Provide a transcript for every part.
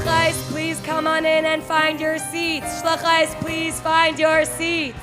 Shlachais, please come on in and find your seats. Shlachais, please find your seats.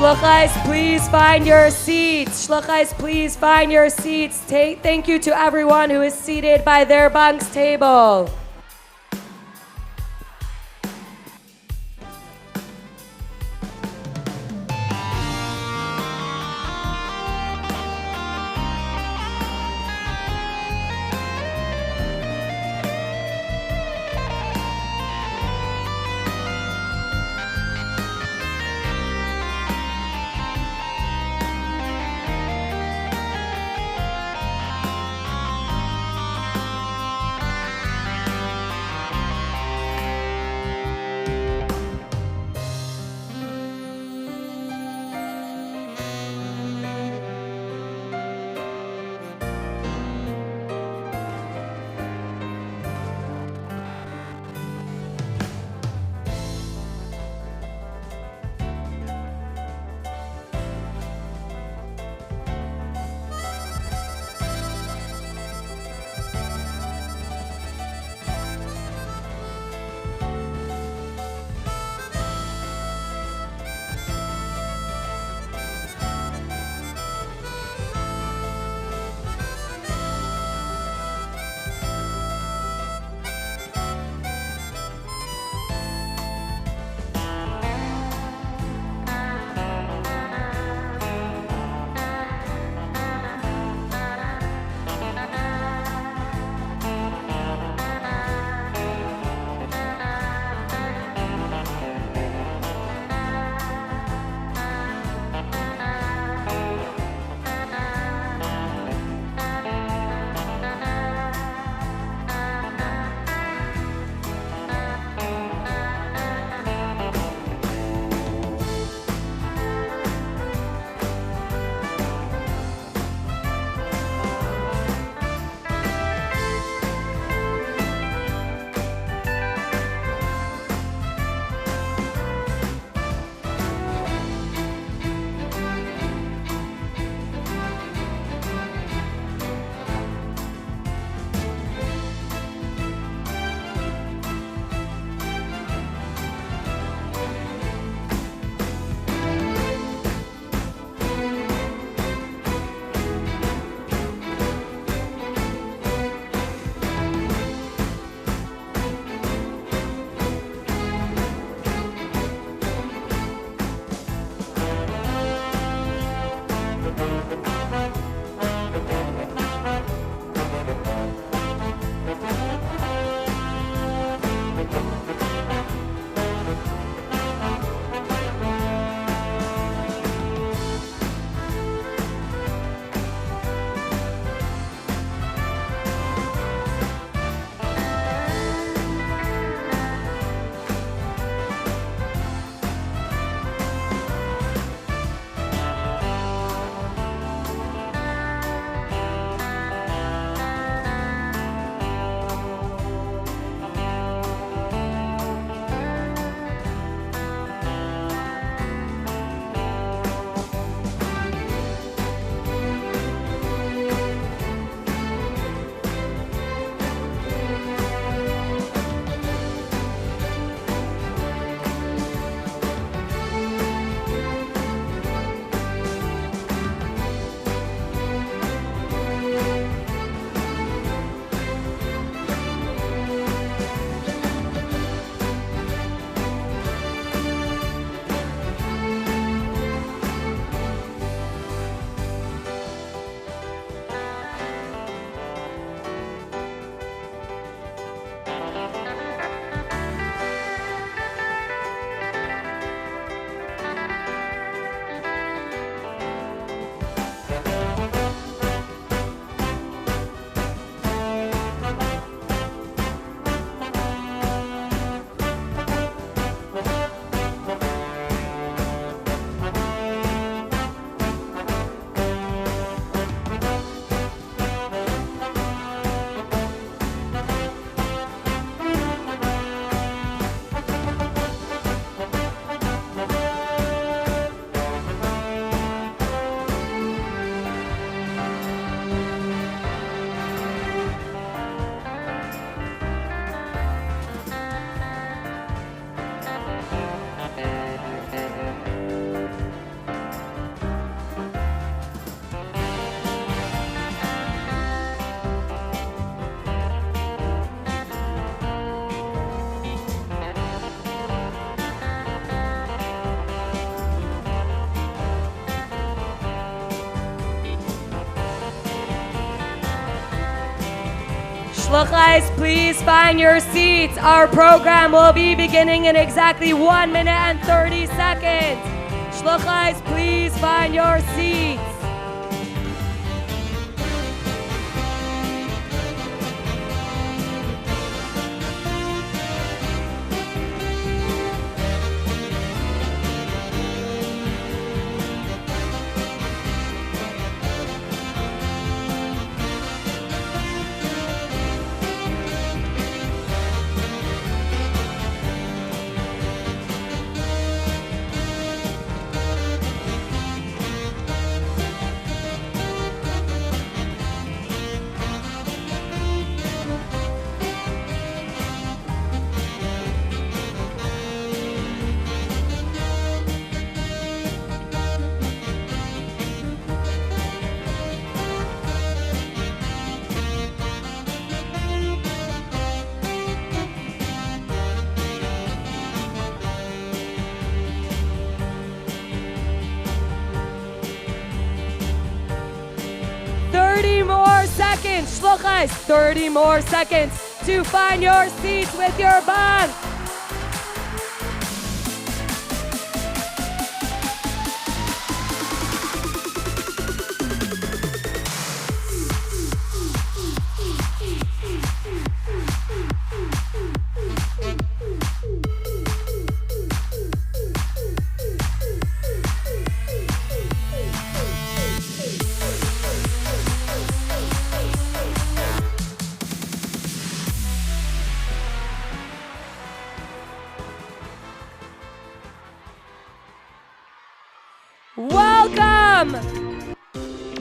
Shlachais, please find your seats. Shlachais, please find your seats. Thank you to everyone who is seated by their bunks table. Shlochais, please find your seats. Our program will be beginning in exactly 1 minute and 30 seconds. Shlochais, please find your seats. Shlochais, 30 more seconds to find your seats with your bunk.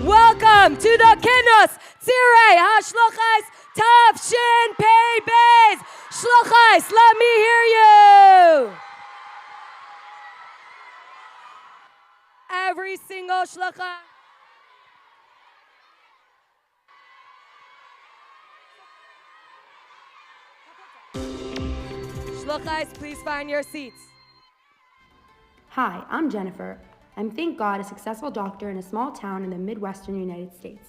Welcome to the Kinus, Tzeirei, Hashluchos, Tafshin Pei Beis. Shlochais, let me hear you. Every single shlochai. Shlochais, please find your seats. Hi, I'm Jennifer. I'm, thank God, a successful doctor in a small town in the Midwestern United States.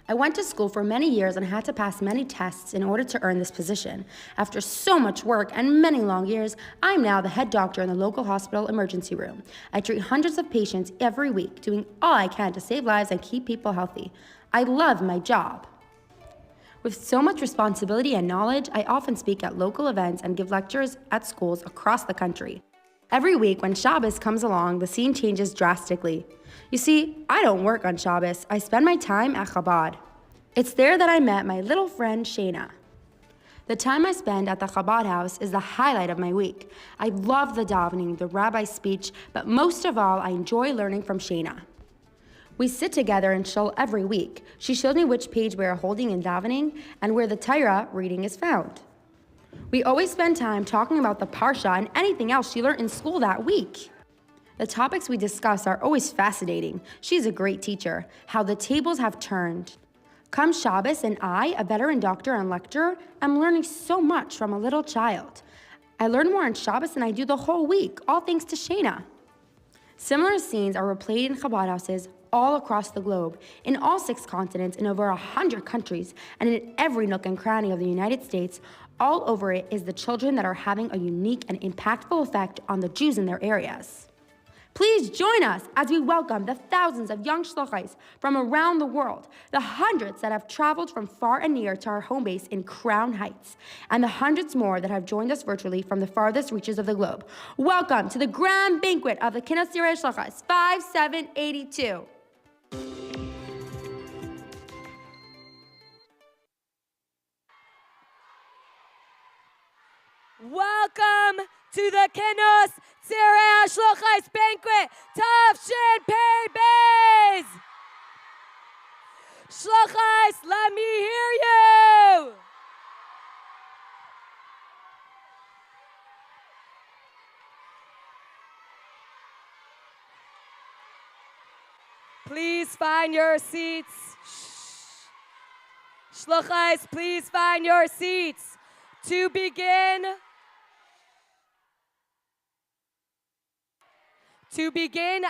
I went to school for many years and had to pass many tests in order to earn this position. After so much work and many long years, I'm now the head doctor in the local hospital emergency room. I treat hundreds of patients every week, doing all I can to save lives and keep people healthy. I love my job. With so much responsibility and knowledge, I often speak at local events and give lectures at schools across the country. Every week when Shabbos comes along, the scene changes drastically. You see, I don't work on Shabbos. I spend my time at Chabad. It's there that I met my little friend Shayna. The time I spend at the Chabad house is the highlight of my week. I love the davening, the rabbi's speech, but most of all, I enjoy learning from Shayna. We sit together in shul every week. She shows me which page we are holding in davening and where the Torah reading is found. We always spend time talking about the Parsha and anything else she learned in school that week. The topics we discuss are always fascinating. She's a great teacher. How the tables have turned. Come Shabbos, and I, a veteran doctor and lecturer, am learning so much from a little child. I learn more on Shabbos than I do the whole week, all thanks to Shayna. Similar scenes are replayed in Chabad houses all across the globe, in all 6 continents, in over 100 countries, and in every nook and cranny of the United States. All over it is the children that are having a unique and impactful effect on the Jews in their areas. Please join us as we welcome the thousands of young shlochais from around the world, the hundreds that have traveled from far and near to our home base in Crown Heights, and the hundreds more that have joined us virtually from the farthest reaches of the globe. Welcome to the grand banquet of the Kinus Tzeirei Shlochais 5782. Welcome to the Kinus Tzeirei Hashluchos Banquet Tafshin Pei Beis. Shlochais, let me hear you. Please find your seats. Shlochais, please find your seats. To begin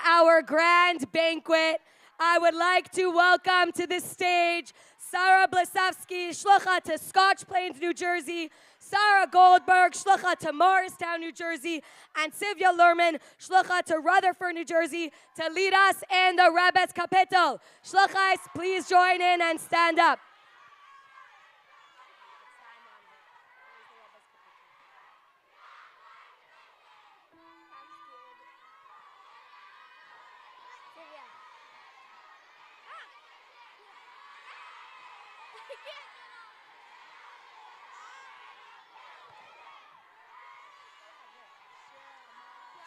our grand banquet, I would like to welcome to the stage Sarah Blasevsky, Shlucha to Scotch Plains, New Jersey. Sarah Goldberg, Shlucha to Morristown, New Jersey. And Sivya Lerman, Shlucha to Rutherford, New Jersey, to lead us in the Rebbe's Kapitel. Shluchais, please join in and stand up.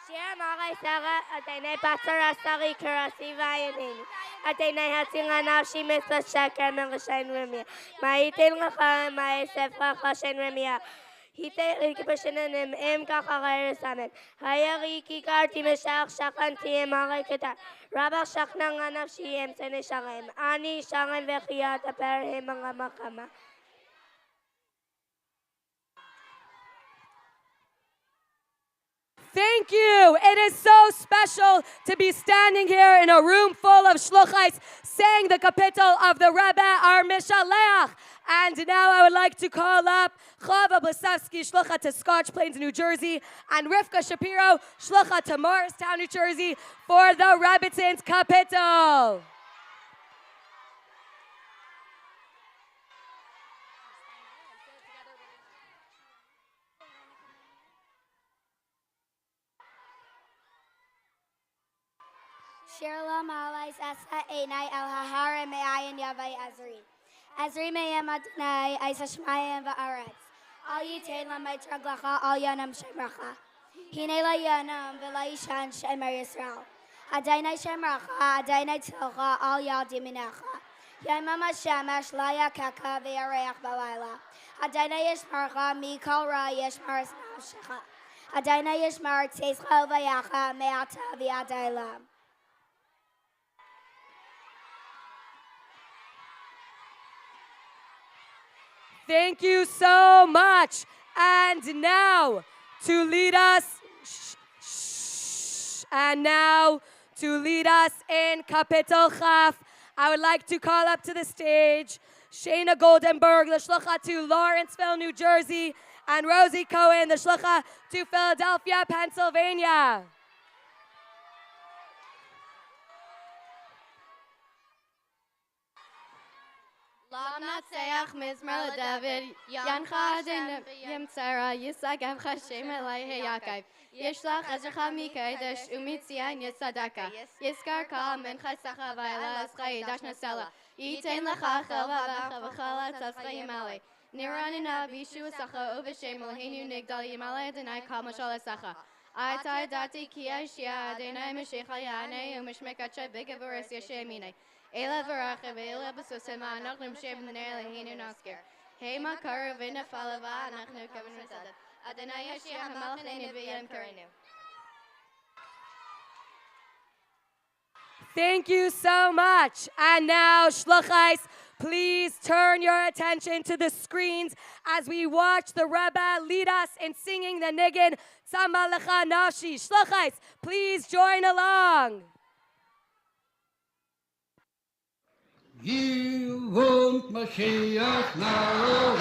Share Mara Sarah Atene Pasara Sari Karasi Vayanin. Atene Hatinga Nafshi Mr. Shaka Mengashain Remia. My Tilga, my Sefa Hashan Remia. Hite Rikipashanem M. Kakara Samet. Hayariki Karti Meshak Shakanti Maraketa. Rabba Shaknanga Nafshi M. Senesharim. Ani Sharan Vekiata Perhim Makama. Thank you. It is so special to be standing here in a room full of shluchais saying the kapitel of the Rebbe, our Mishaleach. And now I would like to call up Chava Blasevsky, shlucha to Scotch Plains, New Jersey, and Rivka Shapiro, shlucha to Morristown, New Jersey, for the Rebbitzins kapitel. Shirla Malais Asa Einai El Hahara Me'ayin Yavai Azri. Azri Me'em Adonai Isa Shmayim Va'aretz. Al Yitain Lamay Traglacha Al Yanam Shemracha. Hine La Yanam V'la Yishan Shemer Yisrael. Adainai Shemracha Adainai Tzilcha Al Yal Diminacha. Yamama Shemesh La Yakaka V'yareach Balayla. Adainai Yishmarcha Mikal Ra Yishmar Snavshecha. Adainai Yishmar Tzizcha Vayacha Me'ata V'yadailam. Thank you so much. And now to lead us, in Kapitel Chaf, I would like to call up to the stage Shayna Goldenberg, the shlucha to Lawrenceville, New Jersey, and Rosie Cohen, the shlucha to Philadelphia, Pennsylvania. Lam Natseach Mizmer David, Yancha Adin Yemtsara, Yisak Avcha Shem Elai Yaakov, Yishlach Ezracha Mikadesh, Umitzian Yisadaka, Yiskar Kal Mencha Sacha Vaila, Eskai Dashna Sela, Yitain Lacha Chelva Vachala Tzascha Yimale, Niranina Vishu Sacha Oveshem Lahinu Nigdal Yimale, Denai Kamashal Sacha. Atai Dati Kia Shia, Denai Meshecha Yane, Umishmekacha Bigavoris Yashemine. Ela varacha ve'ela b'susema anachnu m'shem l'nei lehinu nasker. Hema kara v'ina falava anachnu kevin resada. Adonai Yashia hamalach le'nid v'yem karenu. Thank you so much. And now, shluchais, please turn your attention to the screens as we watch the Rebbe lead us in singing the niggin Tzama Lecha Nafshi. Shluchais, please join along. You won't Mashiach now.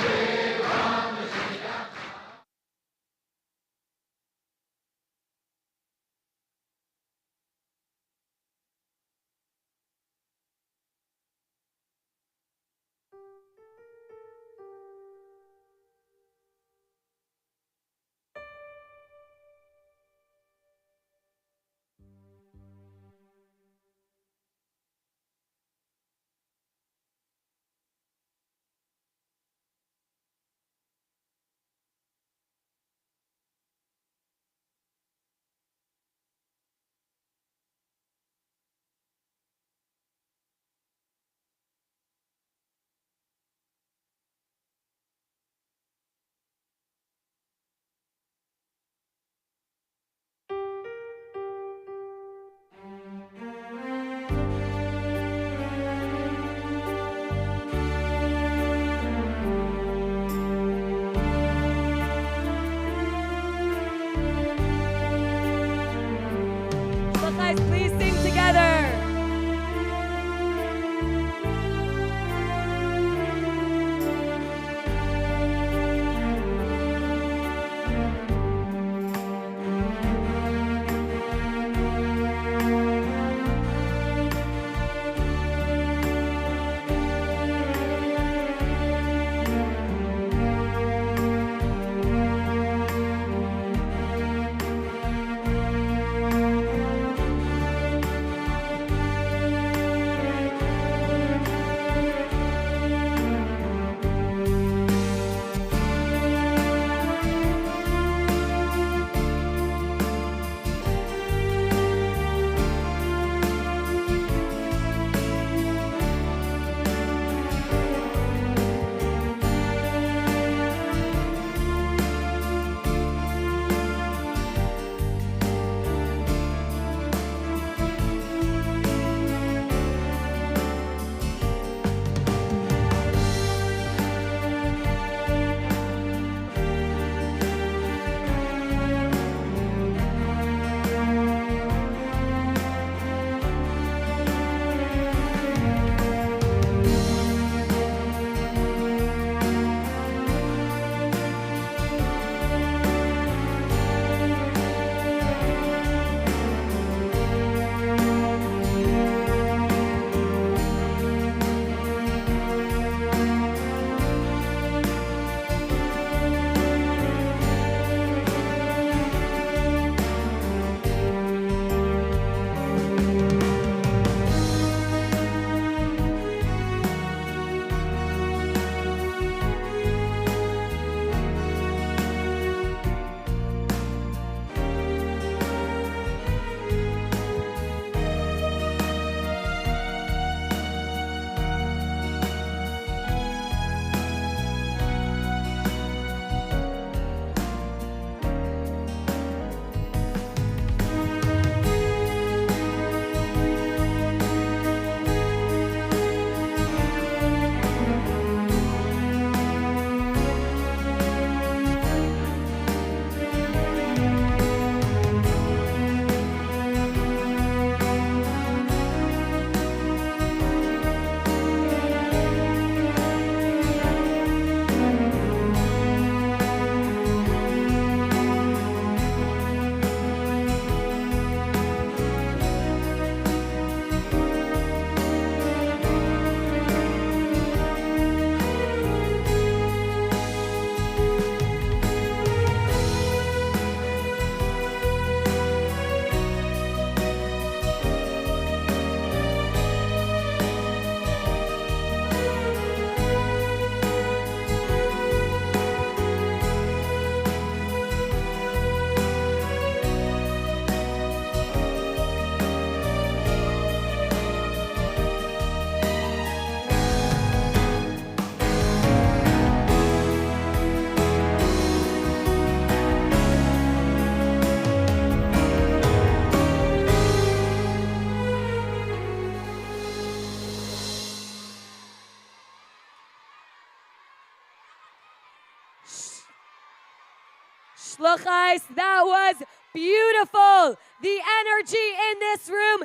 Shluchos, that was beautiful. The energy in this room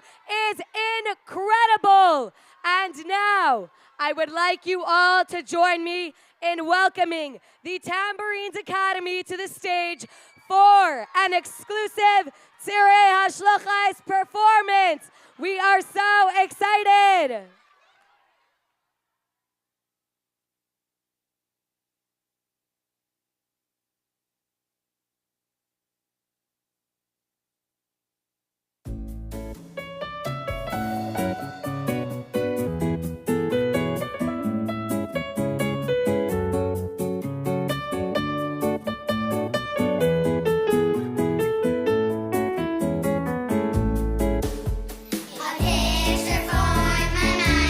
is incredible. And now, I would like you all to join me in welcoming the Tambourines Academy to the stage for an exclusive Tzeirei Hashluchos performance. We are so excited. A picture for my mind.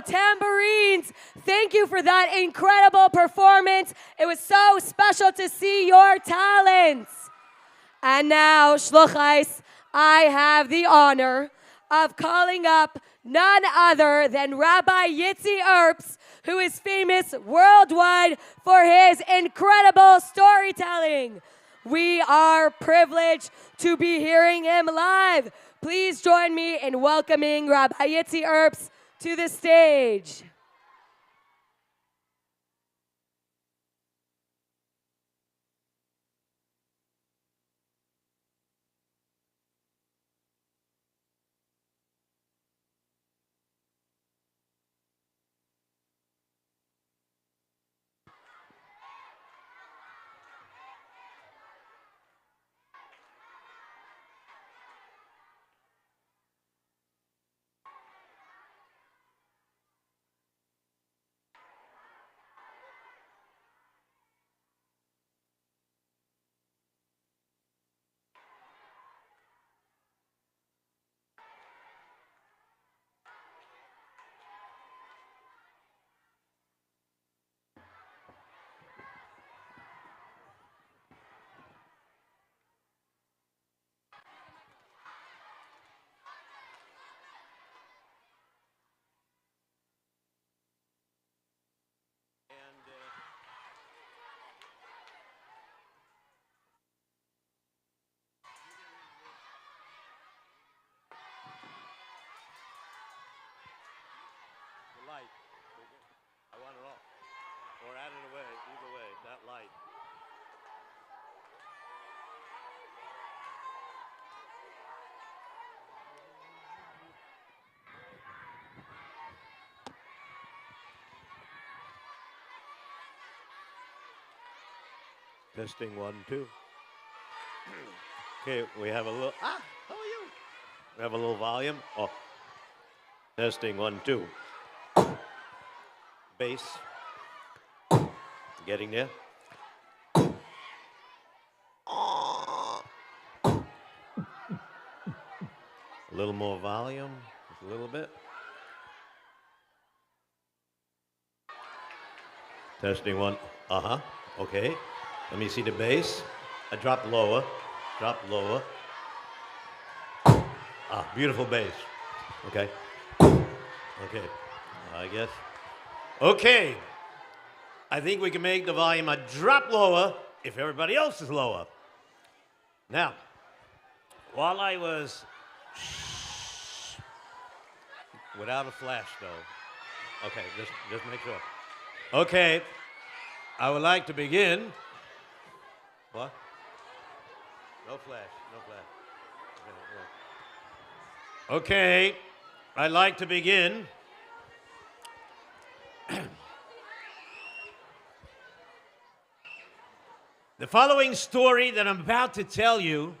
tambourines. Thank you for that incredible performance. It was so special to see your talents. And now, Shluchos, I have the honor of calling up none other than Rabbi Yitzi Earps, who is famous worldwide for his incredible storytelling. We are privileged to be hearing him live. Please join me in welcoming Rabbi Yitzi Earps to the stage. Light. I want it all. Or add it away. Either way, that light. Testing 1, 2. Okay, we have a little. How are you? We have a little volume. Oh. Testing 1, 2. Bass. Getting there. A little more volume, just a little bit. Testing 1. Okay. Let me see the bass. I dropped lower. Drop lower. Beautiful bass. Okay. Okay. I guess. Okay. I think we can make the volume a drop lower if everybody else is lower. Now, while I was without a flash though. Okay, just make sure. Okay. I would like to begin. What? No flash, no flash. Okay, I'd like to begin. The following story that I'm about to tell you,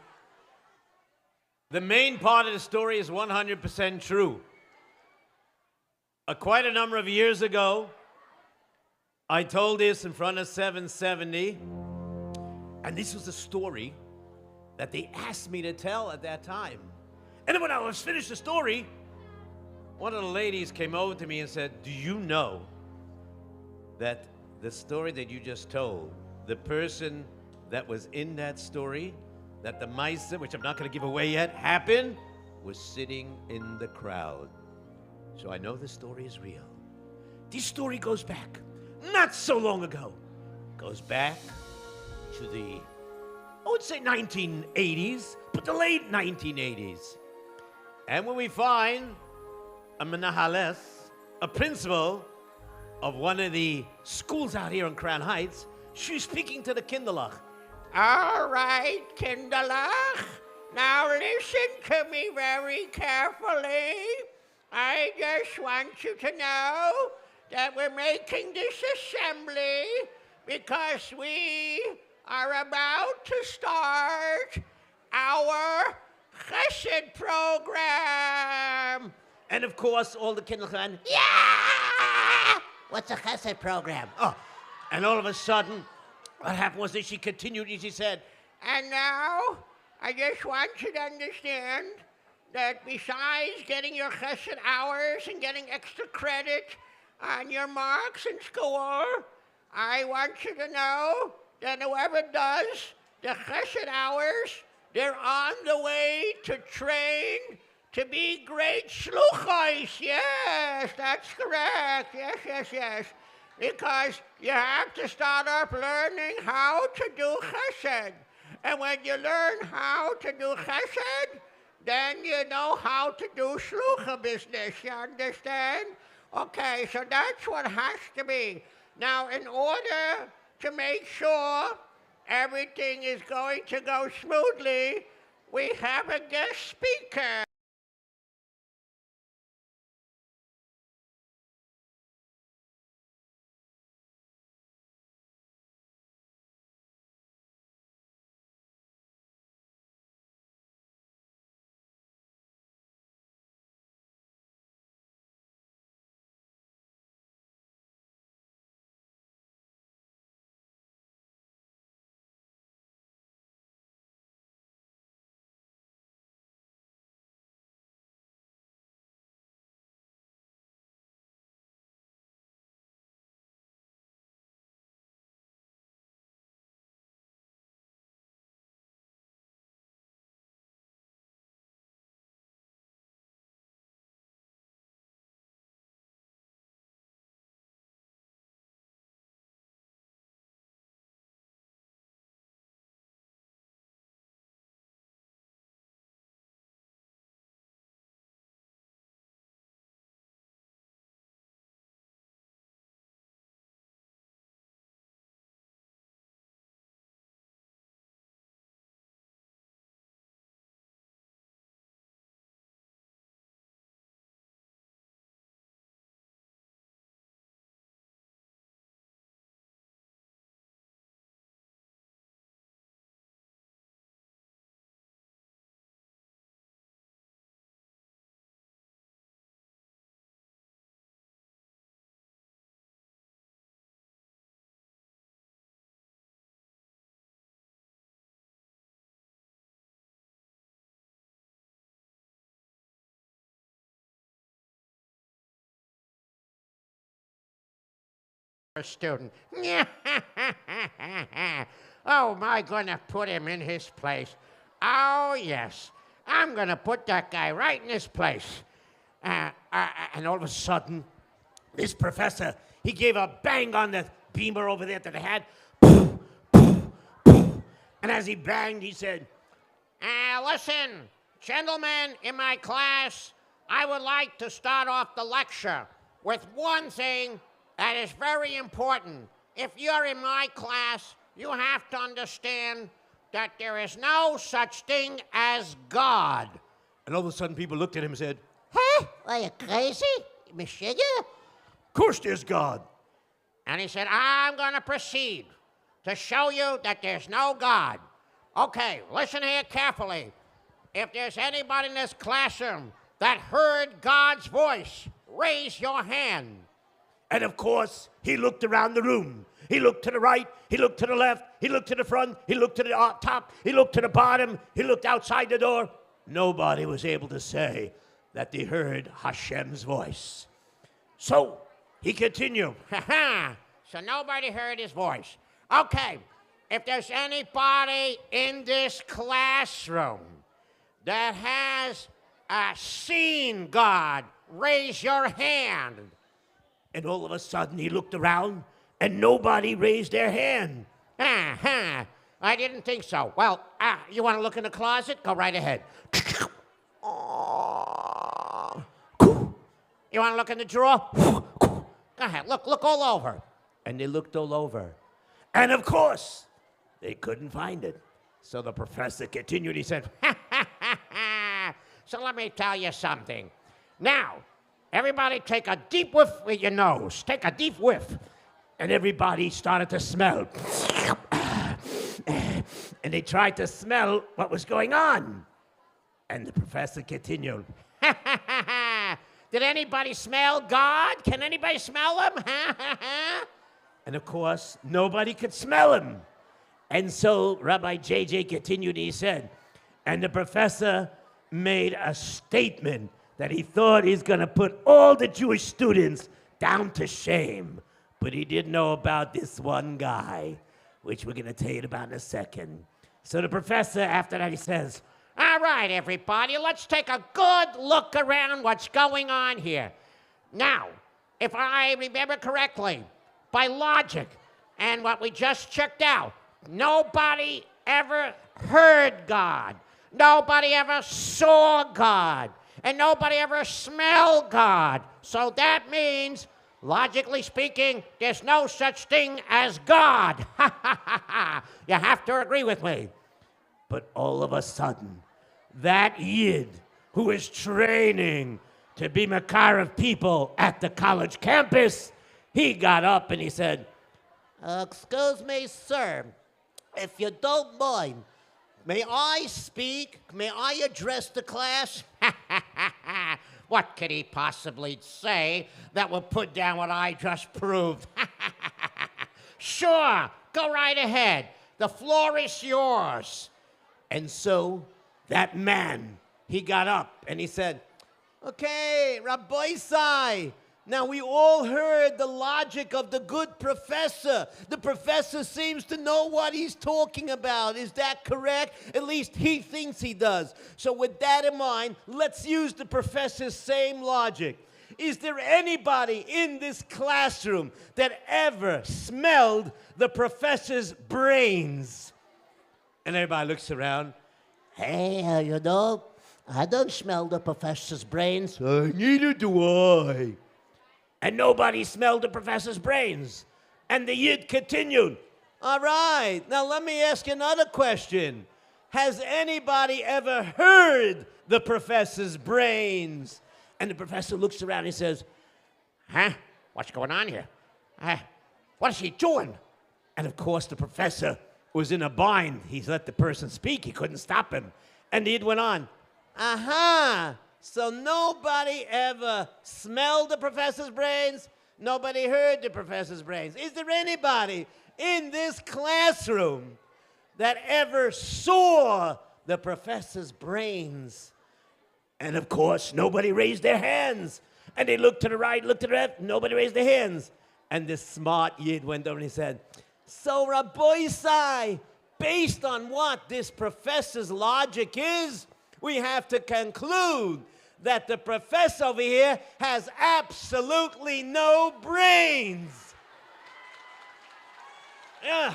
the main part of the story is 100% true. Quite a number of years ago, I told this in front of 770, and this was a story that they asked me to tell at that time. And then when I was finished the story, one of the ladies came over to me and said, do you know that the story that you just told, the person that was in that story, that the mice, which I'm not going to give away yet, happened, was sitting in the crowd. So I know the story is real. This story goes back, not so long ago, goes back to the, I would say 1980s, but the late 1980s. And when we find a menahales, a principal of one of the schools out here in Crown Heights, she's speaking to the kinderlach. All right, kinderlach, now listen to me very carefully. I just want you to know that we're making this assembly because we are about to start our chesed program. And of course, all the kinderlach, yeah! What's a chesed program? Oh, and all of a sudden, what happened was that she continued and she said, and now, I just want you to understand that besides getting your chesed hours and getting extra credit on your marks in school, I want you to know that whoever does the chesed hours, they're on the way to train to be great shluchos. Yes, that's correct. Yes. Because you have to start off learning how to do chesed. And when you learn how to do chesed, then you know how to do shlucha business. You understand? Okay, so that's what has to be. Now, in order to make sure everything is going to go smoothly, we have a guest speaker. Student. Oh, am I going to put him in his place? Oh, yes. I'm going to put that guy right in his place. And all of a sudden, this professor, he gave a bang on the beamer over there that they had. And as he banged, he said, listen, gentlemen in my class, I would like to start off the lecture with one thing that is very important. If you're in my class, you have to understand that there is no such thing as God. And all of a sudden, people looked at him and said, Huh? Are you crazy? Monsieur? of course there's God. And he said, I'm going to proceed to show you that there's no God. Okay, listen here carefully. If there's anybody in this classroom that heard God's voice, raise your hand. And of course, he looked around the room. He looked to the right, he looked to the left, he looked to the front, he looked to the top, he looked to the bottom, he looked outside the door. Nobody was able to say that they heard Hashem's voice. So he continued. So nobody heard his voice. Okay, if there's anybody in this classroom that has seen God, raise your hand. And all of a sudden, he looked around, and nobody raised their hand. I didn't think so. Well, you want to look in the closet? Go right ahead. You want to look in the drawer? Go ahead. Look all over. And they looked all over. And of course, they couldn't find it. So the professor continued. He said, So let me tell you something. Now, everybody take a deep whiff with your nose. Take a deep whiff. And everybody started to smell. And they tried to smell what was going on. And the professor continued. Did anybody smell God? Can anybody smell him? And of course, nobody could smell him. And so Rabbi JJ continued, he said, and the professor made a statement that he thought he's going to put all the Jewish students down to shame. But he didn't know about this one guy, which we're going to tell you about in a second. So the professor, after that, he says, All right, everybody, let's take a good look around what's going on here. Now, if I remember correctly, by logic and what we just checked out, nobody ever heard God. Nobody ever saw God. And nobody ever smelled God. So that means, logically speaking, there's no such thing as God. You have to agree with me. But all of a sudden, that Yid who is training to be Makar of people at the college campus, he got up and he said, Excuse me, sir, if you don't mind, may I speak? May I address the class? What could he possibly say that would put down what I just proved? Sure, go right ahead. The floor is yours. And so that man, he got up and he said, Okay, Rabbi Sai, now we all heard the logic of the good professor. The professor seems to know what he's talking about. Is that correct? At least he thinks he does. So with that in mind, let's use the professor's same logic. Is there anybody in this classroom that ever smelled the professor's brains? And everybody looks around. Hey, you know, I don't smell the professor's brains. Neither do I. And nobody smelled the professor's brains. And the Yid continued. All right, now let me ask another question. Has anybody ever heard the professor's brains? And the professor looks around and he says, Huh? What's going on here? What is he doing? and of course the professor was in a bind. He let the person speak. He couldn't stop him. And the Yid went on. Aha! So nobody ever smelled the professor's brains? Nobody heard the professor's brains. Is there anybody in this classroom that ever saw the professor's brains? And of course, nobody raised their hands. And they looked to the right, looked to the left, nobody raised their hands. And this smart Yid went over and he said, so Rabbi Sai, based on what this professor's logic is, we have to conclude that the professor over here has absolutely no brains. Yeah.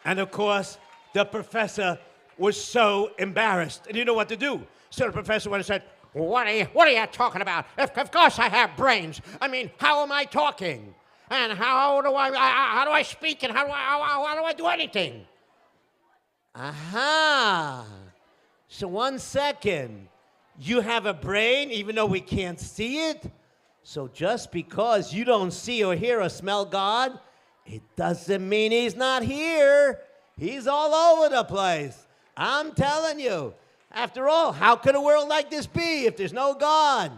And of course, the professor was so embarrassed and he didn't know what to do. So the professor went and said, what are you talking about? Of course I have brains. I mean, how am I talking? And how do I speak and how do I do anything? Aha. So 1 second. You have a brain even though we can't see it? So just because you don't see or hear or smell God, it doesn't mean he's not here. He's all over the place. I'm telling you. After all, how could a world like this be if there's no God?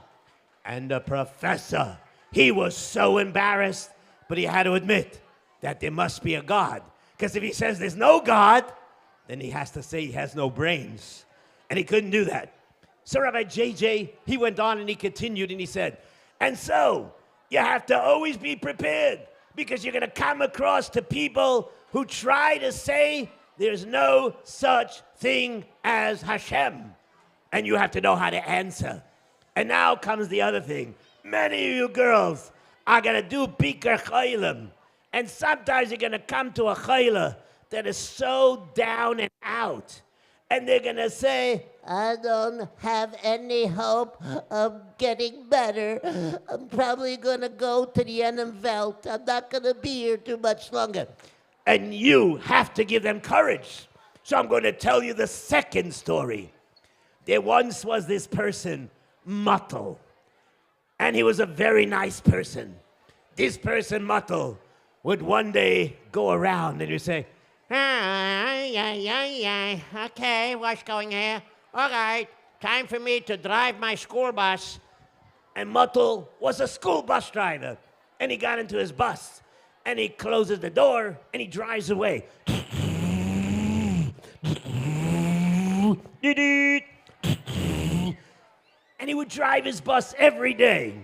And the professor, he was so embarrassed, but he had to admit that there must be a God. Because if he says there's no God, then he has to say he has no brains. And he couldn't do that. So Rabbi JJ, he went on and he continued and he said, and so you have to always be prepared because you're going to come across to people who try to say there's no such thing as Hashem. And you have to know how to answer. And now comes the other thing. Many of you girls are going to do Biker Chaylim. And sometimes you're going to come to a Chayla that is so down and out. And they're going to say, I don't have any hope of getting better. I'm probably going to go to the end of Welt. I'm not going to be here too much longer. And you have to give them courage. So I'm going to tell you the second story. There once was this person, Muttel. And he was a very nice person. This person, Muttel, would one day go around and he'd say, okay, what's going here? All right, time for me to drive my school bus. And Muttel was a school bus driver. And he got into his bus. And he closes the door, and he drives away. and he would drive his bus every day.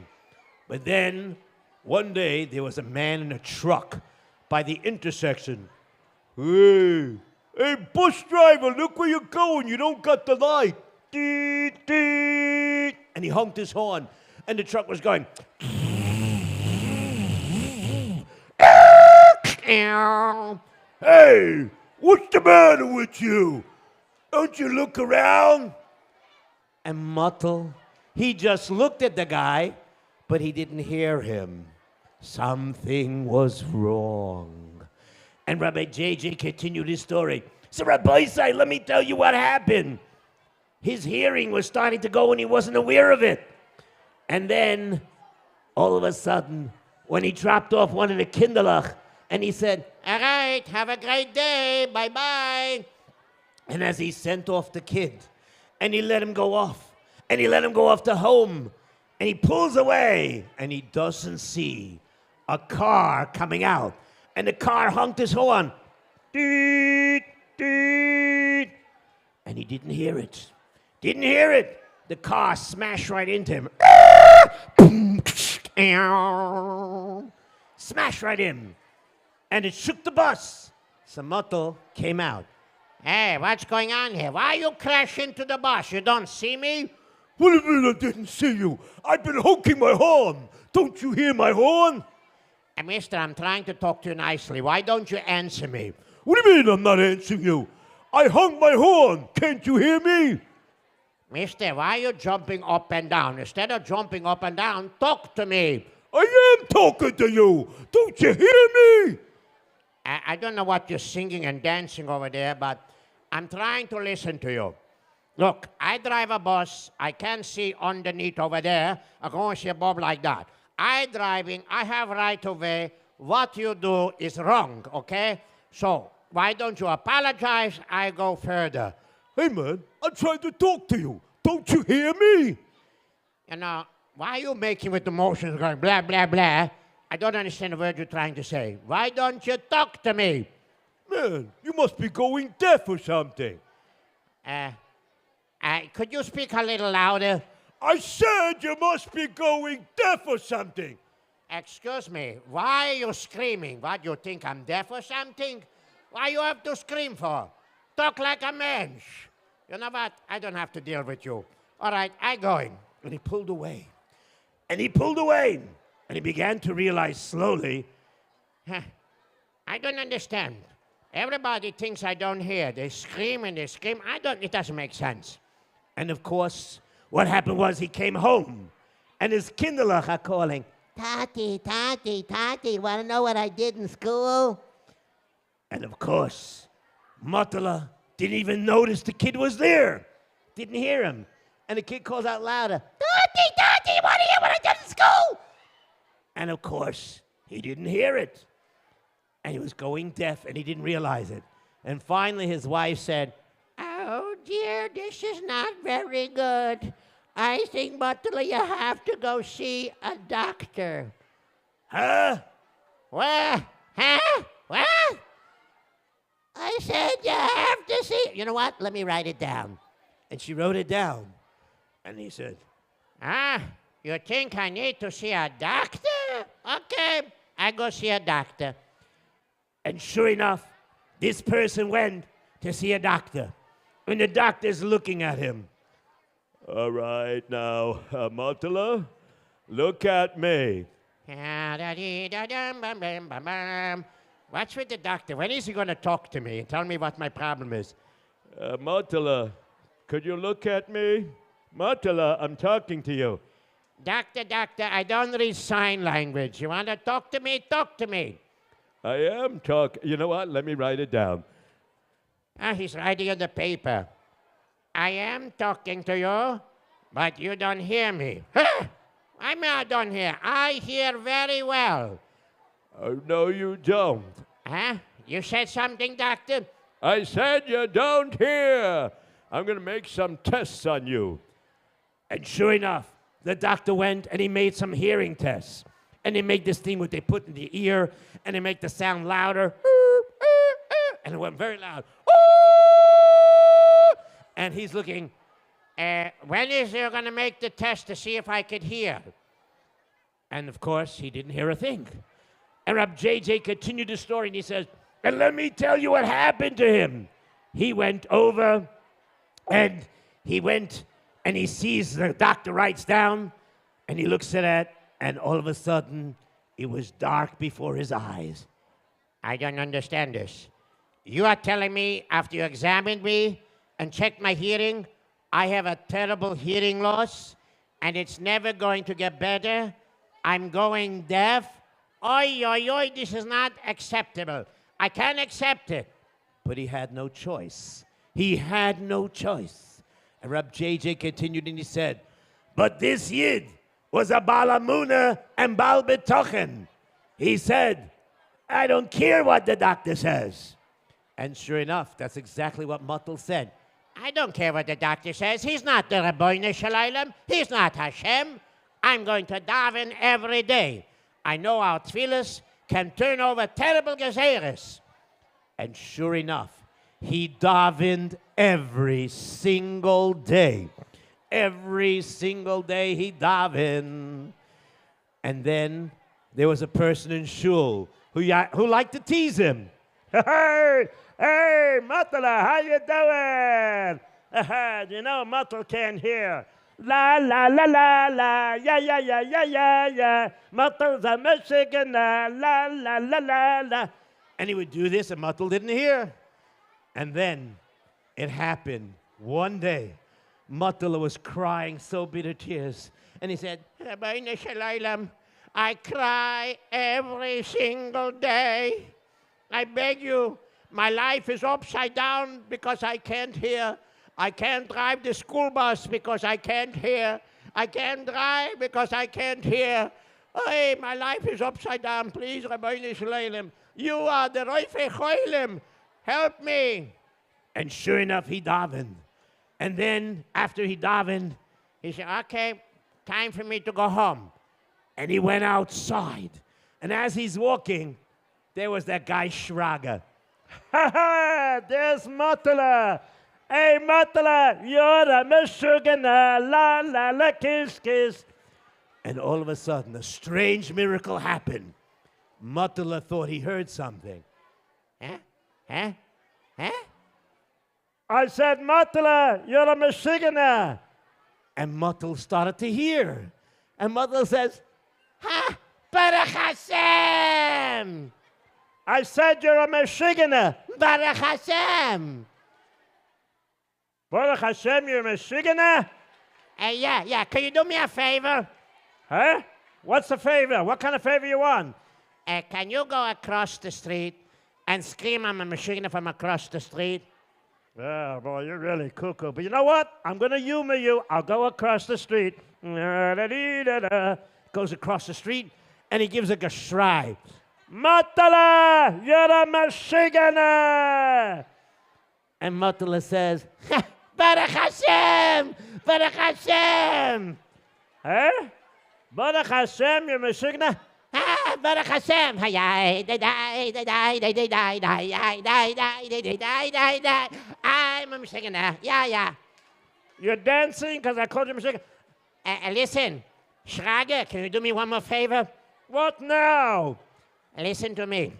But then, one day, there was a man in a truck by the intersection. Hey, bus driver, look where you're going. You don't got the light. Deet, deet. And he honked his horn, and the truck was going. Hey, what's the matter with you? Don't you look around? And Muttel, he just looked at the guy, but he didn't hear him. Something was wrong. And Rabbi JJ continued his story. So Rabbi said, let me tell you what happened. His hearing was starting to go and he wasn't aware of it. And then, all of a sudden, when he dropped off one of the kinderlach, and he said, all right, have a great day, bye-bye. And as he sent off the kid, and he let him go off, and he let him go off to home, and he pulls away, and he doesn't see a car coming out. And the car honked his horn. Deet, deet. And he didn't hear it. Didn't hear it. The car smashed right into him. Smashed right in. And it shook the bus. So Muttel came out. Hey, what's going on here? Why you crash into the bus? You don't see me? What do you mean I didn't see you? I've been honking my horn. Don't you hear my horn? Mister, I'm trying to talk to you nicely. Why don't you answer me? What do you mean I'm not answering you? I hung my horn. Can't you hear me? Mister, why are you jumping up and down? Instead of jumping up and down, talk to me. I am talking to you. Don't you hear me? I don't know what you're singing and dancing over there, but I'm trying to listen to you. Look, I drive a bus. I can see underneath over there. I go and see a bob like that. I driving. I have right of way. What you do is wrong, okay? So why don't you apologize? I go further. Hey, man, I'm trying to talk to you. Don't you hear me? You know, why are you making with the motions going blah, blah, blah? I don't understand the word you're trying to say. Why don't you talk to me? Man, you must be going deaf or something. Could you speak a little louder? I said you must be going deaf or something. Excuse me, why are you screaming? What, you think I'm deaf or something? Why you have to scream for? Talk like a man. You know what? I don't have to deal with you. All right, I'm going. And he pulled away. And he pulled away. And he began to realize slowly, I don't understand. Everybody thinks I don't hear. They scream and they scream. It doesn't make sense. And of course, what happened was he came home. And his kinderlach are calling, Tati, Tati, Tati, want to know what I did in school? And of course, Mutala didn't even notice the kid was there. Didn't hear him. And the kid calls out louder, Tati, Tati, you want to hear what I did in school? And of course, he didn't hear it. And he was going deaf, and he didn't realize it. And finally, his wife said, oh, dear, this is not very good. I think, Mutala, you have to go see a doctor. Huh? What? Huh? What? I said you have to see. You know what? Let me write it down. And she wrote it down. And he said, you think I need to see a doctor? Okay, I go see a doctor. And sure enough, this person went to see a doctor. And the doctor's looking at him. All right, now, Mutala, look at me. What's with the doctor? When is he going to talk to me and tell me what my problem is? Mutala, could you look at me? Mutala, I'm talking to you. Doctor, I don't read sign language. You want to talk to me? Talk to me. I am talking. You know what? Let me write it down. He's writing on the paper. I am talking to you, but you don't hear me. I don't hear. I hear very well. Oh, no, you don't. You said something, doctor? I said you don't hear. I'm going to make some tests on you. And sure enough, the doctor went and he made some hearing tests. And they made this thing what they put in the ear, and they make the sound louder. And it went very loud. And he's looking, When is you going to make the test to see if I could hear? And of course, he didn't hear a thing. And Rabbi JJ continued the story, and he says, and let me tell you what happened to him. He went over, and he sees the doctor writes down, and he looks at it, and all of a sudden, it was dark before his eyes. I don't understand this. You are telling me after you examined me and checked my hearing, I have a terrible hearing loss, and it's never going to get better? I'm going deaf? Oi, oi, oi, this is not acceptable. I can't accept it. But he had no choice. He had no choice. And Rabbi JJ continued and he said, but this Yid was a Baal Amunah and Baal B'tochen. He said, I don't care what the doctor says. And sure enough, that's exactly what Muttel said. I don't care what the doctor says. He's not the Rabbeinu Shalom. He's not Hashem. I'm going to daven every day. I know our tefillas can turn over terrible gezeres. And sure enough, he davened every single day. Every single day he davened. And then there was a person in shul who liked to tease him. Hey, Matala, how you doing? You know, Matal can't hear. La, la, la, la, la, yeah, yeah, yeah, yeah, yeah, yeah. Matal's a Michigan, la, la, la, la, la. And he would do this, and Matal didn't hear. And then it happened one day. Matal was crying so bitter tears. And he said, Rabbeinu Shalom, I cry every single day. I beg you, my life is upside down because I can't hear. I can't drive the school bus because I can't hear. I can't drive because I can't hear. Hey, my life is upside down. Please, Rabbeinu Shalom, you are the Roifei Cholim. Help me. And sure enough, he davened. And then after he davened, he said, okay, time for me to go home. And he went outside. And as he's walking, there was that guy Shraga. Ha ha! There's Matala. Hey, Matala, you're a Meshugana. La la la kiss kiss. And all of a sudden, a strange miracle happened. Matala thought he heard something. Huh? Huh? Huh? I said, Matala, you're a Meshugana. And Matal started to hear. And Matal says, Ha! Baruch Hashem! I said you're a Meshugana. Baruch Hashem! Baruch Hashem, you're a Meshugana? Yeah. Can you do me a favor? Huh? What's the favor? What kind of favor you want? Can you go across the street and scream I'm a Meshugana from across the street? Oh, boy, you're really cuckoo. But you know what? I'm going to humor you. I'll go across the street. Goes across the street, and he gives a gashrai. Matala, you're a Meshugana. And Matala says, Baruch Hashem! Baruch Hashem! Huh? Baruch Hashem, you're Meshugana? Baruch Hashem! I'm a Meshugana. Yeah. You're dancing because I called you Meshugana? Listen, Shraga, can you do me one more favor? What now? Listen to me.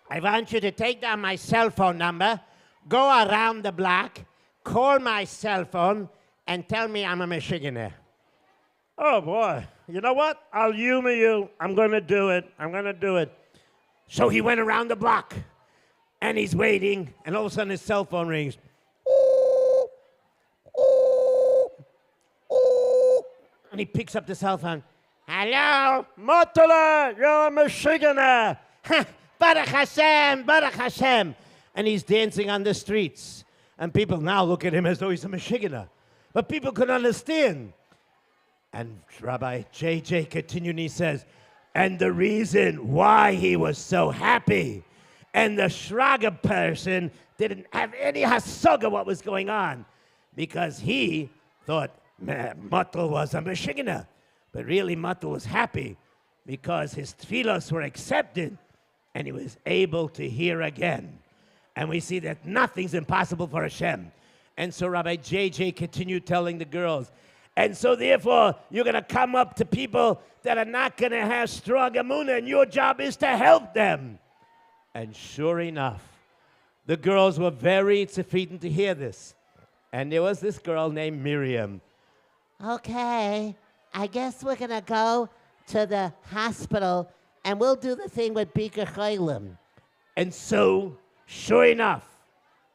I want you to take down my cell phone number, go around the block, call my cell phone, and tell me I'm a Meshugana. Oh, boy. You know what? I'll humor you. I'm going to do it. So he went around the block, and he's waiting, and all of a sudden his cell phone rings. And he picks up the cell phone. Hello? Matala, you're a Meshugana. Baruch Hashem, Baruch Hashem. And he's dancing on the streets. And people now look at him as though he's a Meshugana. But people could understand. And Rabbi JJ continued and he says, and the reason why he was so happy, and the Shraga person didn't have any hasaga what was going on, because he thought Matal was a Meshugana. But really Matal was happy because his tefillos were accepted and he was able to hear again. And we see that nothing's impossible for Hashem. And so Rabbi JJ continued telling the girls, and so therefore, you're going to come up to people that are not going to have strong emunah, and your job is to help them. And sure enough, the girls were very tzufiden to hear this. And there was this girl named Miriam. Okay, I guess we're going to go to the hospital, and we'll do the thing with Bikur Cholim. And so, sure enough,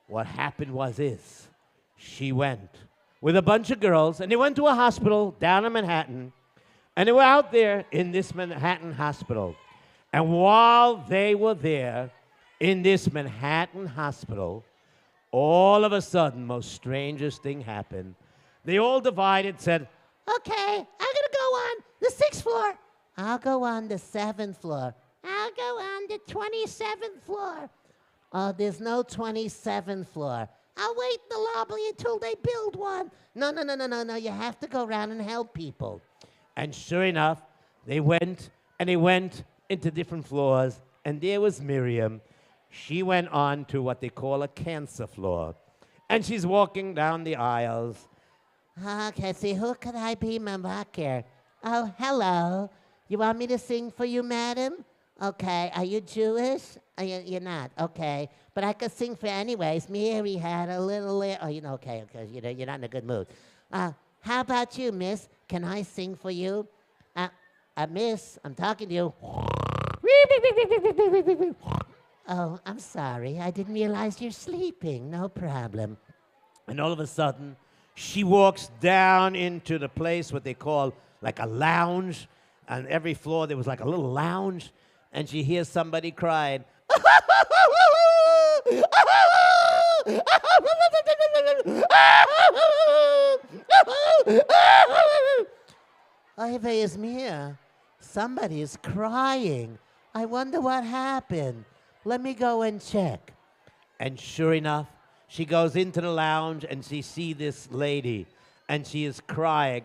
what happened was this. She went with a bunch of girls, and they went to a hospital down in Manhattan, and they were out there in this Manhattan hospital. And while they were there in this Manhattan hospital, all of a sudden, most strangest thing happened. They all divided, said, Okay, I'm going to go on the 6th floor. I'll go on the 7th floor. I'll go on the 27th floor. Oh, there's no 27th floor. I'll wait in the lobby until they build one. No. You have to go around and help people. and sure enough, they went into different floors, and there was Miriam. She went on to what they call a cancer floor, and she's walking down the aisles. Okay, see, who could I be, Mambakir? Oh, hello. You want me to sing for you, madam? Okay, are you Jewish? You're not, okay. But I could sing for anyways. Mary had a little, okay, you're not in a good mood. How about you, miss? Can I sing for you? Miss, I'm talking to you. Oh, I'm sorry. I didn't realize you're sleeping. No problem. And all of a sudden, she walks down into the place what they call like a lounge. On every floor, there was like a little lounge. And she hears somebody crying. Oy Izmir, somebody is crying. I wonder what happened. Let me go and check. And sure enough, she goes into the lounge and she sees this lady. And she is crying.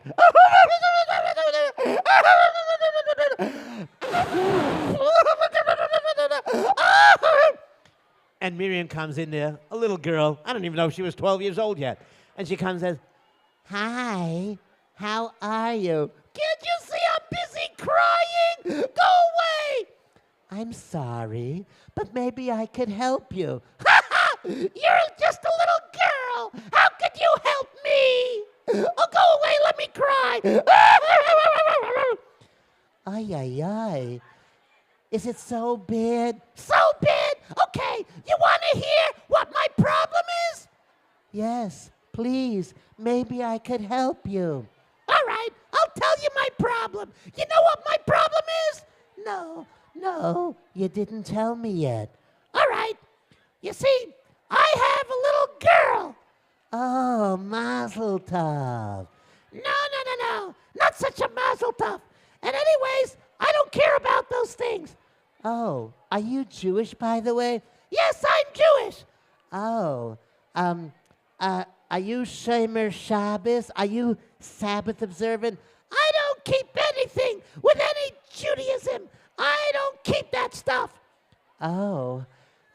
And Miriam comes in there, a little girl. I don't even know if she was 12 years old yet. And she comes and says, Hi, how are you? Can't you see I'm busy crying? Go away! I'm sorry, but maybe I could help you. You're just a little girl. How could you help me? Oh, go away, let me cry. Ay. Is it so bad? So bad? Okay, you want to hear what my problem is? Yes, please. Maybe I could help you. All right, I'll tell you my problem. You know what my problem is? No, you didn't tell me yet. All right, you see, I have a little girl. Oh, mazel tov. No, not such a mazel tov. And anyways, I don't care about those things. Oh, are you Jewish, by the way? Yes, I'm Jewish. Oh, are you Shomer Shabbos? Are you Sabbath observant? I don't keep anything with any Judaism. I don't keep that stuff. Oh,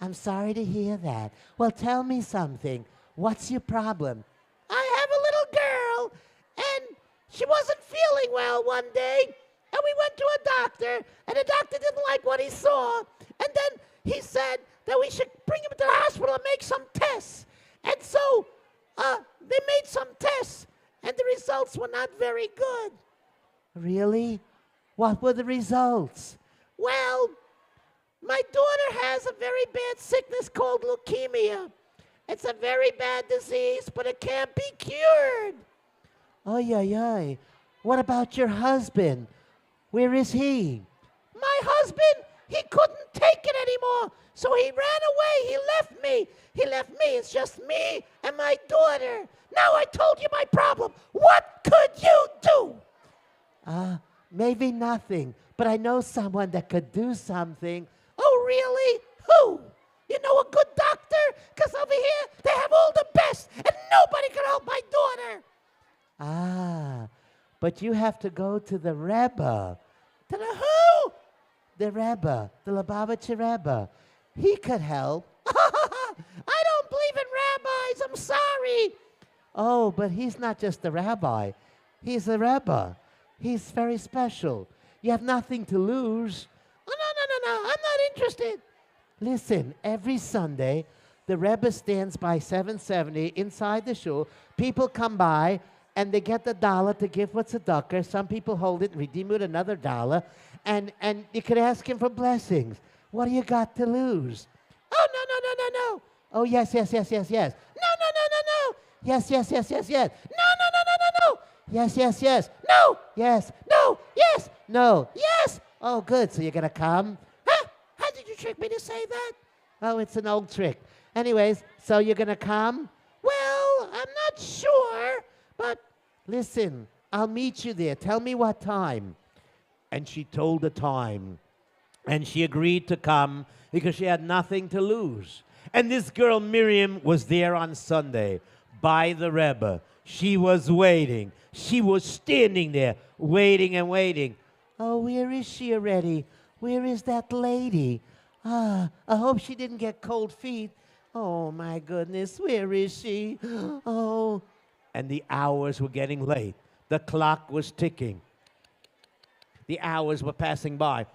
I'm sorry to hear that. Well, tell me something. What's your problem? I have a little girl, and she wasn't feeling well one day, and we went to a doctor, and the doctor didn't like what he saw, and then he said that we should bring him to the hospital and make some tests. And so they made some tests, and the results were not very good. Really? What were the results? Well, my daughter has a very bad sickness called leukemia. It's a very bad disease, but it can't be cured. Ay. What about your husband? Where is he? My husband, he couldn't take it anymore, so he ran away. He left me. It's just me and my daughter. Now I told you my problem. What could you do? Maybe nothing, but I know someone that could do something. Oh, really? Who? You know a good doctor? Because over here, they have all the best, and nobody can help my daughter. But you have to go to the Rebbe. To the who? The Rebbe, the Lubavitcher Rebbe. He could help. I don't believe in rabbis. I'm sorry. Oh, but he's not just a rabbi. He's a Rebbe. He's very special. You have nothing to lose. Oh, no. I'm not interested. Listen, every Sunday, the Rebbe stands by 770 inside the shul. People come by, and they get the dollar to give for tzedakah. Some people hold it and redeem it another dollar. And you could ask him for blessings. What do you got to lose? Oh, no. Oh, yes. No. Yes. No. Yes. No. Yes. No. Yes. No. Yes. No. Yes. Oh, good. So you're going to come? Huh? How did you trick me to say that? Oh, it's an old trick. Anyways, so you're going to come? Well, I'm not sure, but listen, I'll meet you there. Tell me what time. And she told the time. And she agreed to come because she had nothing to lose. And this girl, Miriam, was there on Sunday by the Rebbe. She was waiting. She was standing there, waiting and waiting. Oh, where is she already? Where is that lady? I hope she didn't get cold feet. Oh, my goodness, where is she? Oh. And the hours were getting late. The clock was ticking. The hours were passing by.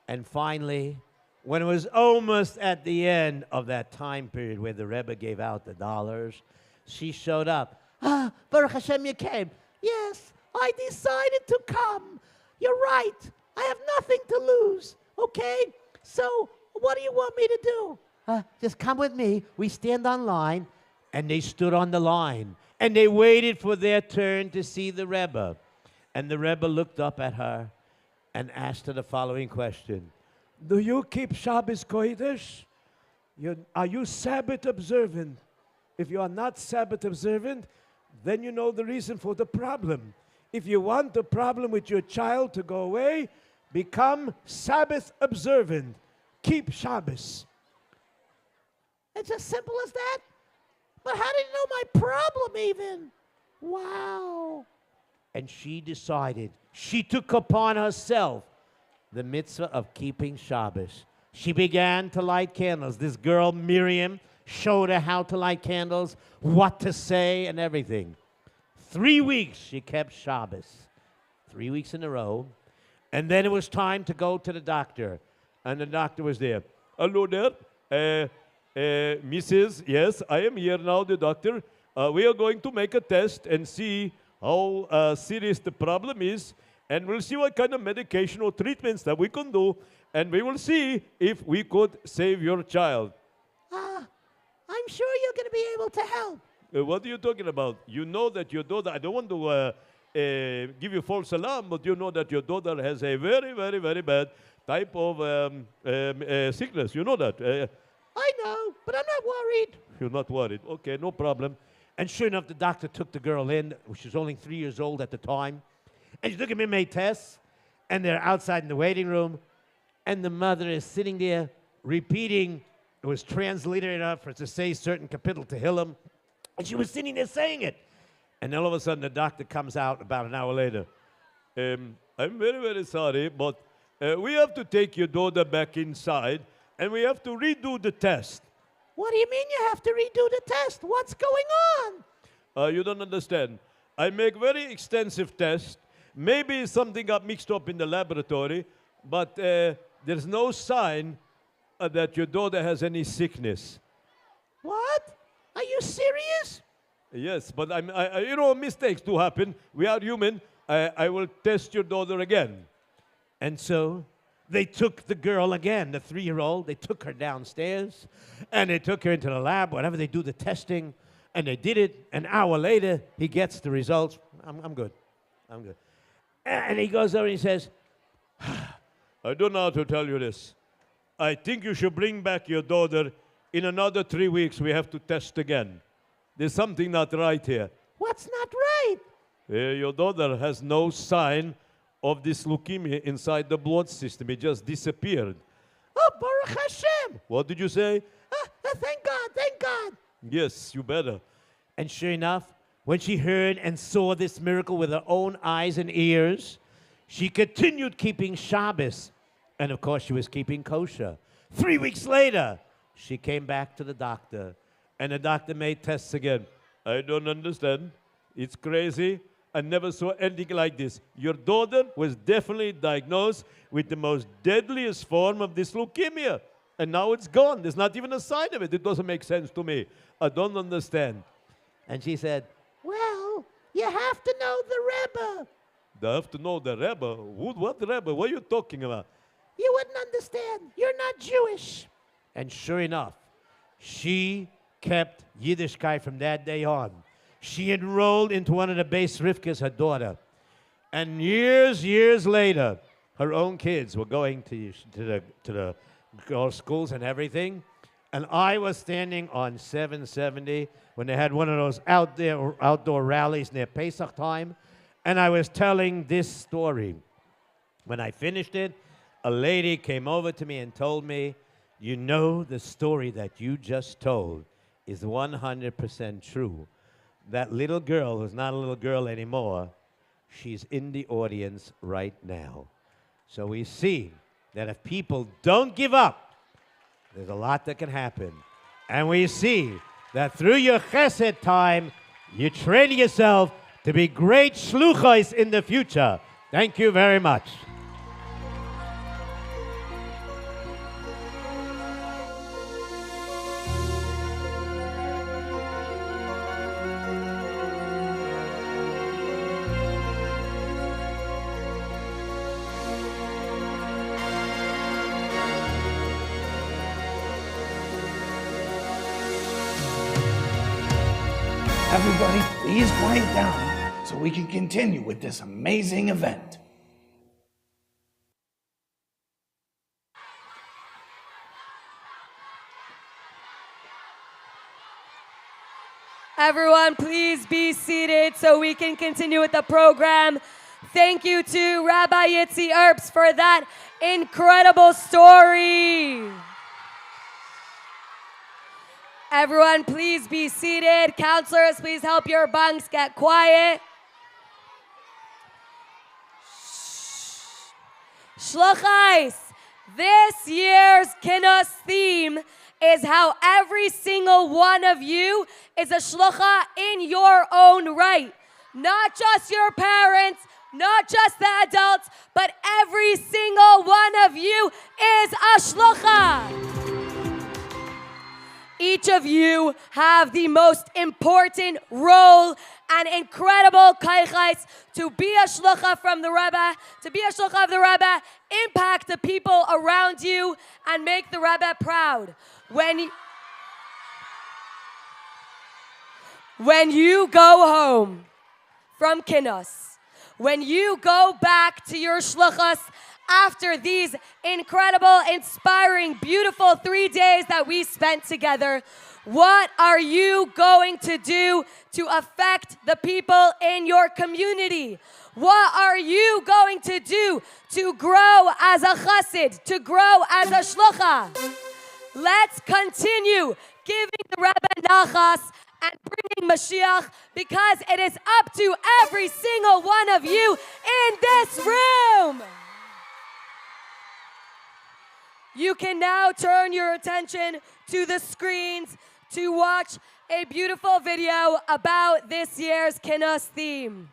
And finally, when it was almost at the end of that time period where the Rebbe gave out the dollars, she showed up. Baruch Hashem, you came. Yes, I decided to come. You're right. I have nothing to lose. Okay? So, what do you want me to do? Just come with me. We stand on line. And they stood on the line. And they waited for their turn to see the Rebbe. And the Rebbe looked up at her and asked her the following question. Do you keep Shabbos Kodesh? Are you Sabbath observant? If you are not Sabbath observant, then you know the reason for the problem. If you want the problem with your child to go away, become Sabbath observant. Keep Shabbos. It's as simple as that. But how did you know my problem even? Wow. And she decided, she took upon herself the mitzvah of keeping Shabbos. She began to light candles. This girl, Miriam, showed her how to light candles, what to say, and everything. 3 weeks she kept Shabbos. 3 weeks in a row. And then it was time to go to the doctor. And the doctor was there. Hello there. Mrs. Yes, I am here now, the doctor. We are going to make a test and see how serious the problem is. And we'll see what kind of medication or treatments that we can do. And we will see if we could save your child. I'm sure you're going to be able to help. What are you talking about? You know that your daughter, I don't want to give you false alarm, but you know that your daughter has a very, very, very bad type of sickness. You know that. I know, but I'm not worried. You're not worried. Okay, no problem. And sure enough, the doctor took the girl in. She was only 3 years old at the time. And she took him in, made tests. And they're outside in the waiting room. And the mother is sitting there repeating. It was translated enough for it to say certain kapitel to Hillam. And she was sitting there saying it. And all of a sudden, the doctor comes out about an hour later. I'm very, very sorry, but we have to take your daughter back inside. And we have to redo the test. What do you mean you have to redo the test? What's going on? You don't understand. I make very extensive tests. Maybe something got mixed up in the laboratory, but there's no sign that your daughter has any sickness. What? Are you serious? Yes, but you know, mistakes do happen. We are human. I will test your daughter again. And so they took the girl again, the 3-year-old. They took her downstairs, and they took her into the lab, whenever they do the testing, and they did it. An hour later, he gets the results. I'm good. I'm good. And he goes over and he says, I don't know how to tell you this. I think you should bring back your daughter. In another 3 weeks, we have to test again. There's something not right here. What's not right? Your daughter has no sign of this leukemia inside the blood system. It just disappeared. Oh, Baruch Hashem. What did you say? Thank God, thank God. Yes, you better. And sure enough, when she heard and saw this miracle with her own eyes and ears, she continued keeping Shabbos. And of course, she was keeping kosher. 3 weeks later, she came back to the doctor. And the doctor made tests again. I don't understand. It's crazy. I never saw anything like this. Your daughter was definitely diagnosed with the most deadliest form of this leukemia. And now it's gone. There's not even a sign of it. It doesn't make sense to me. I don't understand. And she said, Well, you have to know the Rebbe. I have to know the Rebbe. What Rebbe? What are you talking about? You wouldn't understand. You're not Jewish. And sure enough, she kept Yiddishkeit from that day on. She enrolled into one of the base Rivkas, her daughter. And years later, her own kids were going to the girls' schools and everything. And I was standing on 770 when they had one of those outdoor rallies near Pesach time. And I was telling this story. When I finished it, a lady came over to me and told me, you know, the story that you just told is 100% true. That little girl, who's not a little girl anymore, she's in the audience right now. So we see that if people don't give up, there's a lot that can happen. And we see that through your chesed time, you train yourself to be great shluchos in the future. Thank you very much. Everybody, please quiet down so we can continue with this amazing event. Everyone, please be seated so we can continue with the program. Thank you to Rabbi Yitzi Erbs for that incredible story. Everyone, please be seated. Counselors, please help your bunks get quiet. Shluchos, this year's Kinus theme is how every single one of you is a shlucha in your own right. Not just your parents, not just the adults, but every single one of you is a shlucha. Each of you have the most important role and incredible kaychais to be a shlucha from the Rebbe, to be a shlucha of the Rebbe, impact the people around you, and make the Rebbe proud. When you go home from Kinus, when you go back to your shluchas after these incredible, inspiring, beautiful 3 days that we spent together, what are you going to do to affect the people in your community? What are you going to do to grow as a chassid, to grow as a shlucha? Let's continue giving the Rebbe nachas and bringing Mashiach, because it is up to every single one of you in this room. You can now turn your attention to the screens to watch a beautiful video about this year's Kinus theme.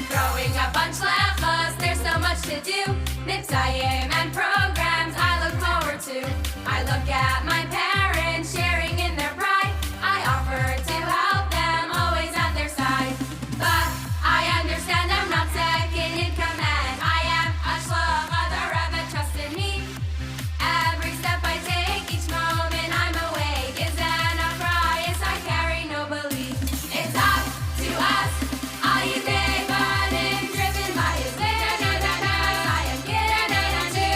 Growing up on Hashluchos, there's so much to do. Mitzayim and programs I look forward to. I look at my parents sharing in their pride. I offer to help them, always at their side. But I understand I'm not second in command. I am a shlucha, the Rebbe trusts in me. Every step I take, each moment I'm awake is an achrayus I carry no belief. It's up to us, all you day, but driven by his vision. I am given to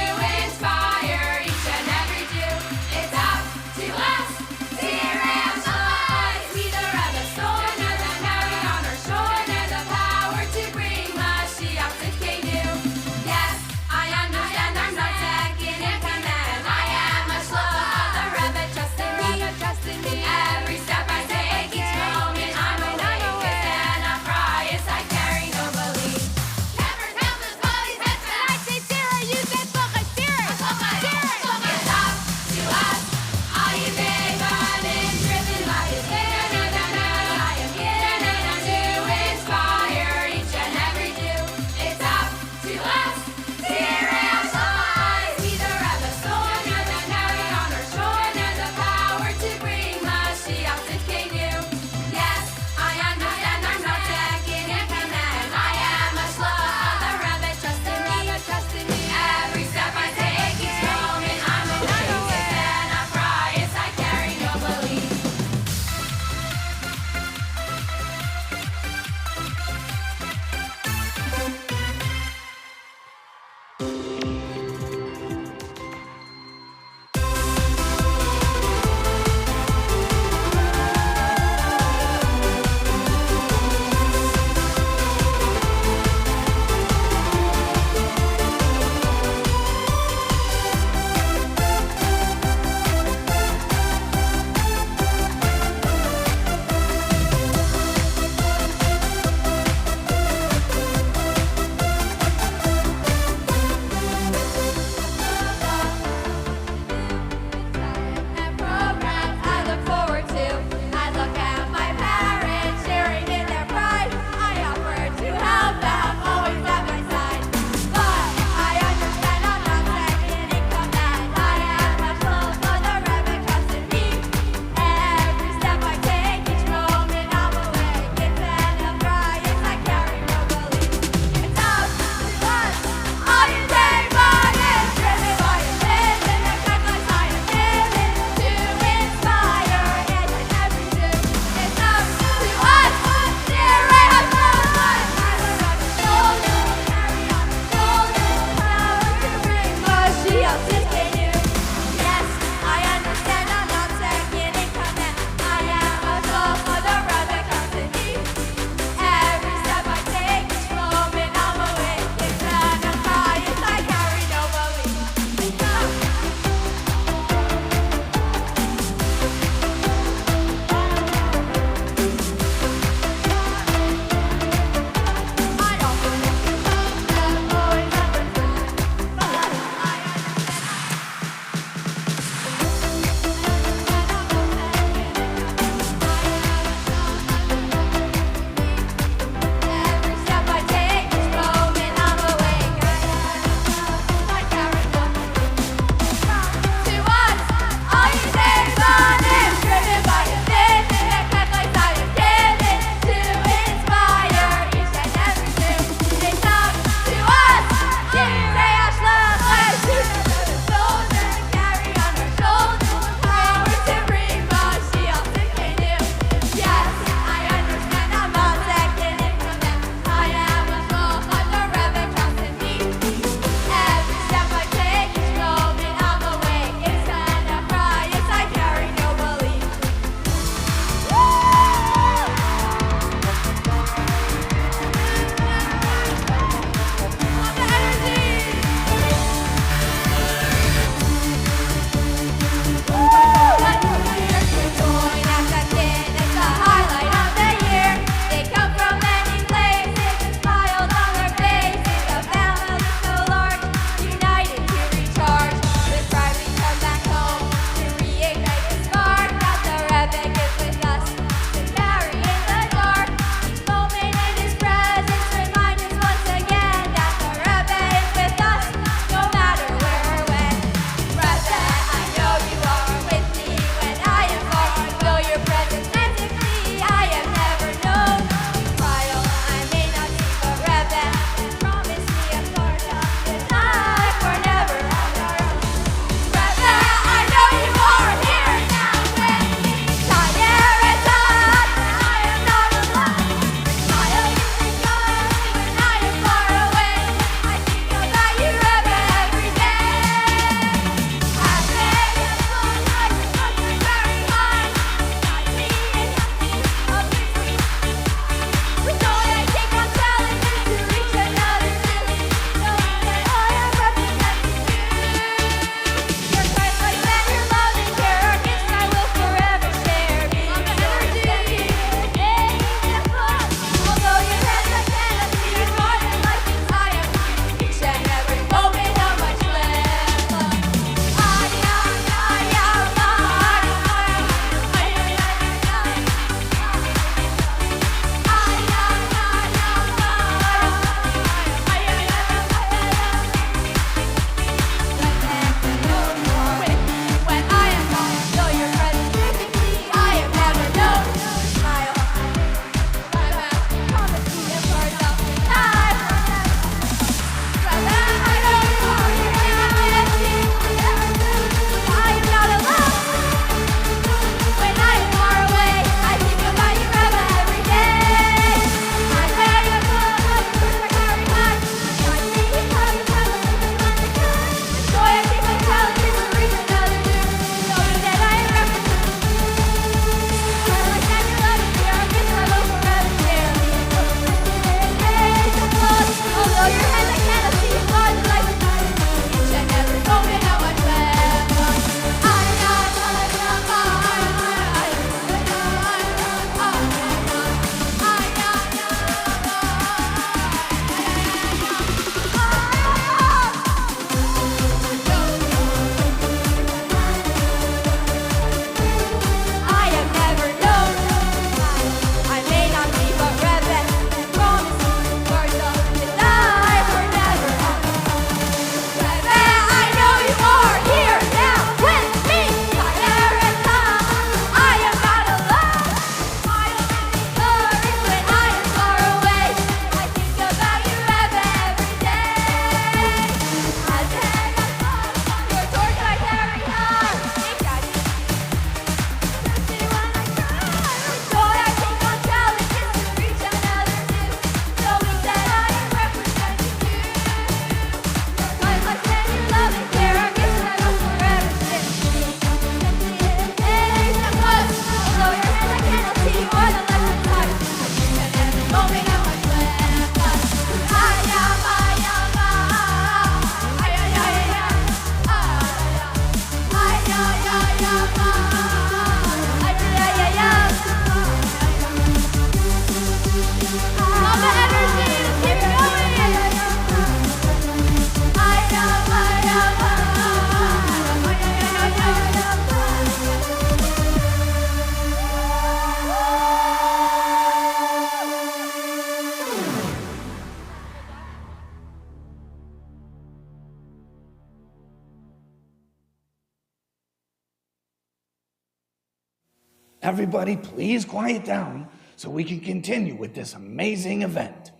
Everybody, please quiet down so we can continue with this amazing event.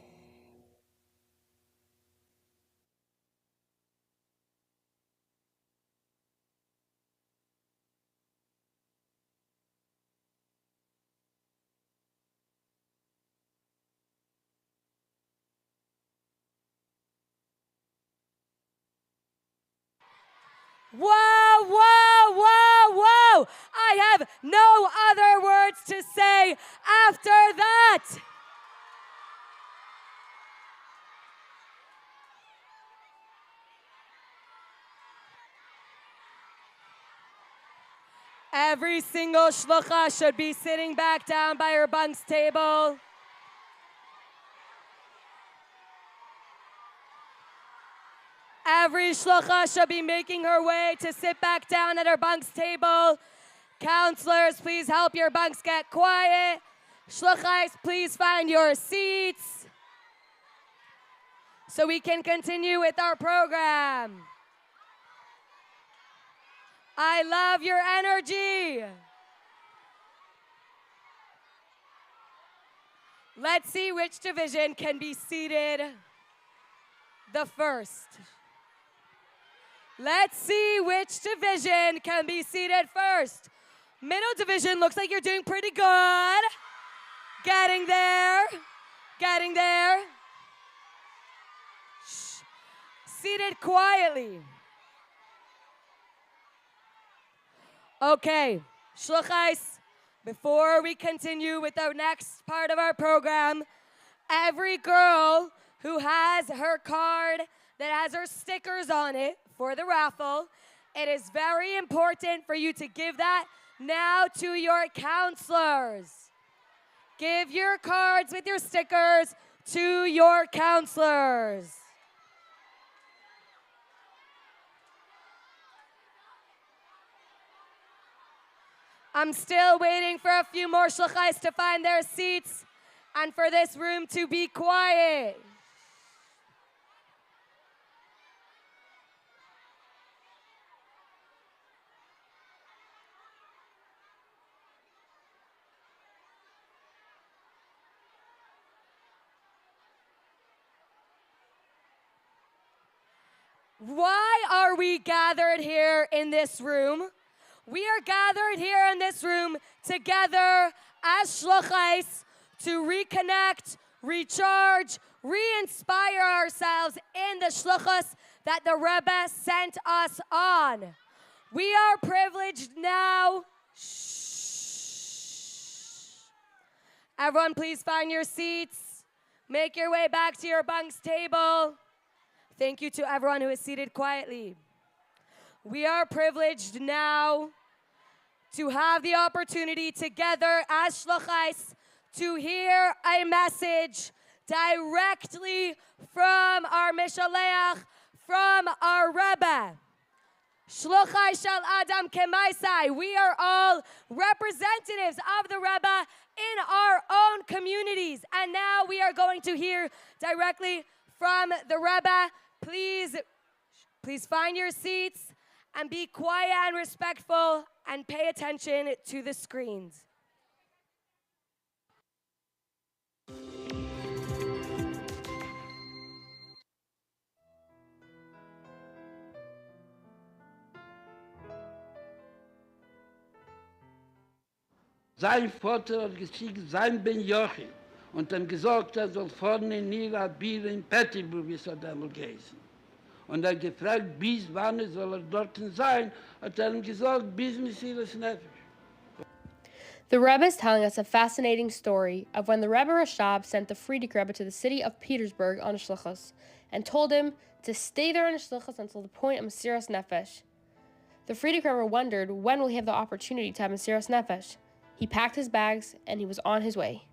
Whoa, whoa, whoa, whoa! I have no other words to say after that. Every single shlucha should be sitting back down by her bunk's table. Every shlucha should be making her way to sit back down at her bunk's table. Counselors, please help your bunks get quiet. Shluchais, please find your seats so we can continue with our program. I love your energy. Let's see which division can be seated the first. Let's see which division can be seated first. Middle division looks like you're doing pretty good. Getting there. Getting there. Shh. Seated quietly. Okay, shluchais, before we continue with the next part of our program, every girl who has her card that has her stickers on it for the raffle, it is very important for you to give that now to your counselors. Give your cards with your stickers to your counselors. I'm still waiting for a few more shluchais to find their seats and for this room to be quiet. Why are we gathered here in this room? We are gathered here in this room together as shluchais to reconnect, recharge, re-inspire ourselves in the shluchos that the Rebbe sent us on. We are privileged now. Shh. Everyone, please find your seats. Make your way back to your bunk's table. Thank you to everyone who is seated quietly. We are privileged now to have the opportunity together as shluchais to hear a message directly from our Mishaleach, from our Rebbe. Shluchai shel Adam kemaisai. We are all representatives of the Rebbe in our own communities. And now we are going to hear directly from the Rebbe. Please find your seats and be quiet and respectful and pay attention to the screens. Sein Vater hat geschickt sein Ben Jochim und ihm gesagt, soll vorne in Nila Bier in Pettibu, wie es damals geheißen. Und gefragt, bis wann soll dort sein, hat ihm gesagt, bis Messias Nefesh. The Rebbe is telling us a fascinating story of when the Rebbe Rashab sent the Frierdiker Rebbe to the city of Petersburg on a shluchos and told him to stay there on a shluchos until the point of Mesiras Nefesh. The Frierdiker Rebbe wondered when will he have the opportunity to have Mesiras Nefesh. He packed his bags and he was on his way.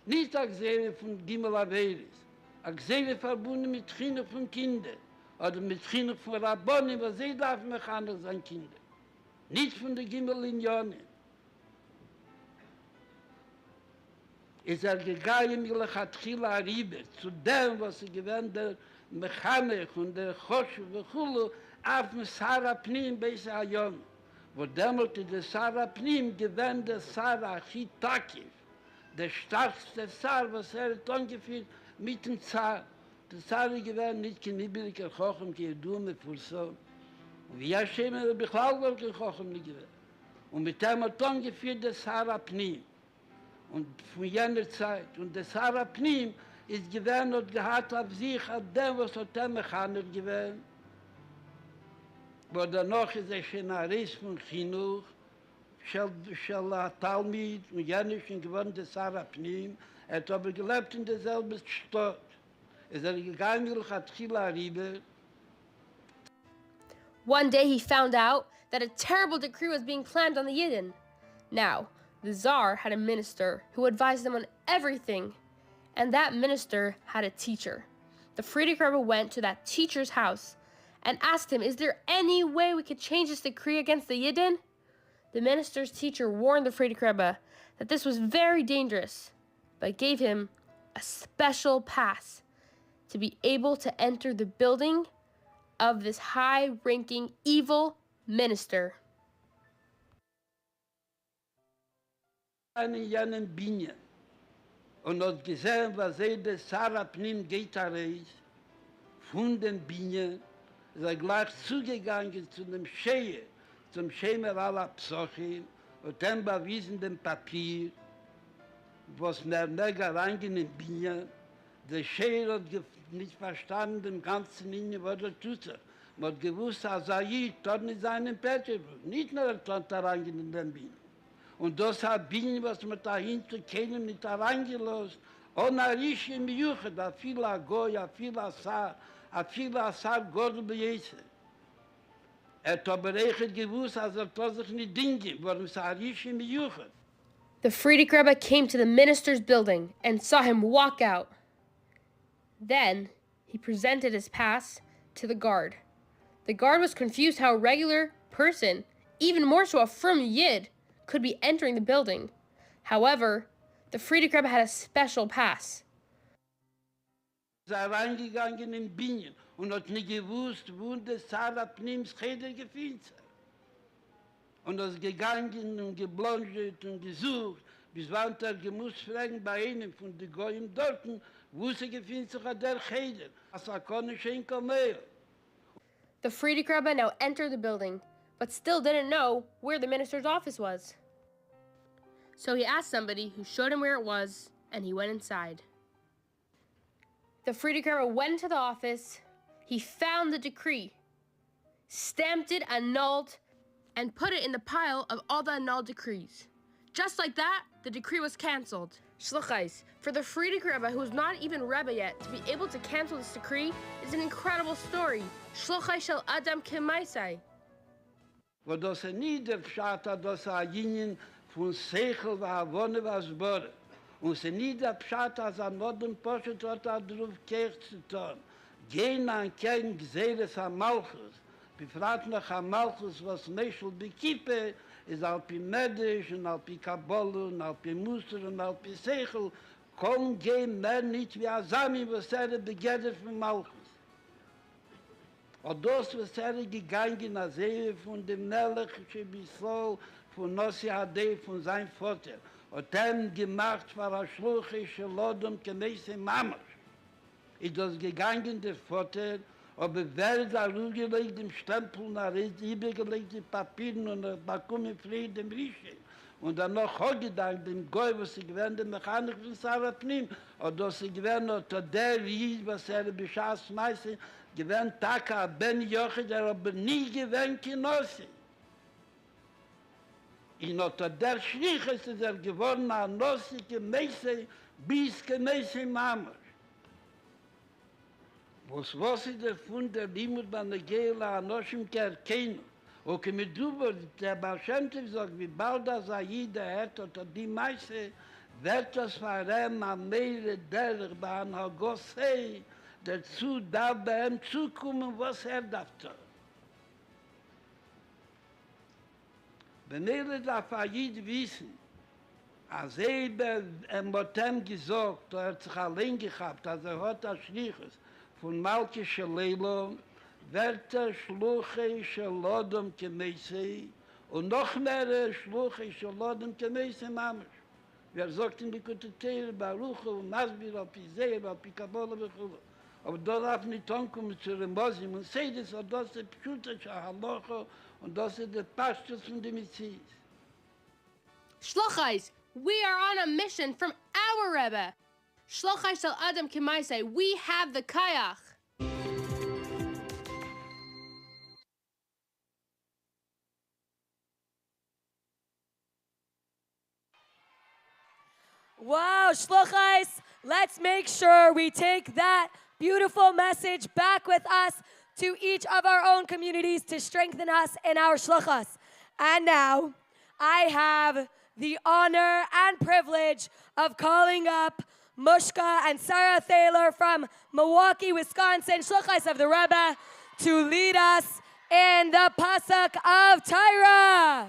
Nicht a Gzeire von Gimel Averis, a Gzeire verbunden mit Chinuch von Kindern oder mit Chinuch von Rabbonim, was sie darf mechaner sein Kinder. Nicht von der Gimel Linjonen. Gegangen mit Lechatchila Ribe, zu dem, was gewähnt der Mechanech und der Chosh und Chulu, auf dem Sarah Pnim bei Sayon, wo dämmerte der Sarah Pnim gewinnt der Sarah Chitakiv, der stärkste Zar, was hat angeführt mit dem Zar. Der Zar gewinnt nicht kein Ibiliker Chochem, kein Dume für so. Und wie Hashem Bechlal war kein Chochem nicht gewinnt. Und mit dem hat angeführt der Sarah Pnim. Und von jener Zeit. Und der Sarah Pnim ist gewinnt und gehabt auf sich, auf dem, was hat er Mechaner gewinnt. wo danach ist ein Aris von Kinus, של התלמיד, und schon gewonnen der Sarah Pnim, hat aber gelebt in derselben Stadt. Ist gegangen, hat Chila rüber. One day he found out that a terrible decree was being planned on the Yidden. Now, the Tsar had a minister who advised them on everything, and that minister had a teacher. The Frierdiker Rebbe went to that teacher's house and asked him, is there any way we could change this decree against the Yidden? The minister's teacher warned the Frierdiker Rebbe that this was very dangerous, but gave him a special pass to be able to enter the building of this high-ranking evil minister. In jenem Binyan und hat gesehen, was der Sarah Pnim geht reis, von dem Binyan, ist gleich zugegangen zu dem Schehe, zum Schemer aller Psochim, und dann bewiesen dem Papier, was mir mega reingehen im Binyan. Der Scheher hat nicht verstanden, dem ganzen Linie, was tut er. Man hat gewusst, dass dort nicht seinen Peterburg, nicht nur dort reingehen in den Binyan. Und das hat Binyan, was man dahinter kennen, nicht reingelost. Und Risch im Juche, da viel Goy, a viel Asar, Gott bejese. Hat aber echt gewusst, dass das sich nicht Dinge, warum es Risch im Juche. The Frierdiker Rebbe came to the minister's building and saw him walk out. Then he presented his pass to the guard. The guard was confused how a regular person, even more so a frum Yid, could be entering the building. However, the Frierdiker Rebbe had a special pass. Reingegangen in Binyan und hat nicht gewusst, wo der Sarah Pnims Cheder gefühlt hat. Und ist gegangen und geblonget und gesucht, bis wann er gemusst fragen bei einem von den Goyim dorten, wo sie gefühlt sich an der Cheder. Als konnte schenken mehr. The Frierdiker Rebbe now entered the building, but still didn't know where the minister's office was. So he asked somebody who showed him where it was, and he went inside. The Frierdiker Rebbe went to the office, he found the decree, stamped it annulled, and put it in the pile of all the annulled decrees. Just like that, the decree was canceled. Hashluchos, for the Frierdiker Rebbe, who is not even Rebbe yet, to be able to cancel this decree is an incredible story. Hashluchos shel Adam kemaisai. Wo das niederpschat hat, das Jinien von Seichel war, Wonne was Bore. Und sie niederpschat, als Norden Poshet hat drauf Kirch zu tun. Gehen an kein Gseres am Malchus. Befragt nach am Malchus, was Meschel bekippe, ist alpi Medisch und alpi Kabbalah und alpi Muster und alpi Seichel. Komm, gehen mehr nicht wie Asami, was begehrt von Malchus. Und das, was gegangen nach See von dem Melech, Bisol, von Nossi Hadei, von seinem Vater. Und dann gemacht war Hashluchos Lodom Kemese Mamash. Ist das gegangen, der Vater, aber wer da rugelegt im Stempel, nach übergelegt die Papieren und bekommen Frieden dem Rische. Und dann noch gedacht, dem Goy, was sie gewähnt, der Mechanik von Sarah Pnim, und das sie gewähnt, oder der Ried, was beschaß meistens, gewähnt Taka, Ben Joche, der aber nie gewähnt Kinus. Und unter der Schlich ist geworden, an Nossi, Gemese, bis Gemese Mamash. Was ist der Fund der Limut bei der Gela an Oshim Kerkeinu? Und mit Duber, der Balschemte sagt, wie bald das Aida hat, oder die Meise, wird das Verem am Meere der Bahn Hagosei, dazu darf bei ihm zukommen, was darf tun. Wenn darf Aida wissen, als hat ihm gesagt, hat sich allein gehabt, als hat Hashluchos, von Malki Shalelo, Werte Schluche Shalodom Kemese und noch mehr Schluche Shalodom Kemese Mamisch. Wer sagt in die Kutetere, Baruch und Masbir, Alpizeh, Alpikabole, Bechule. Aber da darf nicht ankommen zu den Mosim und sei das, das ist Pschuta Shahalocho und das ist der Pastus von dem Messias. Shluchos, we are on a mission from our Rebbe. Shluchos Shel Adam Kemaisei, we have the kayach. Wow, Shluchos, let's make sure we take that beautiful message back with us to each of our own communities to strengthen us in our Shluchos. And now, I have the honor and privilege of calling up Mushka and Sarah Thaler from Milwaukee, Wisconsin, Shluchos of the Rebbe, to lead us in the Pasuk of Tzeirei.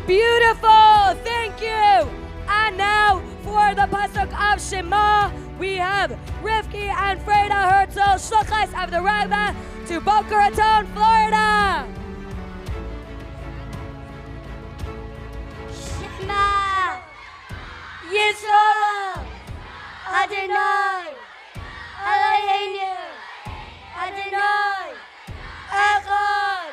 Beautiful, thank you. And now for the Pasuk of Shema, we have Rivki and Freda Herzl, Shluchos of the Rabbi, to Boca Raton, Florida. Shema Yisrael Adonai Eloheinu Adonai Echad.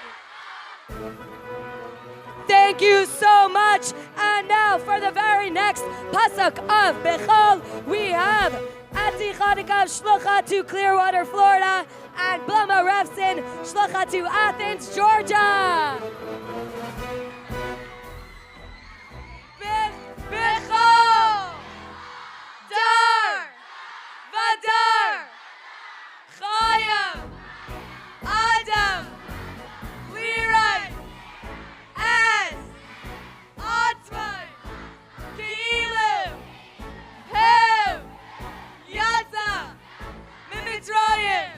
Thank you so much. And now for the very next Pasuk of Bechol, we have Ati Chodikav Shlucha to Clearwater, Florida, and Bluma Refson Shlucha to Athens, Georgia. Bechol, Dar, Vadar, Chayam, Adam, Lirai, Ez, Atzmai, Keilim, Hev, Yatza, Mimitrayim.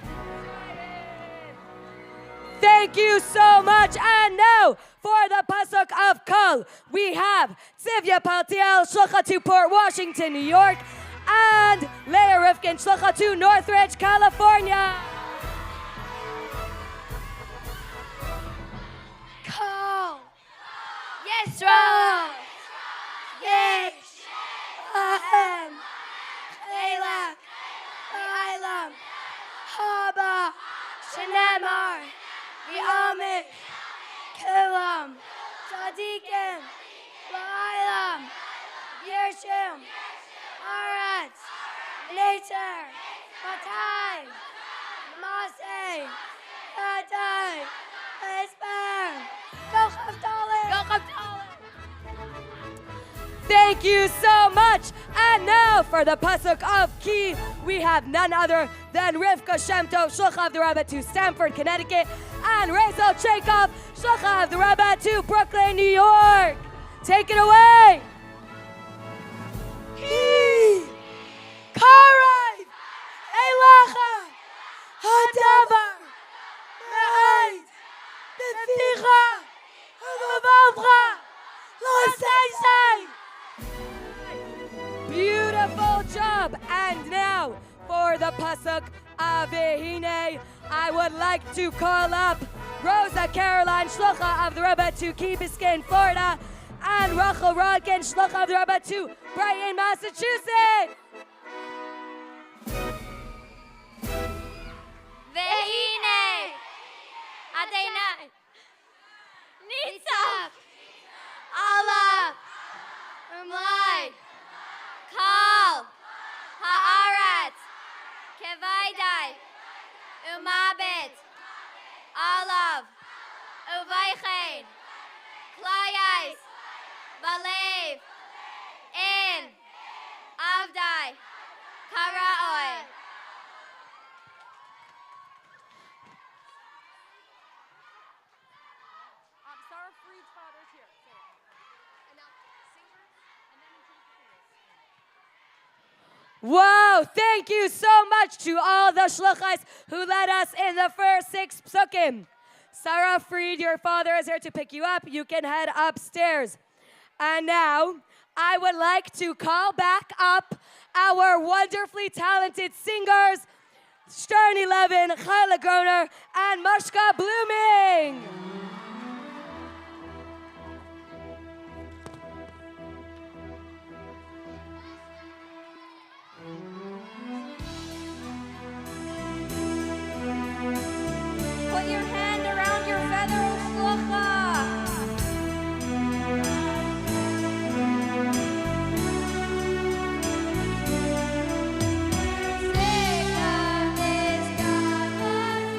Thank you so much. And now for the Pasuk of Kol, we have Tzivya Paltiel Shlucha to Port Washington, New York, and Leah Rifkin Shlucha to Northridge, California. Kol Yisrael Yesh Lahem Chelak Ba'olam Haba Shenemar V'Amid Kulam Tzadikim Ba'olam Yershim Aretz Nature Matay Masei Adai Esper Kochav Dalet. Thank you so much. And now for the Pasuk of Ki, we have none other than Rivka Shem Tov, Shlucha of the Rabbi to Stamford, Connecticut, and Rezo Chekhov, Shlucha of the Rabbi to Brooklyn, New York. Take it away. Ki, Karai, Elacha, Hadavar, Me'ait, Beficha, Hagavavcha, Lo Beautiful job. And now for the Pasuk of Vehine, I would like to call up Rosa Caroline Shlucha of the Rebbe to Key Biscayne, Florida, and Raffle Rodkin Shlucha of the Rebbe to Brighton, Massachusetts. Vehine Adonai Nitzach Allah Umlai Kol Haaretz Kevaydai Umabit Olav Uvaychein Klayais Balev In Avdai Karaoi. Wow, thank you so much to all the shluchos who led us in the first 6 psukim. Sarah Fried, your father is here to pick you up. You can head upstairs. And now, I would like to call back up our wonderfully talented singers, Stern 11, Chayla Groner, and Mashka Blooming. Put your hand around your feather shlucha. Sick of this God was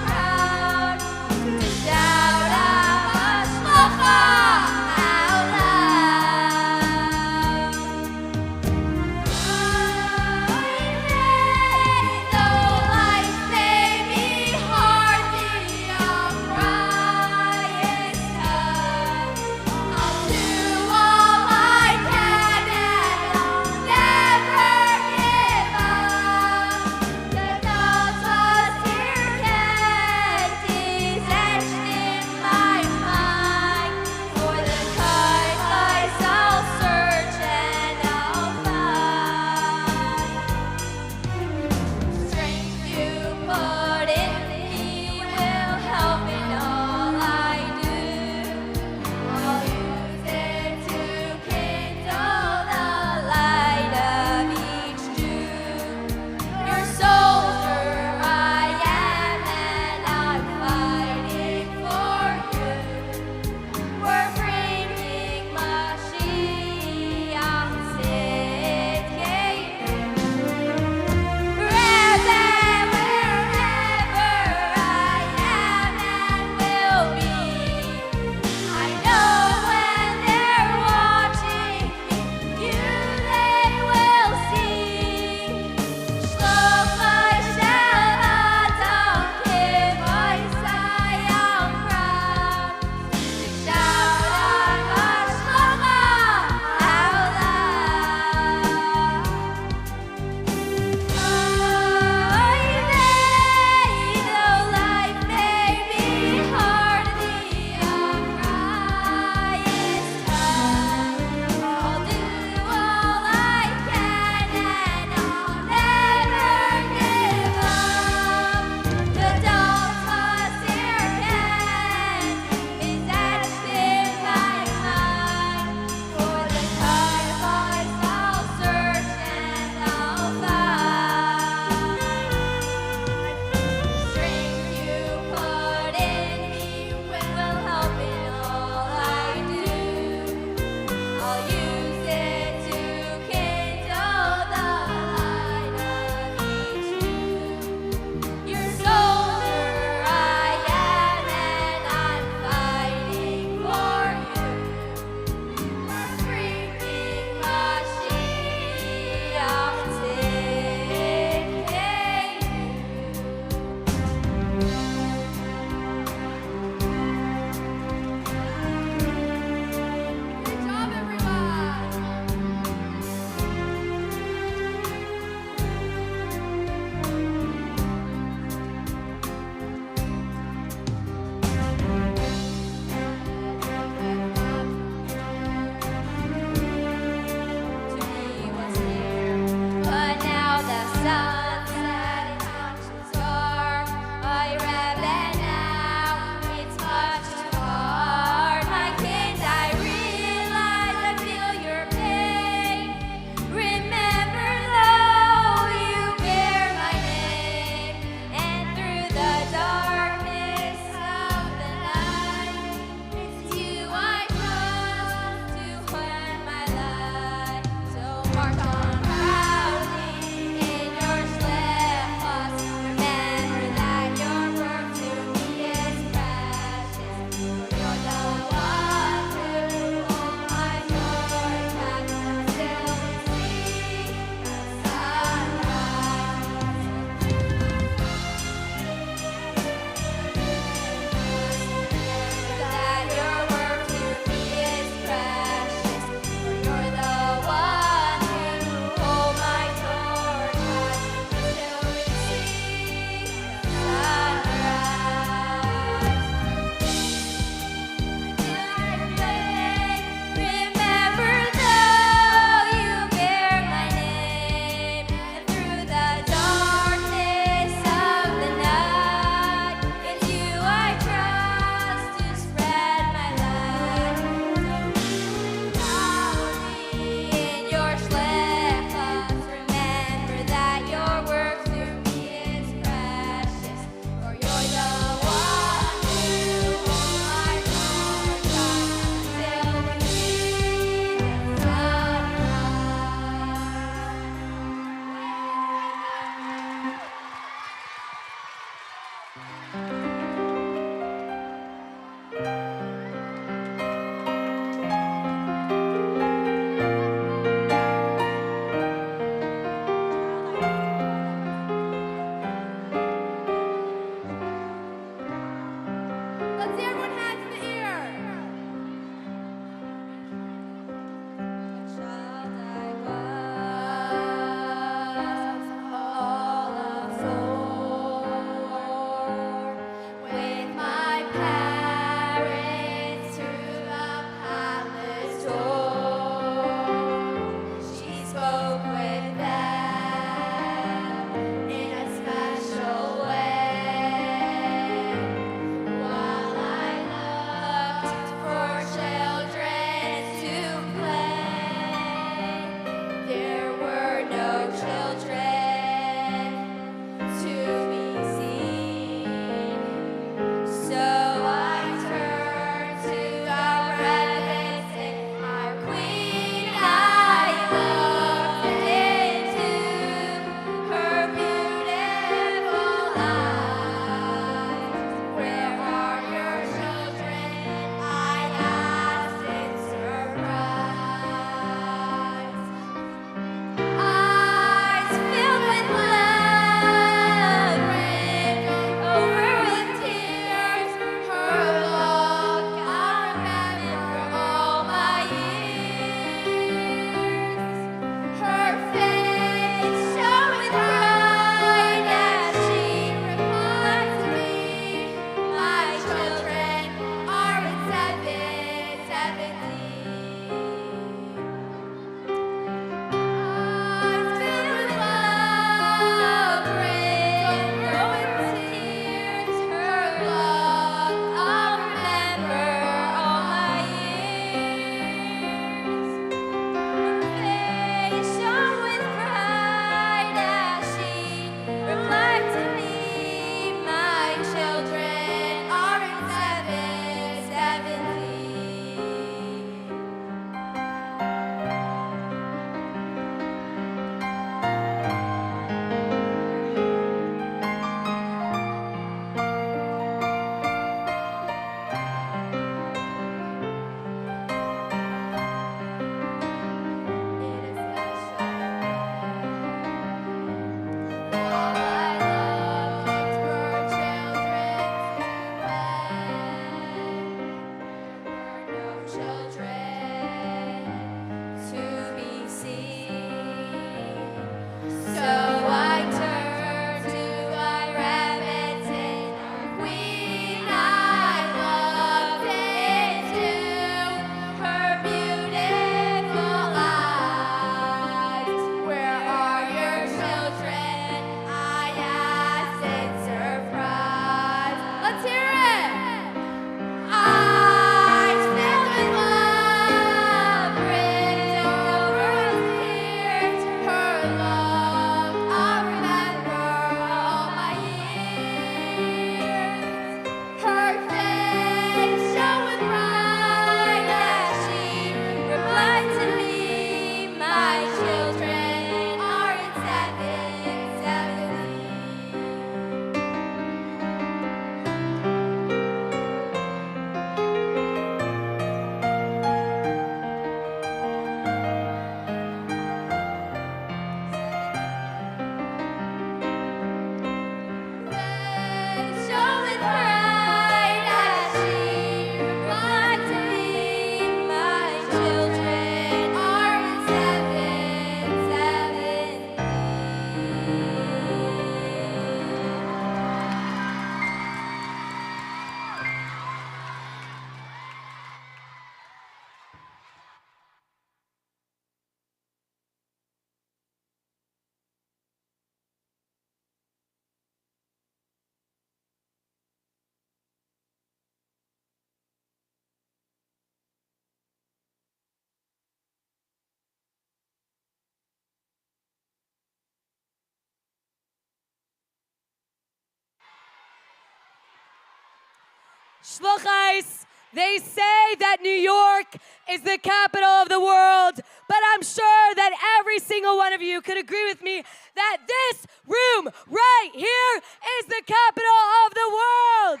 Shluchos, they say that New York is the capital of the world, but I'm sure that every single one of you could agree with me that this room right here is the capital of the world.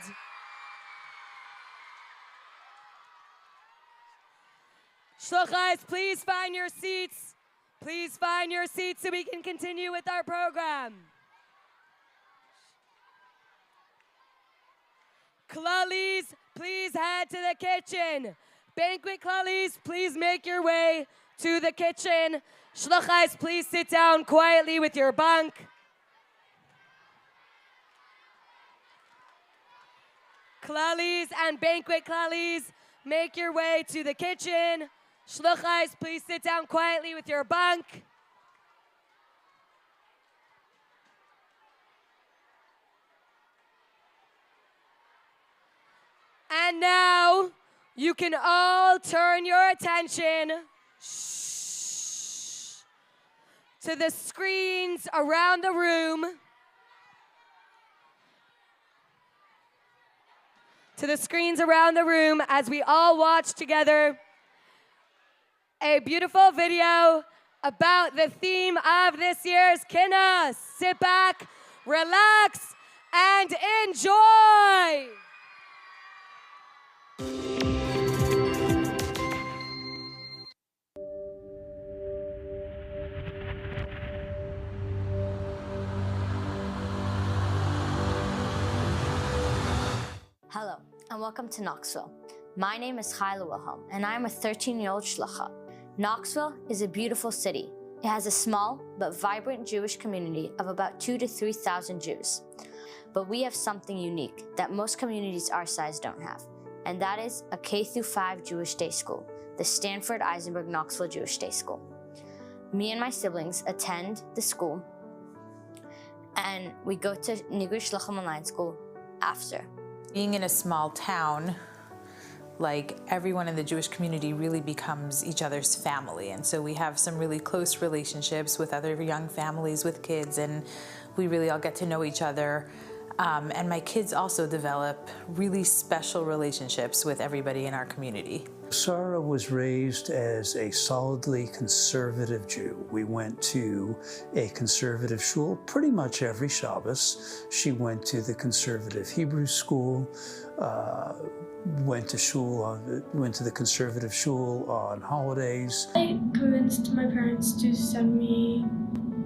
Shluchos, please find your seats. Please find your seats so we can continue with our program. Klalis, please head to the kitchen. Banquet Klalis, please make your way to the kitchen. Shluchos, please sit down quietly with your bunk. Klalis and Banquet Klalis, make your way to the kitchen. Shluchos, please sit down quietly with your bunk. And now, you can all turn your attention to the screens around the room. To the screens around the room as we all watch together a beautiful video about the theme of this year's Kinus. Sit back, relax, and enjoy. Hello, and welcome to Knoxville. My name is Hashluchos, and I am a 13-year-old shlucha. Knoxville is a beautiful city. It has a small but vibrant Jewish community of about 2,000 to 3,000 Jews. But we have something unique that most communities our size don't have, and that is a K-5 Jewish day school, the Stanford Eisenberg Knoxville Jewish Day School. Me and my siblings attend the school, and we go to Nigui Shluchim Online School after. Being in a small town, like everyone in the Jewish community really becomes each other's family. And so we have some really close relationships with other young families with kids, and we really all get to know each other. And my kids also develop really special relationships with everybody in our community. Sarah was raised as a solidly conservative Jew. We went to a conservative shul pretty much every Shabbos. She went to the conservative Hebrew school, went to the conservative shul on holidays. I convinced my parents to send me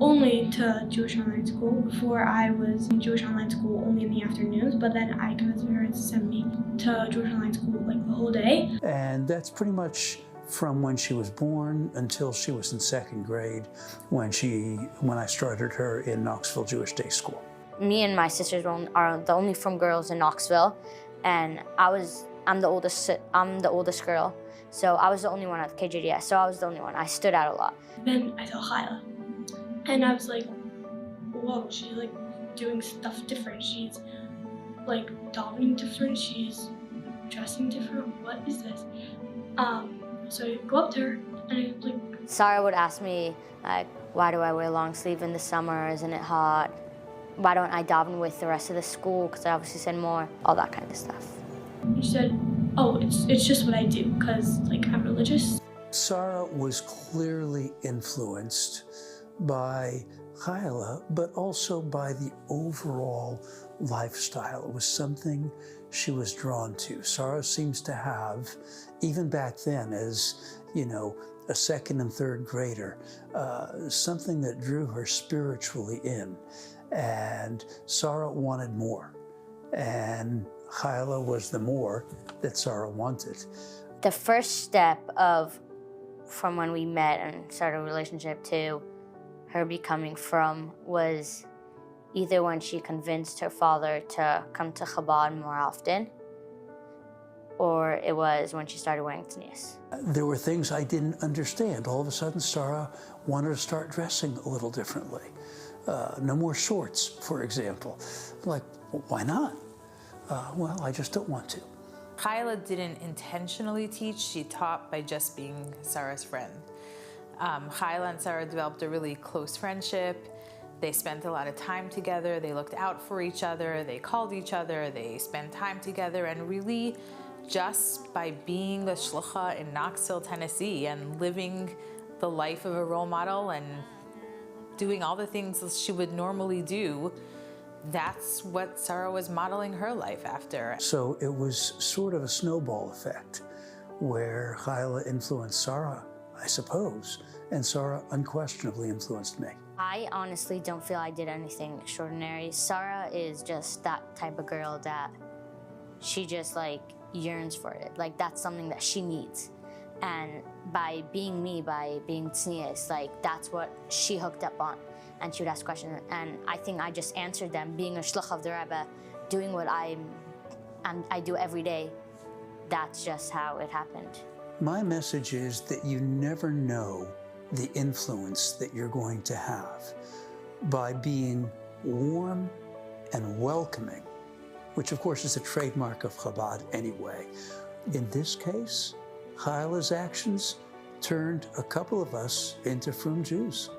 only to Jewish online school. Before I was in Jewish online school only in the afternoons, but then I convinced my parents to send me to Jewish online school like the whole day. And that's pretty much from when she was born until she was in second grade when I started her in Knoxville Jewish Day School. Me and my sisters are the only from girls in Knoxville, and I'm the oldest girl, so I was the only one at KJDS, so I was the only one. I stood out a lot. Then I saw Chayla, and I was like, whoa, she's like doing stuff different. She's like davening different, she's dressing different. What is this? So I go up to her and I like. Sarah would ask me like, why do I wear long sleeve in the summer? Isn't it hot? Why don't I daven with the rest of the school? Because I obviously said more, all that kind of stuff. And she said, oh, it's just what I do because like I'm religious. Sarah was clearly influenced by Chayla, but also by the overall lifestyle. It was something she was drawn to. Sarah seems to have, even back then as, you know, a second and third grader, something that drew her spiritually in. And Sarah wanted more. And Chayla was the more that Sarah wanted. The first step from when we met and started a relationship to her becoming from was either when she convinced her father to come to Chabad more often, or it was when she started wearing tznius. There were things I didn't understand. All of a sudden, Sarah wanted to start dressing a little differently. No more shorts, for example. Like, well, why not? Well, I just don't want to. Chayla didn't intentionally teach, she taught by just being Sarah's friend. Chayla and Sarah developed a really close friendship, They spent a lot of time together, they looked out for each other, they called each other, they spent time together, and really just by being a shlucha in Knoxville, Tennessee, and living the life of a role model and doing all the things that she would normally do, that's what Sarah was modeling her life after. So it was sort of a snowball effect where Chayla influenced Sarah, I suppose, and Sarah unquestionably influenced me. I honestly don't feel I did anything extraordinary. Sarah is just that type of girl that she just like yearns for it. Like that's something that she needs. And by being me, by being tznius, like that's what she hooked up on. And she would ask questions, and I think I just answered them. Being a shluch of the Rebbe, doing what I do every day, that's just how it happened. My message is that you never know the influence that you're going to have by being warm and welcoming, which of course is a trademark of Chabad anyway. In this case, Chayla's actions turned a couple of us into frum Jews.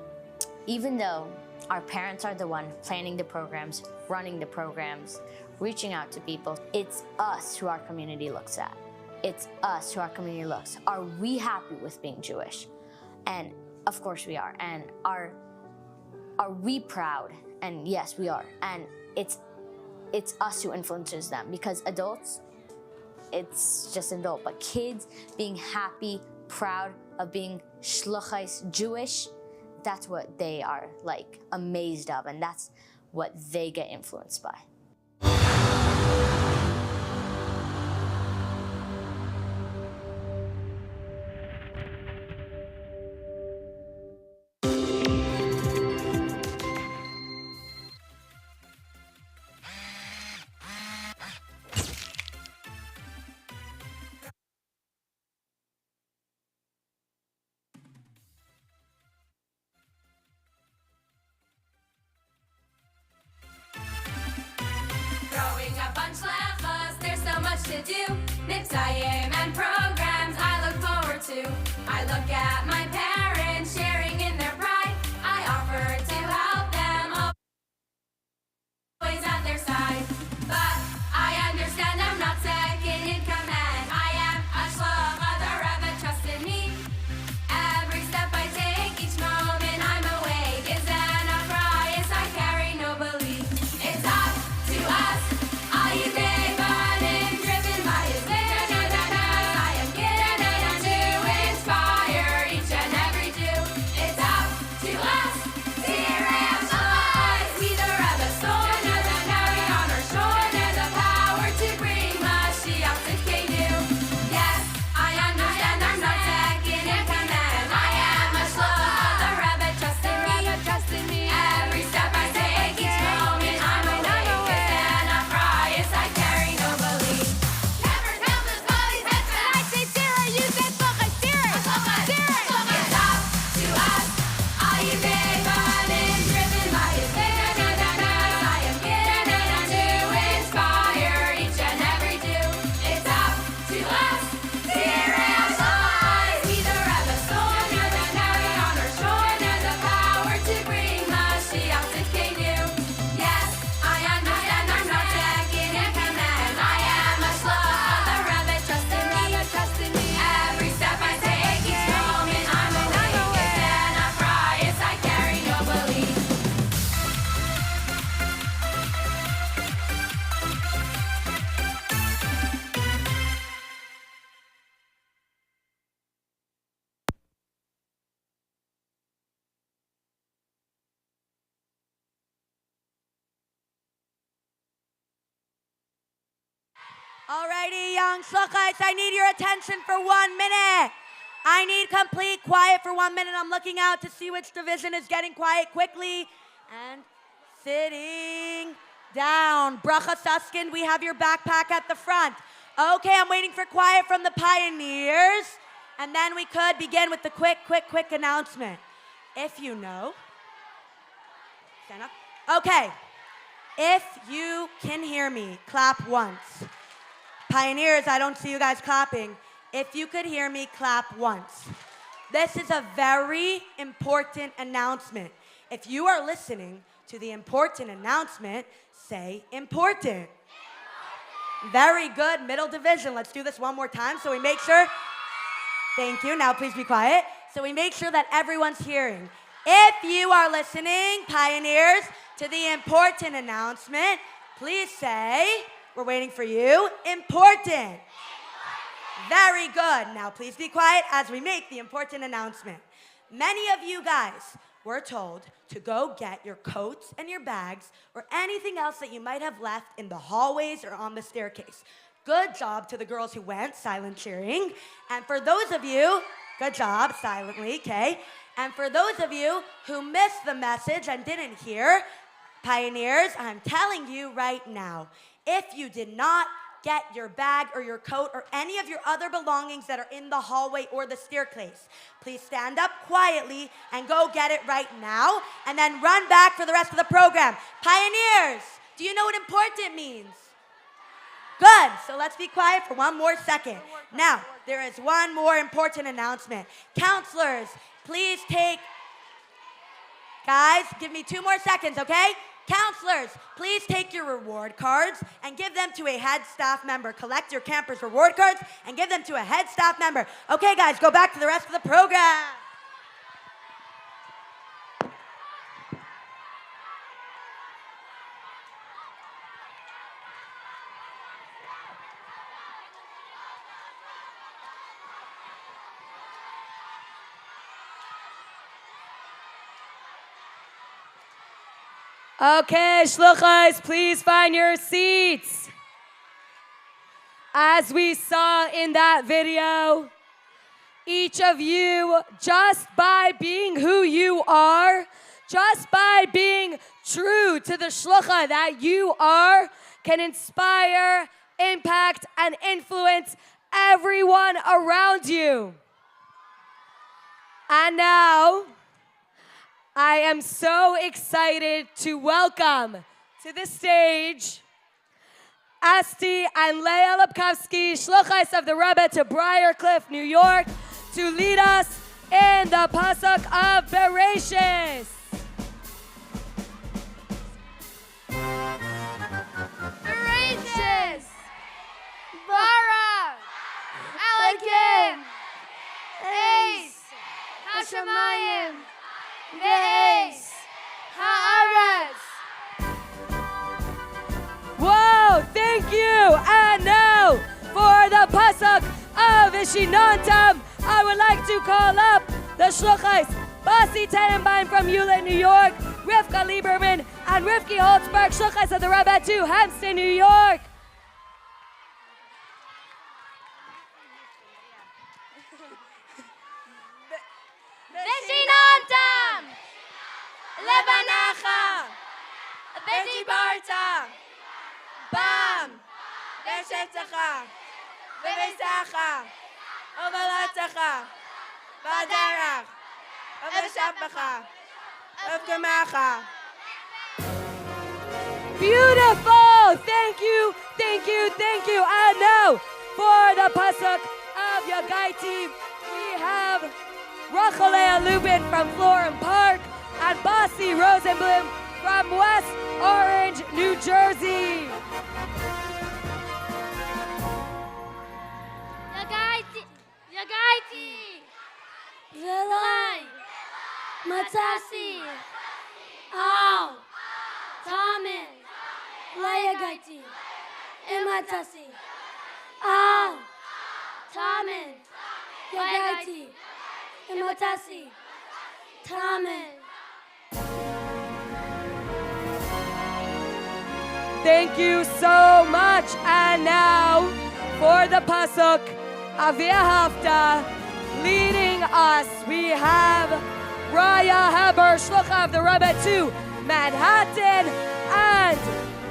Even though our parents are the one planning the programs, running the programs, reaching out to people, it's us who our community looks at. It's us who our community looks. Are we happy with being Jewish? And of course we are. And are we proud? And yes, we are. And it's us who influences them, because adults, it's just an adult. But kids being happy, proud of being shluchais Jewish, that's what they are like amazed of, and that's what they get influenced by. Growing up on Hashluchos, there's so much to do. Mitzayim and programs I look forward to. I look at my parents sharing in their pride. I offer to help them, always at their side. But I understand I'm not second in command. I am a shlucha, the Rebbe trusted me. Every step I take, each moment I'm awake is an upright. I carry no belief. It's up to us. All you big burning, driven by his vision. I am given to inspire each and every Jew. It's up to us. Tzeirei Hashluchos, we the Rebbe soul, the carry on our shoulder the power to bring Mashiach to Kinus. Yes, I understand I'm not second in command. I am a shlucha, the Rebbe trusted me. Every step I take, each moment I'm awake. It's an upright, I carry no belief. Never tell the bodies that I say Tzeirei, you say Hashluchos, Tzeirei. It's up to us. All you big burning, driven by his vision. I am given to inspire each and every Jew. It's up to us. Tzeirei Hashluchos, we the Rebbe soldier, the carry on our shoulder the power to bring Mashiach to Kinus. Yes, I understand I'm not second in command. I am a shlucha, the Rebbe trusted me. Every step I take, each moment I'm awake. It's an upright, I carry no belief. Alrighty, young shluchites, I need your attention for 1 minute. I need complete quiet for 1 minute. I'm looking out to see which division is getting quiet quickly. And sitting down. Bracha Suskin, we have your backpack at the front. Okay, I'm waiting for quiet from the pioneers. And then we could begin with the quick announcement. If you know, stand up. Okay, if you can hear me, clap once. Pioneers, I don't see you guys clapping. If you could hear me, clap once. This is a very important announcement. If you are listening, to the important announcement, say important. Very good, middle division. Let's do this one more time so we make sure. Thank you. Now please be quiet. So we make sure that everyone's hearing. If you are listening, pioneers, to the important announcement, please say, we're waiting for you, important. Very good. Now please be quiet as we make the important announcement. Many of you guys were told to go get your coats and your bags or anything else that you might have left in the hallways or on the staircase. Good job to the girls who went, silent cheering. And for those of you, good job, silently, okay? And for those of you who missed the message and didn't hear, pioneers, I'm telling you right now, if you did not get your bag or your coat or any of your other belongings that are in the hallway or the staircase, please stand up quietly and go get it right now and then run back for the rest of the program. Pioneers, do you know what important means? Good, so let's be quiet for one more second. Now, there is one more important announcement. Counselors, please take, guys, give me 2 more seconds, okay? Counselors, please take your reward cards and give them to a head staff member. Collect your campers' reward cards and give them to a head staff member. Okay, guys, go back to the rest of the program. Okay, Hashluchos, please find your seats. As we saw in that video, each of you, just by being who you are, just by being true to the shlucha that you are, can inspire, impact, and influence everyone around you. And now, I am so excited to welcome to the stage Asti and Leah Lipkovsky, Shluchos of the Rabbi to Briarcliff, New York, to lead us in the Pasuk of Bereshis. Bereshis, Bara, Elohim, Eis, Hashemayim, Ve'es, Haaretz. Whoa, thank you. And now for the Pasuk of Ishinantam, I would like to call up the Shluchos, Basi Tenenbaum from Hewlett, New York, Rivka Lieberman, and Rivki Holtzberg, Shluchos of the Rabbi to Hempstead, New York. Veshinantam, Levanacha, Vetibarta, Bam, Veshetzacha, Vevesacha, Ovalatacha, Vadarach, Oveshapacha, Ovgamacha. Beautiful! Thank you, thank you, thank you. And now for the Pasuk of Yagaiti, we have Rachalea Lubin from Florham Park and Basi Rosenblum from West Orange, New Jersey. Yagaiti, Velai, Matasi, Al, Tamin, Layagaiti, Imatasi, Al, Tamin, Yagaiti, Imatasi, Tamin. Thank you so much. And now for the Pasuk of Yehavta, leading us, we have Raya Heber, Shlucha of the Rabbi to Manhattan, and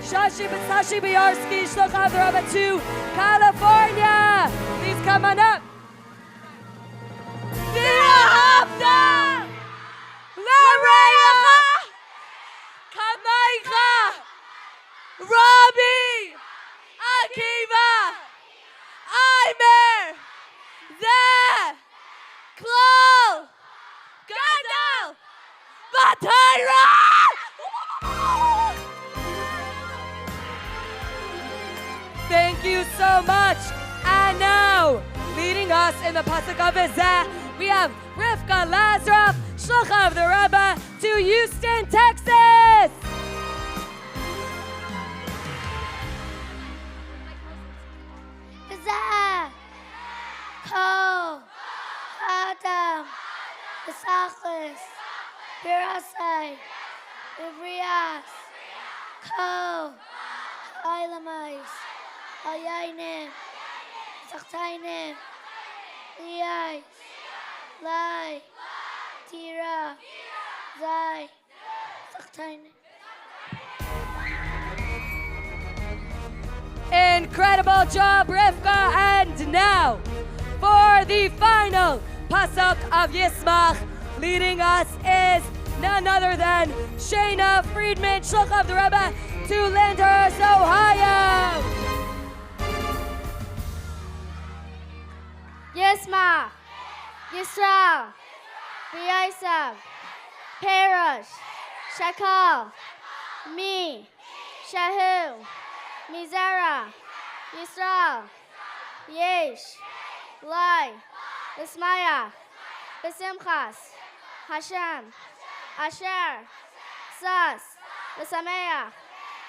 Shashi Biarski, Shlucha of the Rabbi to California. Please come on up. Yehavta, L'Reyacha, Kameicha, Rabbi, Akiva, Aimer, Zeh, Klal, Gadol, Batayra! us in the pasuk of Izeh. We have Rivka Lazarov, Shlucha of the Rebbe, to Houston, Texas. Izeh, Kol, Adam, Besachlis, Birasai, Ivrias, Kol, Ailamais, Ayainim, Sachtainim, Liais, Lai, Tira, Zai, Sachtainim. Incredible job, Rivka. And now, for the final pasuk of Yismach, leading us is none other than Shayna Friedman, Shlucha of the Rebbe, to Lyndhurst, Ohio. Yismach, Yisrael, V'yosef, Perush, Shakal, Mi, Shahu, Mizera, Yisrael, Yesh, Lai, Lismaya, Besimchas, Hashem, Asher, Sas, Besameach,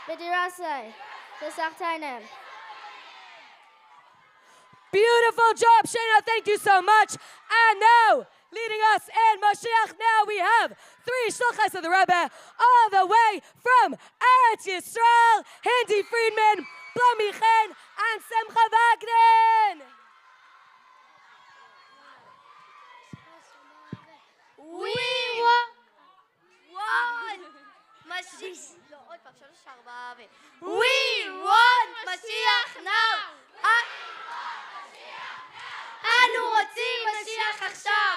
Bedirasei, Besachtainem. Beautiful job, Shayna. Thank you so much. And now, leading us in Mashiach, now we have 3 Shluchas of the Rebbe, all the way from Eretz Yisrael, Hindi Friedman, Blomi Chen, and Simcha Wagner. We want Mashiach now. אנו רוצים משיח עכשיו.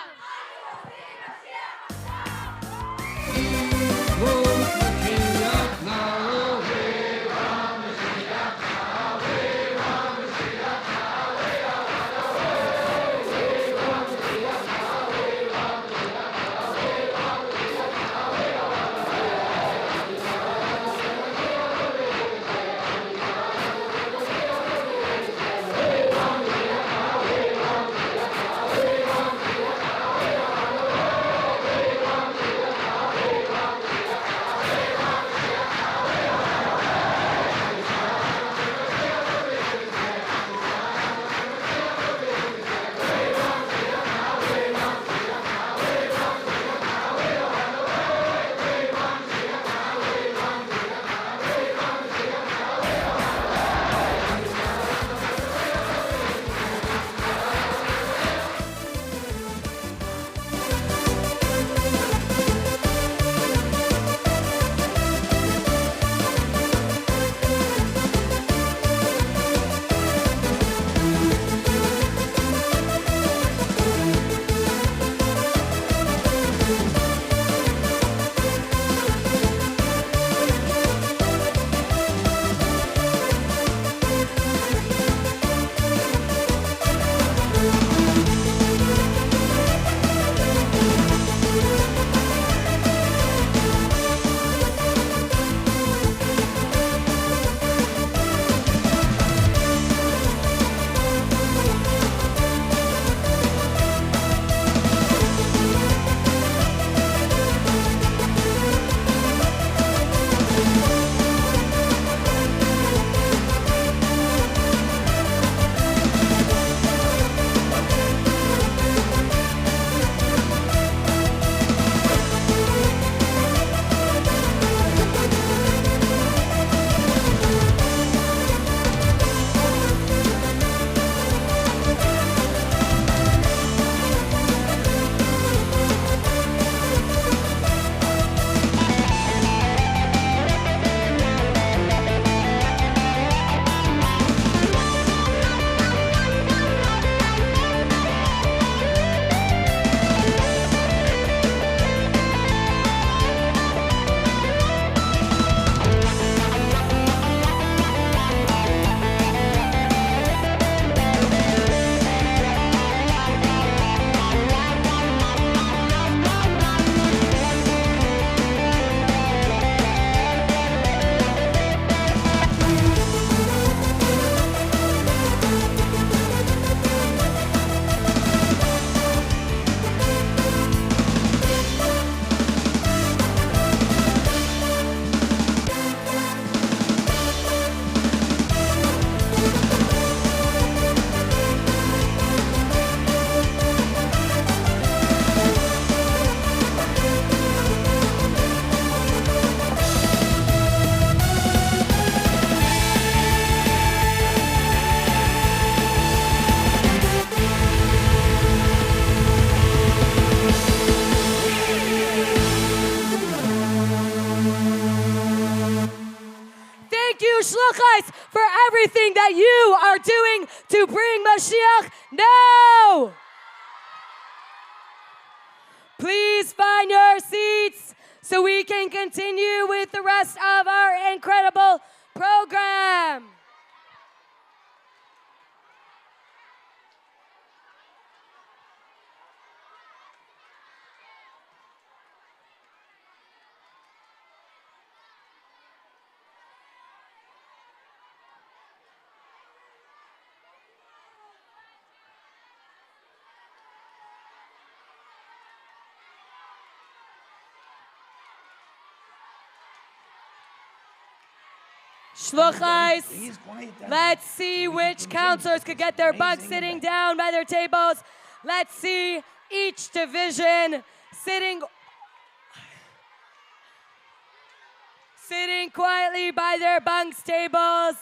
Shluchos, for everything that you are doing to bring Mashiach now. Please find your seats so we can continue with the rest of our incredible program. Shluchos, let's see which counselors could get their bunks sitting down by their tables. Let's see each division sitting quietly by their bunks tables.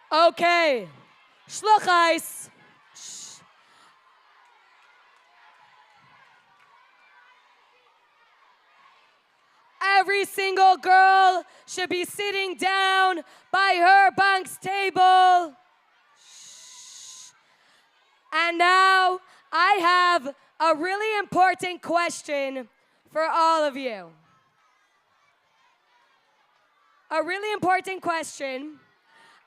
Okay, Shluchos. Every single girl should be sitting down by her bunk's table. And now I have a really important question for all of you. A really important question.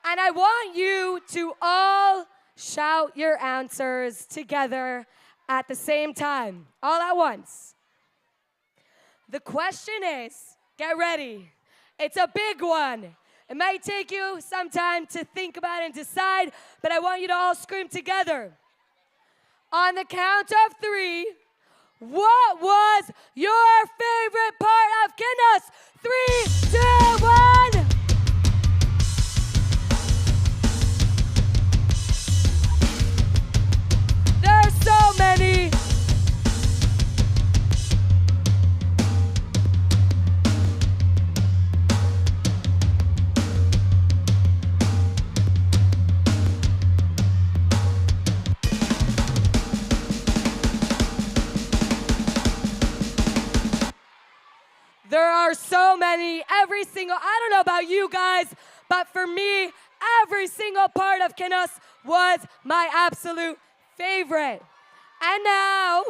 And I want you to all shout your answers together at the same time, all at once. The question is, get ready. It's a big one. It might take you some time to think about and decide, but I want you to all scream together. On the count of 3, what was your favorite part of Kinus? 3, 2, 1. There's so many. There are so many, every single, I don't know about you guys, but for me, every single part of Kinus was my absolute favorite. And now,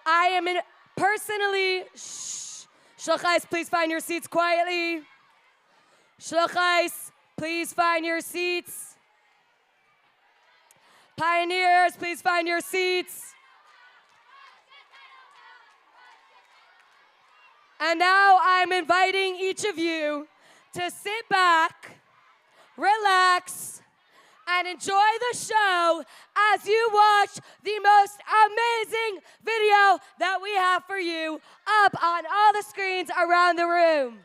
I am personally, Shluchos, please find your seats quietly. Shluchos, please find your seats. Pioneers, please find your seats. And now I'm inviting each of you to sit back, relax, and enjoy the show as you watch the most amazing video that we have for you up on all the screens around the room.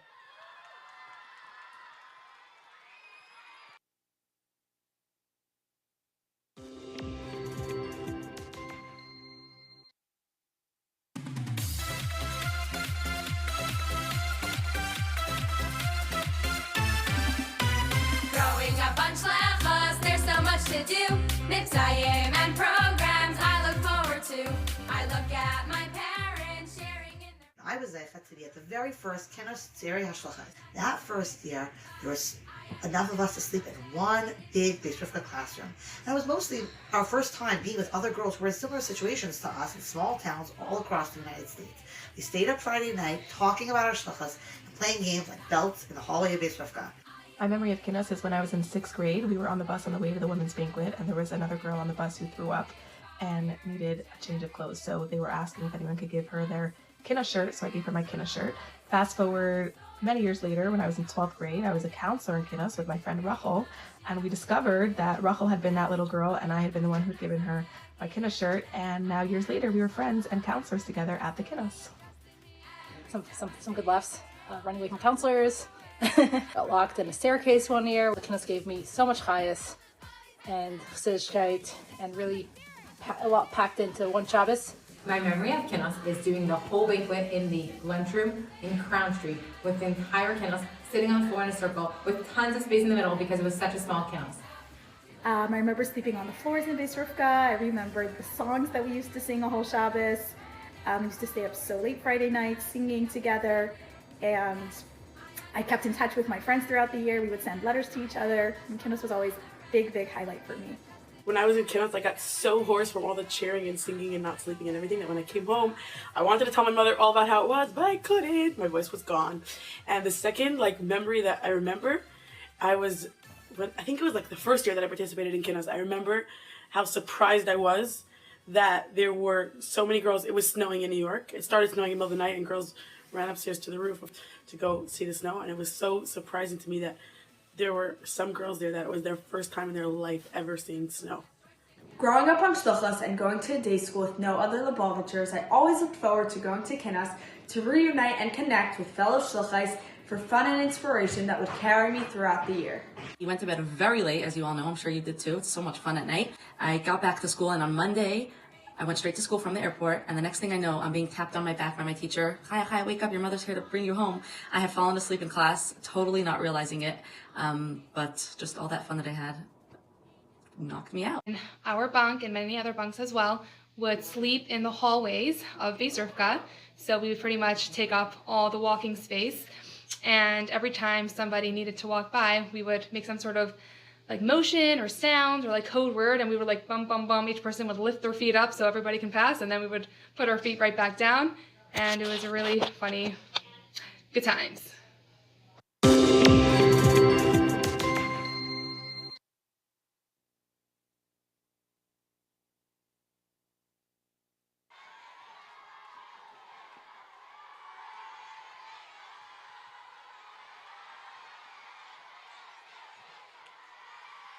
Growing up on Hashluchos, there's so much to do. Mitzvahim and programs I look forward to. I look at my parents sharing in their... I was there to be at the very first Kinus Tzeirei Hashluchos. That first year, there was enough of us to sleep in one big Bishofka classroom. And it was mostly our first time being with other girls who were in similar situations to us in small towns all across the United States. We stayed up Friday night talking about our Hashluchos and playing games like belts in the hallway of Bishofka. My memory of Kinus is when I was in 6th grade. We were on the bus on the way to the women's banquet, and there was another girl on the bus who threw up and needed a change of clothes. So they were asking if anyone could give her their Kinus shirt, so I gave her my Kinus shirt. Fast forward many years later, when I was in 12th grade, I was a counselor in Kinus with my friend Raffle, and we discovered that Raffle had been that little girl, and I had been the one who'd given her my Kinus shirt, and now years later, we were friends and counselors together at the Kinus. Some good laughs, running away from counselors. Got locked in a staircase one year. Kinus gave me so much chayas. and Chassidishkeit, and really a lot packed into one Shabbos. My memory of Kinus is doing the whole banquet in the lunchroom in Crown Street with the entire Kinus sitting on the floor in a circle with tons of space in the middle because it was such a small Kinus. I remember sleeping on the floors in Beis Rivka. I remember the songs that we used to sing a whole Shabbos. We used to stay up so late Friday nights singing together, and I kept in touch with my friends throughout the year. We would send letters to each other, and Kinus was always a big highlight for me. When I was in Kinus, I got so hoarse from all the cheering and singing and not sleeping and everything that when I came home, I wanted to tell my mother all about how it was, but I couldn't. My voice was gone. And the second memory that I remember, I think it was the first year that I participated in Kinus. I remember how surprised I was that there were so many girls. It was snowing in New York. It started snowing in the middle of the night, and girls ran upstairs to the roof to go see the snow. And it was so surprising to me that there were some girls there that it was their first time in their life ever seeing snow. Growing up on Hashluchos and going to a day school with no other Lubavitchers, I always looked forward to going to Kinus to reunite and connect with fellow Shluchos for fun and inspiration that would carry me throughout the year. You went to bed very late, as you all know. I'm sure you did too. It's so much fun at night. I got back to school, and on Monday, I went straight to school from the airport, and the next thing I know, I'm being tapped on my back by my teacher. Hi, wake up, your mother's here to bring you home. I had fallen asleep in class, totally not realizing it, but just all that fun that I had knocked me out. Our bunk, and many other bunks as well, would sleep in the hallways of Beis Rivka, so we would pretty much take up all the walking space, and every time somebody needed to walk by, we would make some sort of motion or sound or code word, and we would bum bum bum. Each person would lift their feet up so everybody can pass, and then we would put our feet right back down, and it was a really funny, good times.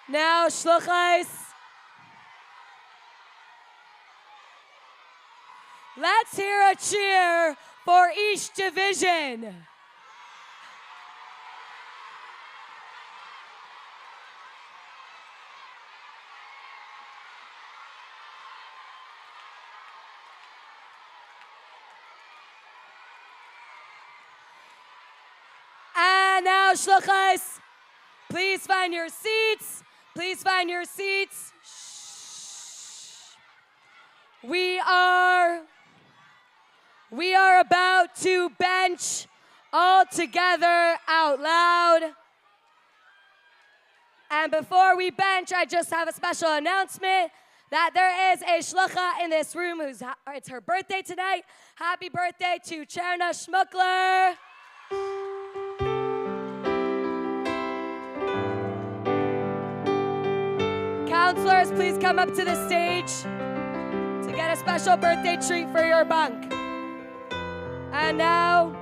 Now, Shluchos, let's hear a cheer for each division. And now, Shluchos, please find your seats. Please find your seats. Shh. We are about to bench all together out loud. And before we bench, I just have a special announcement that there is a shlucha in this room it's her birthday tonight. Happy birthday to Cherna Schmuckler. Counselors, please come up to the stage to get a special birthday treat for your bunk. And now,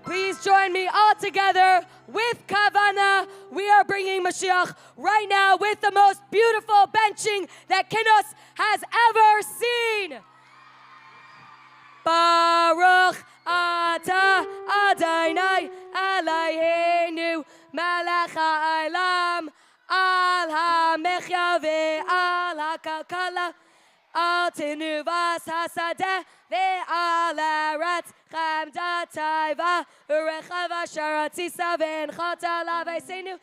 please join me all together with Kavana. We are bringing Mashiach right now with the most beautiful benching that Kinus has ever seen. Baruch Ata Adonai Eloheinu Melech HaOlam Al HaMechya ve'al HaKalkala Al Tinuvas HaSadeh ve'al Eretz Chamda Taiva Urechava Sharatzisa ve'enchata Laveisenu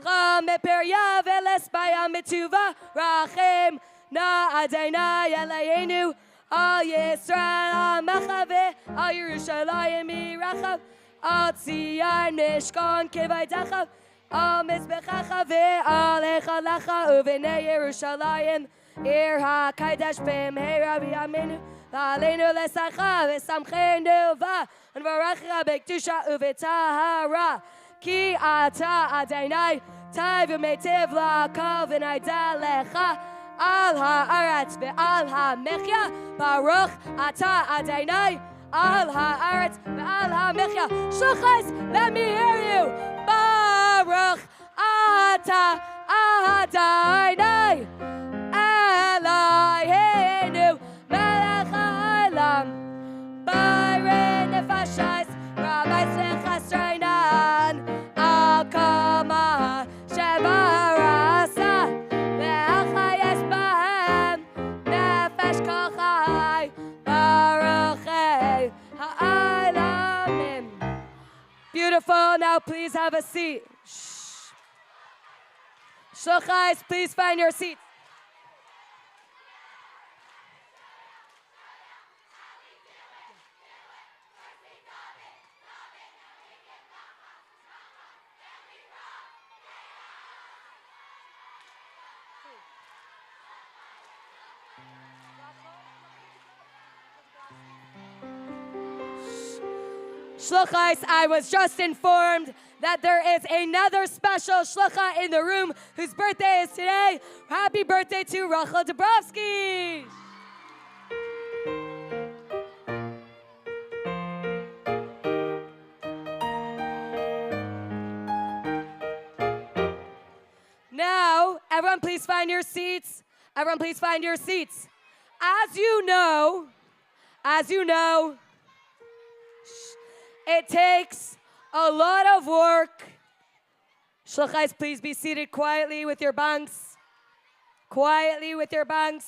Cham Meperya ve'lespaya Mituva Rachem Na Adonai Eloheinu Al Yisrael Machave, Al Yerushalayim Mirachav, Al Tzion Mishkan Kivaydachav, Al Mizbechacha ve'al Echalacha Uvenei Yerushalayim, Ir HaKadosh B'mheira V'yaminu, V'aleinu L'sacha V'samchenu Va, and V'racha B'kedusha U'v'tahara, Ki Ata Adonai, Tov U'meitiv La'akal V'nayda Lecha, Al ha'aretz ve'al ha'mechya, Baruch Ata Adonai, Al ha'aretz ve'al ha'mechya. Shluchos, let me hear you. Baruch Ata Adonai, Eloheinu Melech HaOlam, Bayre Nefashos, Rabbi all now please have a seat. Shluchos, please find your seats. Shluchos, I was just informed that there is another special shlucha in the room whose birthday is today. Happy birthday to Raffle Dabrowski. Now, everyone please find your seats. Everyone please find your seats. As you know, it takes a lot of work. Shluchos, please be seated quietly with your bunks. Quietly with your bunks.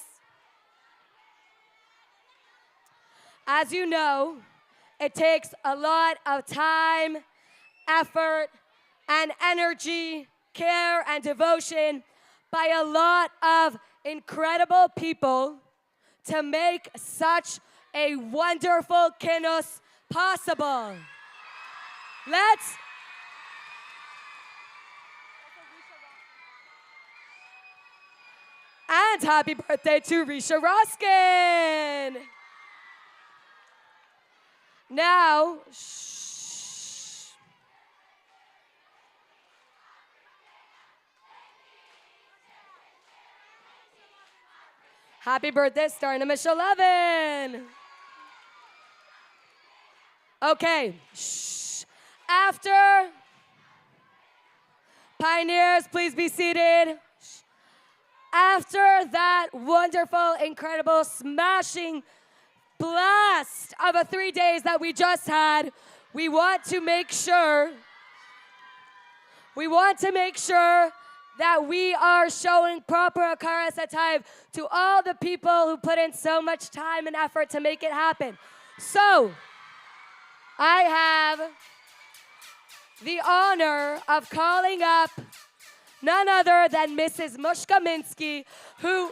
As you know, it takes a lot of time, effort, and energy, care, and devotion by a lot of incredible people to make such a wonderful Kinus possible. And happy birthday to Risha Roskin. Now, happy birthday, starting at 11. Okay, After, pioneers, please be seated. After that wonderful, incredible, smashing blast of a 3 days that we just had, we want to make sure that we are showing proper hakaras hatov to all the people who put in so much time and effort to make it happen. So, I have the honor of calling up none other than Mrs. Mushka Minsky, who,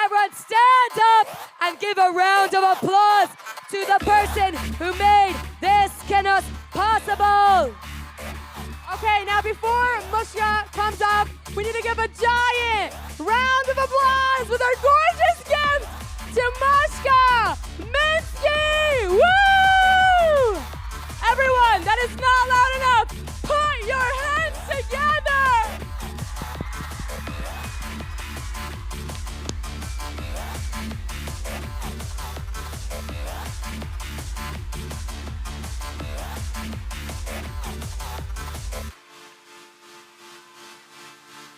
everyone stand up and give a round of applause to the person who made this Kinus possible. Okay, now before Mushka comes up, we need to give a giant round of applause with our gorgeous gift to Mushka Minsky! Woo! Everyone, that is not loud enough. Put your hands together.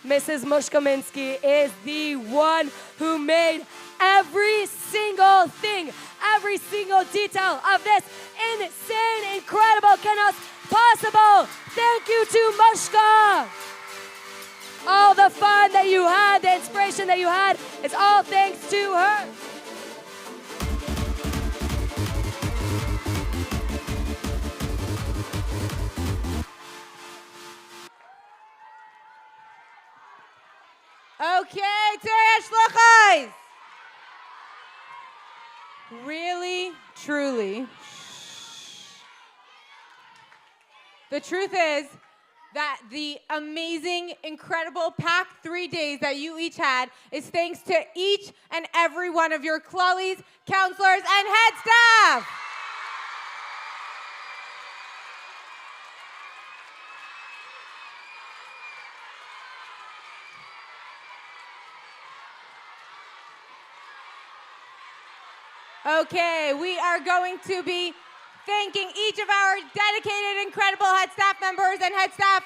Mrs. Mushka Minsky is the one who made every single thing, every single detail of this insane, incredible Kinus possible. Thank you to Mushka. All the fun that you had, the inspiration that you had, it's all thanks to her. Okay, Tzeirei Hashluchos. Really, truly, the truth is that the amazing, incredible, packed 3 days that you each had is thanks to each and every one of your klalies, counselors, and head staff. Okay, we are going to be thanking each of our dedicated, incredible head staff members and head staff.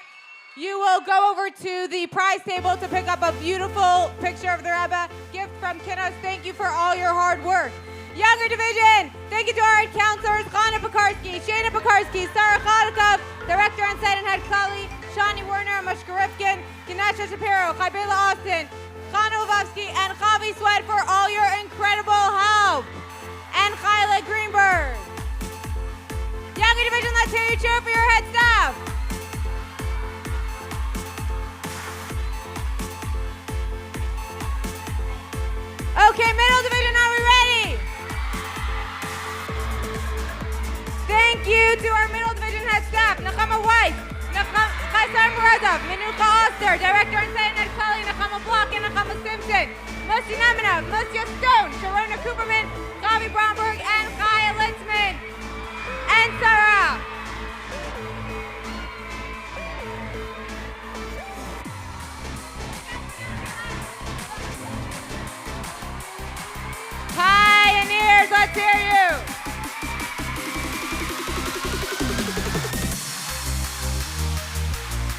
You will go over to the prize table to pick up a beautiful picture of the Rabbi, gift from Kinus. Thank you for all your hard work. Younger division, thank you to our head counselors, Chana Pekarsky, Shana Pekarsky, Sarah Chodakov, director on site and head Klali, Shani Werner, Mushka Rifkin, Ganesha Shapiro, Chaibela Austin, Chana Ovovsky, and Chavi Sweat for all your incredible help. And Kyla Greenberg. Younger division, let's hear you Eser Morozov, Menucha Oster, Director and Senator Kelly, Nachama Block, and Nachama Simpson, Musti Nemenov, Mustia Stone, Sharona Cooperman, Gabi Bromberg, and Chaya Litzman, and Sarah. Pioneers, let's hear you.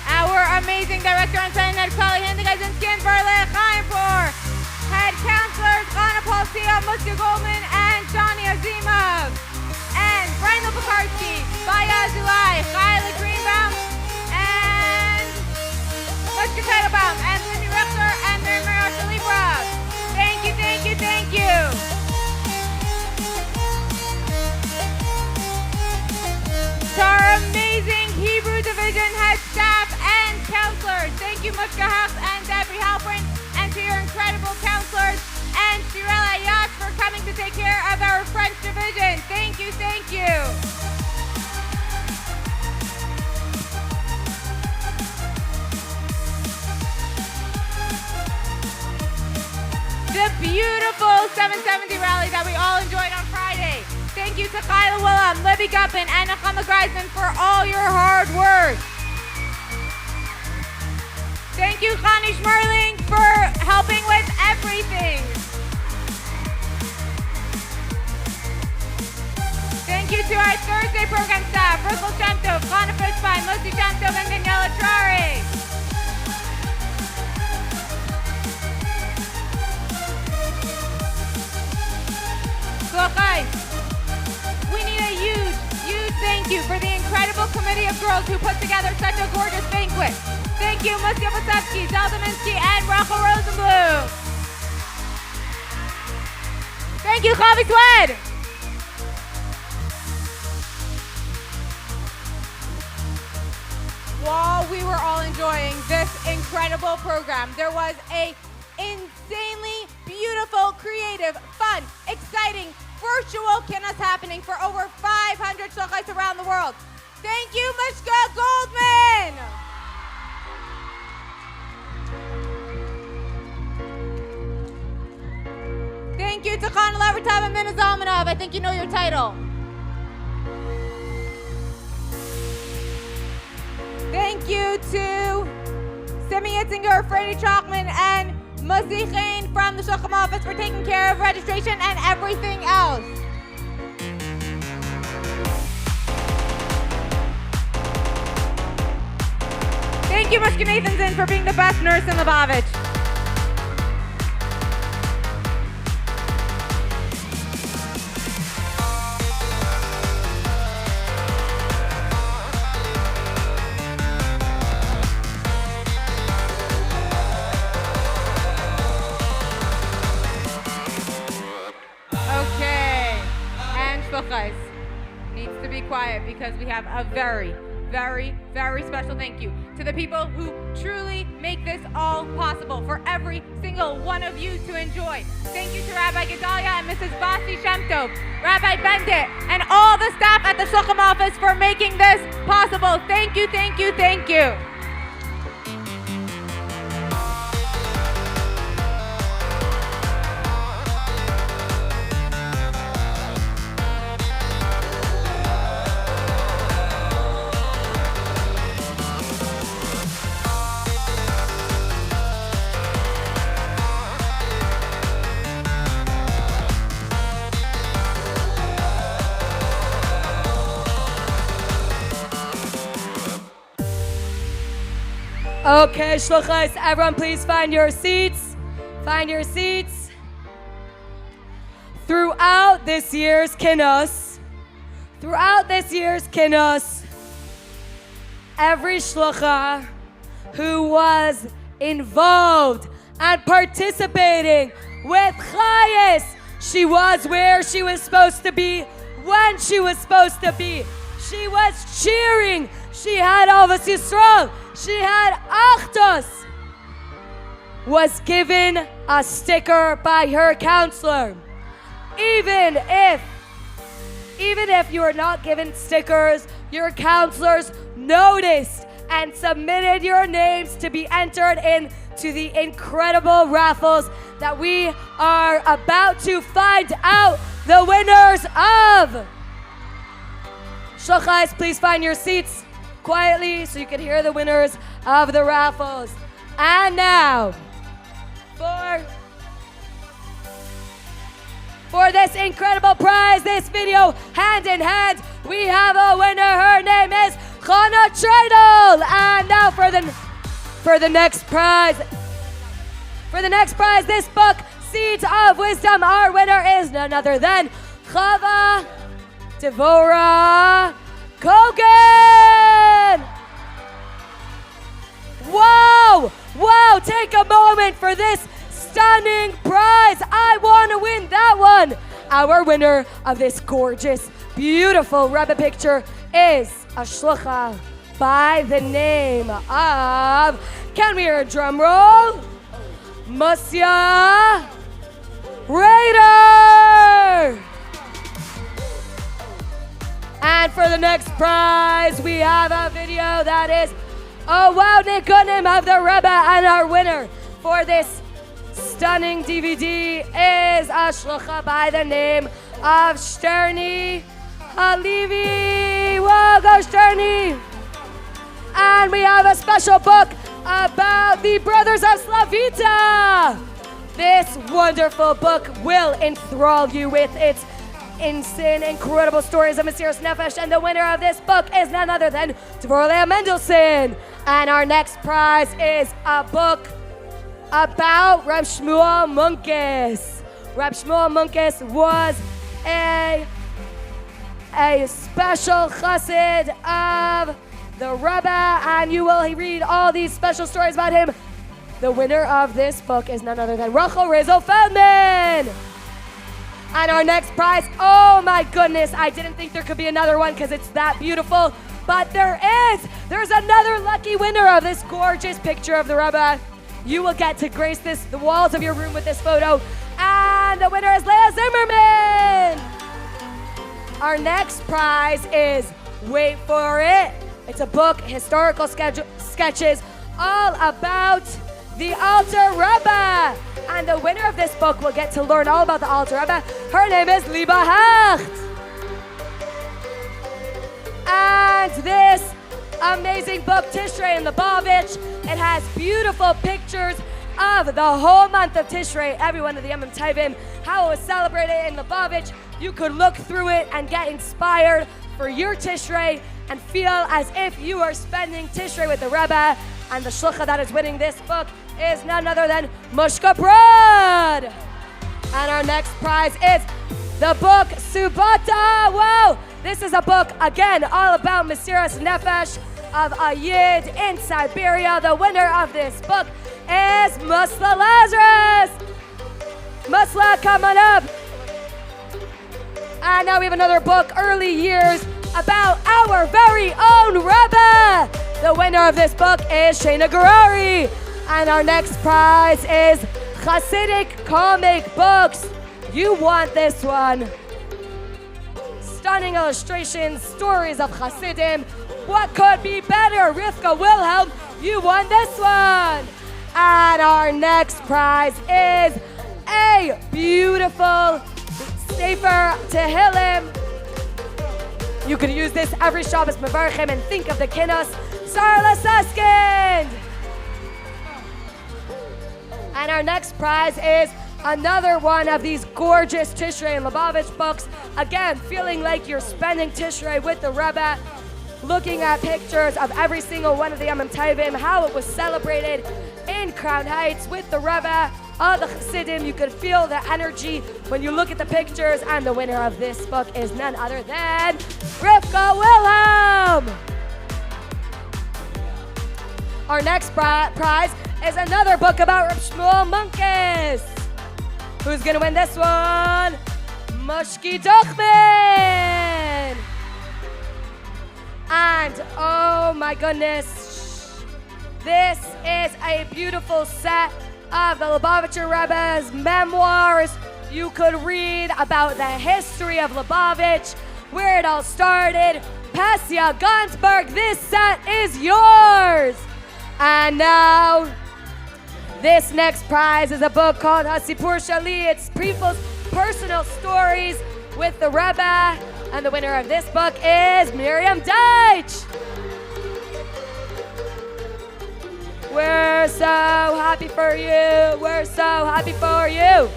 Our amazing director and Senator Kali Hindigazinski and Berle Chaimpour. Head counselors Chana Polsia, Mustia Goldman, and Johnny Azimov. And Randall Pekarsky, Baya Zulai, Kylie Greenbaum, and Mustia Teitelbaum, and Lindy Richter, and Miriam Libra. Thank you, thank you, thank you. To our amazing Hebrew division head staff and counselors, thank you Mushka Hux and Debbie Halpern, and to your incredible counselors and Tzeirei Ayash for coming to take care of our French division. Thank you, thank you. The beautiful 770 rally that we all enjoyed on Friday. Thank you to Kyla Willem, Libby Guppin, and Nachama Greisman for all your hard work. Thank you, Connie Schmerling, for helping with everything. Thank you to our Thursday program staff, Rachel Shemtov, Chana Fishbein, Lucy Shemtov, and Daniela Trari. We need a huge thank you for the incredible committee of girls who put together such a gorgeous banquet. Thank you, Mustia Posevsky, Zelda Minsky, and Raffle Rosenblum. Thank you, Chavi Swed. While we were all enjoying this incredible program, there was a insanely beautiful, creative, fun, exciting, virtual Kinus happening for over 500 shluchos around the world. Thank you, Mishka Goldman! Thank you to Chana Levertov and Mina Zalmanov. I think you know your title. Thank you to Simi Itzinger, Freddie Chalkman, and Muzi Chain from the Shulchan office for taking care of registration and everything else. Thank you, Mushka Nathanson, for being the best nurse in Lubavitch. Needs to be quiet because we have a very, very, very special thank you to the people who truly make this all possible for every single one of you to enjoy. Thank you to Rabbi Gedalia and Mrs. Basti Shemtov, Rabbi Banquet, and all the staff at the Shulchan office for making this possible. Thank you, thank you, thank you. Okay, Shluchos, everyone please find your seats. Find your seats. Throughout this year's Kinus, every Shlucha who was involved and participating with Chayes, she was where she was supposed to be, when she was supposed to be. She was cheering. She had Avos Yisrael. She had Achtos. Was given a sticker by her counselor. Even if you were not given stickers, your counselors noticed and submitted your names to be entered into the incredible raffles that we are about to find out the winners of. Shluchos, please find your seats quietly so you can hear the winners of the raffles. And now, for this incredible prize, this video, hand in hand, we have a winner. Her name is Chana Treidel. And now for the next prize. For the next prize, this book, Seeds of Wisdom. Our winner is none other than Chava Devora Kogan. Wow! Wow! Take a moment for this stunning prize. I want to win that one. Our winner of this gorgeous, beautiful Rebbe picture is a shlucha by the name of, can we hear a drum roll? Musya Raider. And for the next prize, we have a video that is, oh wow, Nikunim of the Rebbe, and our winner for this stunning DVD is a shlucha by the name of Shterni Halevi. Whoa, go Shterni! And we have a special book about the Brothers of Slavita. This wonderful book will enthrall you with its insane, incredible stories of Mesiras Nefesh, and the winner of this book is none other than Dvorlea Mendelsohn. And our next prize is a book about Reb Shmuel Munkes. Reb Shmuel Munkes was a special chassid of the Rebbe, and you will read all these special stories about him. The winner of this book is none other than Rachel Rezo Feldman. And our next prize, oh my goodness, I didn't think there could be another one because it's that beautiful, but there is. There's another lucky winner of this gorgeous picture of the Rebbe. You will get to grace the walls of your room with this photo. And the winner is Leah Zimmerman. Our next prize is, wait for it, it's a book, historical sketches, all about the Alter Rebbe. And the winner of this book will get to learn all about the Alter Rebbe. Her name is Liba Hecht. And this amazing book, Tishrei and Lubavitch, it has beautiful pictures of the whole month of Tishrei, every one of the Yom Tovim, how it was celebrated in Lubavitch. You could look through it and get inspired for your Tishrei and feel as if you are spending Tishrei with the Rebbe. And the shlucha that is winning this book is none other than Mushka Brod. And our next prize is the book Subata. Wow! This is a book, again, all about Mesiras Nefesh of a Yid in Siberia. The winner of this book is Musla Lazarus. Musla, come on up. And now we have another book, Early Years, about our very own Rebbe. The winner of this book is Shana Garari. And our next prize is Hasidic comic books. You want this one. Stunning illustrations, stories of Hasidim. What could be better? Rivka Wilhelm, you won this one. And our next prize is a beautiful Sefer Tehillim. You could use this every Shabbos Mevarchim and think of the Kinus. Sarla Suskind. And our next prize is another one of these gorgeous Tishrei and Lubavitch books. Again, feeling like you're spending Tishrei with the Rebbe, looking at pictures of every single one of the Yom Tovim, how it was celebrated in Crown Heights with the Rebbe, all the Chassidim. You could feel the energy when you look at the pictures, and the winner of this book is none other than Rivka Wilhelm. Our next prize is another book about Reb Shmuel Munkes. Who's gonna win this one? Mushki Dochman. And oh my goodness, this is a beautiful set of the Lubavitcher Rebbe's memoirs. You could read about the history of Lubavitch, where it all started, Pesia Gansberg, this set is yours. And now, this next prize is a book called Hasipur Shali. It's Prefel's personal stories with the Rebbe. And the winner of this book is Miriam Deitch. We're so happy for you. We're so happy for you.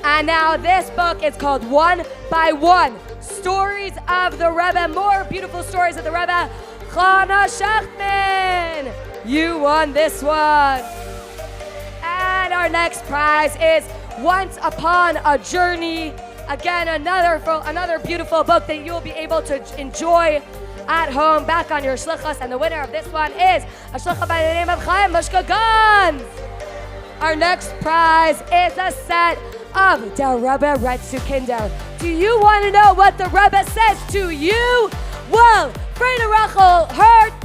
And now this book is called One by One, Stories of the Rebbe, more beautiful stories of the Rebbe. Chana Shachman, you won this one. And our next prize is Once Upon a Journey. Again, another beautiful book that you'll be able to enjoy at home, back on your shluchos. And the winner of this one is a shlucha by the name of Chaim Mushka Gans. Our next prize is a set of Der Rebbe Retzu Kinder. Do you want to know what the Rebbe says to you? Well, Freda Raffle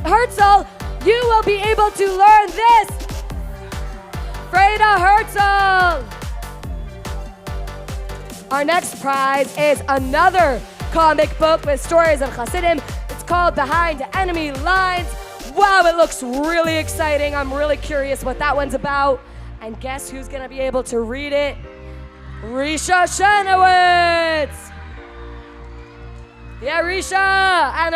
Herzl, you will be able to learn this. Freda Herzl. Our next prize is another comic book with stories of Hasidim. It's called Behind Enemy Lines. Wow, it looks really exciting. I'm really curious what that one's about. And guess who's going to be able to read it? Risha Shenowitz. Yeah, Risha. And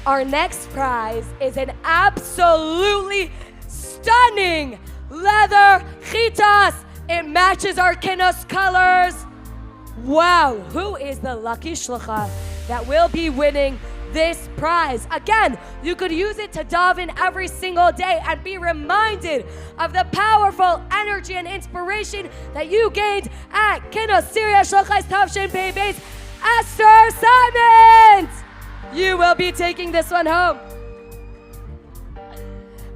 our next prize is an absolutely stunning leather chitas. It matches our Kinus colors. Wow, who is the lucky shlucha that will be winning this prize? Again, you could use it to daven every single day and be reminded of the powerful energy and inspiration that you gained at Kinus Syria Shluchais Tavshin Pei Beis. Esther Simons, you will be taking this one home.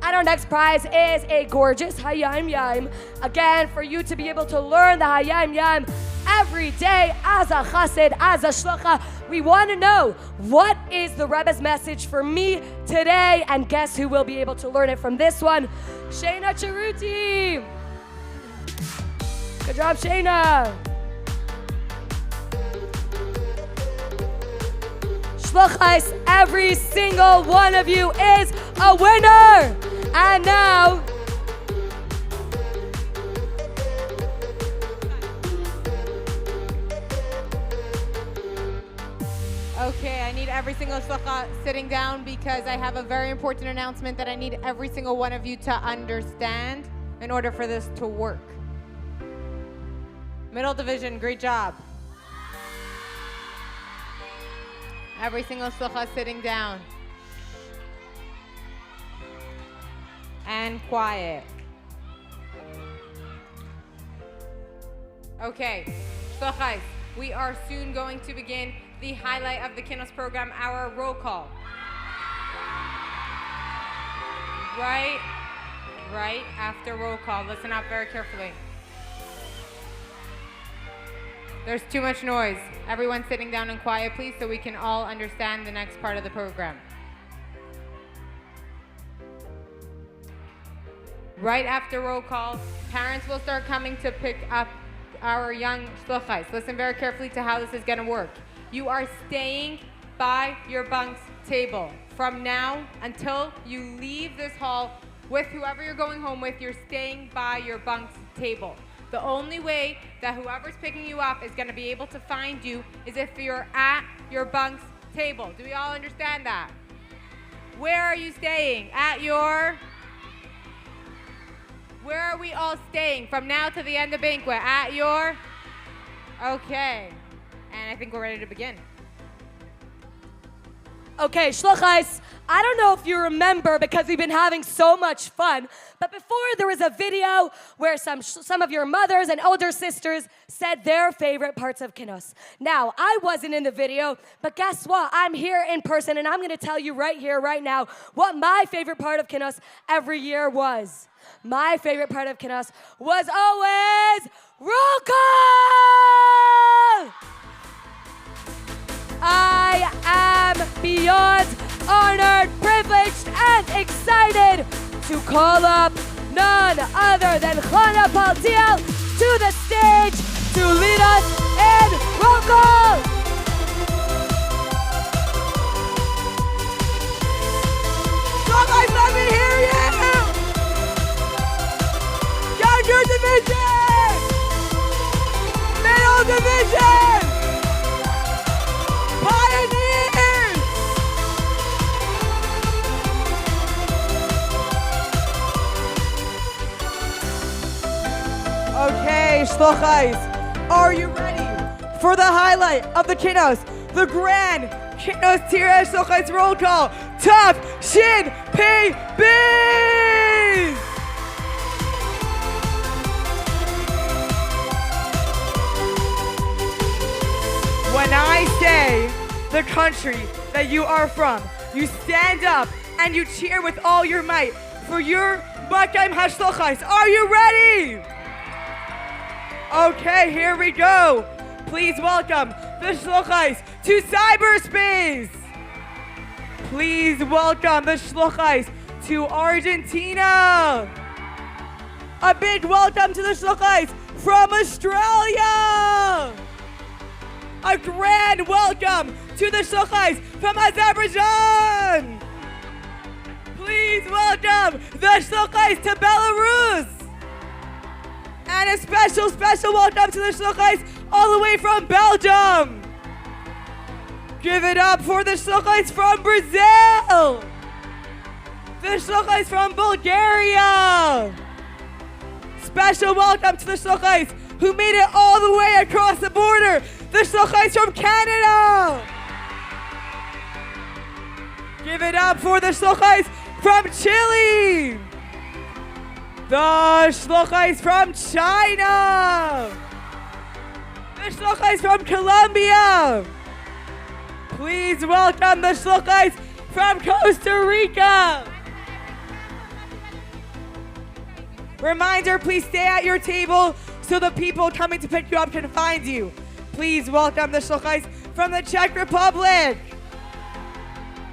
And our next prize is a gorgeous Hayam Yam. Again, for you to be able to learn the Hayam Yam every day as a chassid, as a shlucha. We want to know, what is the Rebbe's message for me today? And guess who will be able to learn it from this one? Shayna Charuti. Good job, Shayna. Shluchais, every single one of you is a winner. And now, okay, I need every single shlucha sitting down because I have a very important announcement that I need every single one of you to understand in order for this to work. Middle division, great job. Every single shlucha sitting down. And quiet. Okay, shluchais, we are soon going to begin the highlight of the Kinus program, our roll call. Right after roll call. Listen up very carefully. There's too much noise. Everyone sitting down and quiet, please, so we can all understand the next part of the program. Right after roll call, parents will start coming to pick up our young shluchais. Listen very carefully to how this is going to work. You are staying by your bunk's table. From now until you leave this hall with whoever you're going home with, you're staying by your bunk's table. The only way that whoever's picking you up is going to be able to find you is if you're at your bunk's table. Do we all understand that? Where are you staying? At your... Where are we all staying from now to the end of Banquet? At your... Okay. And I think we're ready to begin. Okay, shluchais, I don't know if you remember because we've been having so much fun, but before there was a video where some of your mothers and older sisters said their favorite parts of Kinus. Now, I wasn't in the video, but guess what? I'm here in person, and I'm going to tell you right here, right now, what my favorite part of Kinus every year was. My favorite part of Kinus was always roll call! I am beyond honored, privileged, and excited to call up none other than Chana Paltiel to the stage to lead us and welcome! Shlochais, let me hear you! Younger division! Middle division! Pioneers! Okay, Shlochais, are you ready for the highlight of the Kinus, the grand Kinus Tzeirei Shlochais roll call? Tough Shin Pei Bees! When I say the country that you are from, you stand up and you cheer with all your might for your Banquet Hashluchos. Are you ready? Okay, here we go. Please welcome the Shluchos to cyberspace. Please welcome the Shluchos to Argentina. A big welcome to the Shluchos from Australia. A grand welcome to the Shluchos from Azerbaijan. Please welcome the Shluchos to Belarus. And a special welcome to the Shluchos all the way from Belgium. Give it up for the Shluchos from Brazil. The Shluchos from Bulgaria. Special welcome to the Shluchos who made it all the way across the border. The Shluchos from Canada. Give it up for the Shluchos from Chile. The Shluchos from China. The Shluchos from Colombia. Please welcome the Shluchos from Costa Rica. Reminder, please stay at your table so the people coming to pick you up can find you. Please welcome the Shluchos from the Czech Republic.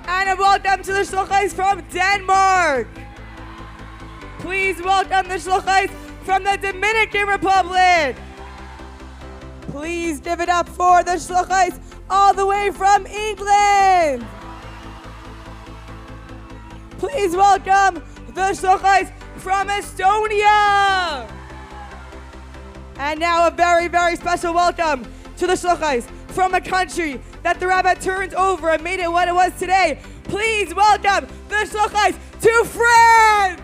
And a welcome to the Shluchos from Denmark. Please welcome the Shluchos from the Dominican Republic. Please give it up for the Shluchos all the way from England. Please welcome the Shluchos from Estonia. And now a very, very special welcome to the Shluchos from a country that the Rabbi turned over and made it what it was today. Please welcome the Shluchos to France.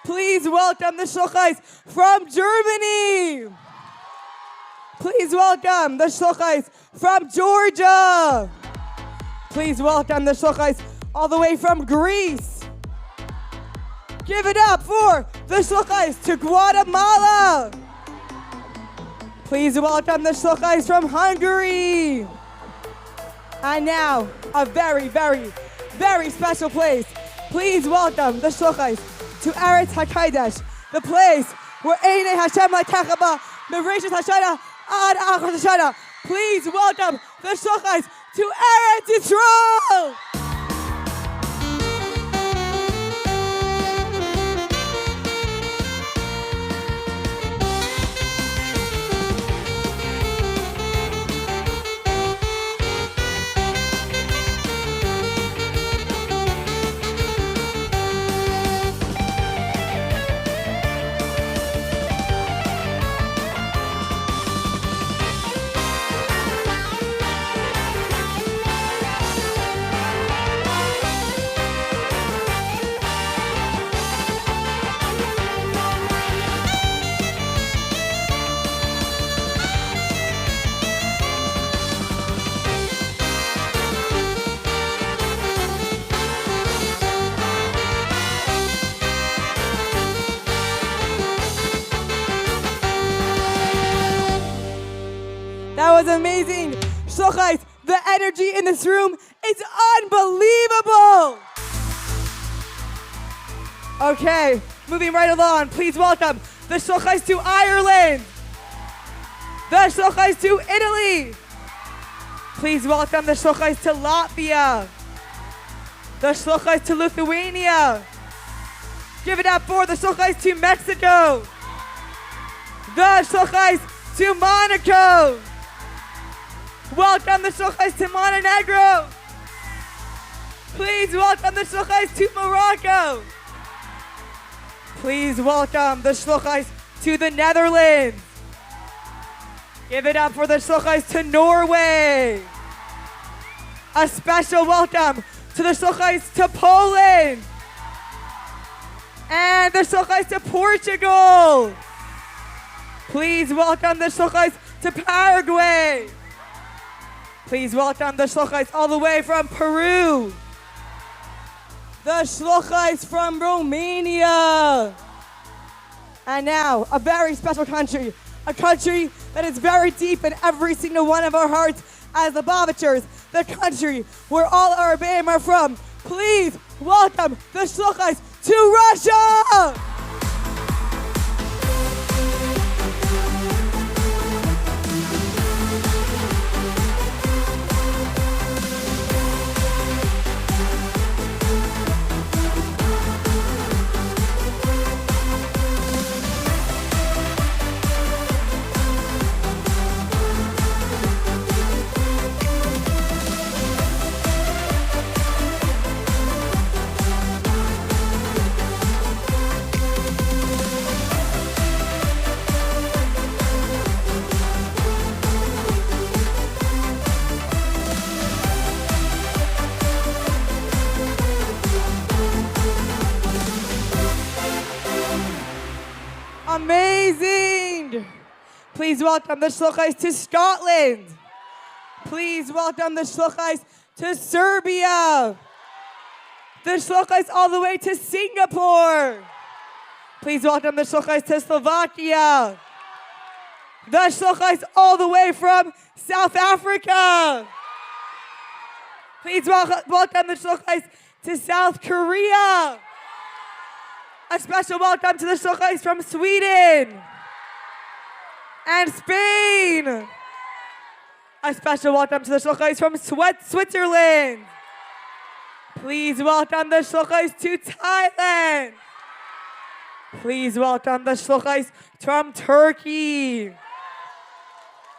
Please welcome the Shluchos from Germany. Please welcome the Shluchos from Georgia. Please welcome the Shluchos all the way from Greece. Give it up for the Shluchos to Guatemala. Please welcome the Shluchos from Hungary. And now, a very, very, very special place. Please welcome the Shluchos to Eretz HaKodesh, the place where Einei Hashem L'Kechaba, Mevreshus Hashana Ad Achos Hashana. Please welcome the Shluchos to Eretz Yisrael. was amazing. Shlochais, the energy in this room is unbelievable. Okay, moving right along, please welcome the Shlochais to Ireland. The Shlochais to Italy. Please welcome the Shlochais to Latvia. The Shlochais to Lithuania. Give it up for the Shlochais to Mexico. The Shlochais to Monaco. Welcome the Shlochais to Montenegro. Please welcome the Shlochais to Morocco. Please welcome the Shlochais to the Netherlands. Give it up for the Shlochais to Norway. A special welcome to the Shlochais to Poland. And the Shlochais to Portugal. Please welcome the Shlochais to Paraguay. Please welcome the Shlochais all the way from Peru. The Shlochais from Romania. And now, a very special country. A country that is very deep in every single one of our hearts as the Lubavitchers. The country where all our Rebbeim are from. Please welcome the Shlochais to Russia! Amazing! Please welcome the Shlochais to Scotland. Please welcome the Shlochais to Serbia. The Shlochais all the way to Singapore. Please welcome the Shlochais to Slovakia. The Shlochais all the way from South Africa. Please welcome the Shlochais to South Korea. A special welcome to the Shlochais from Sweden and Spain. A special welcome to the Shlochais from Switzerland. Please welcome the Shlochais to Thailand. Please welcome the Shlochais from Turkey.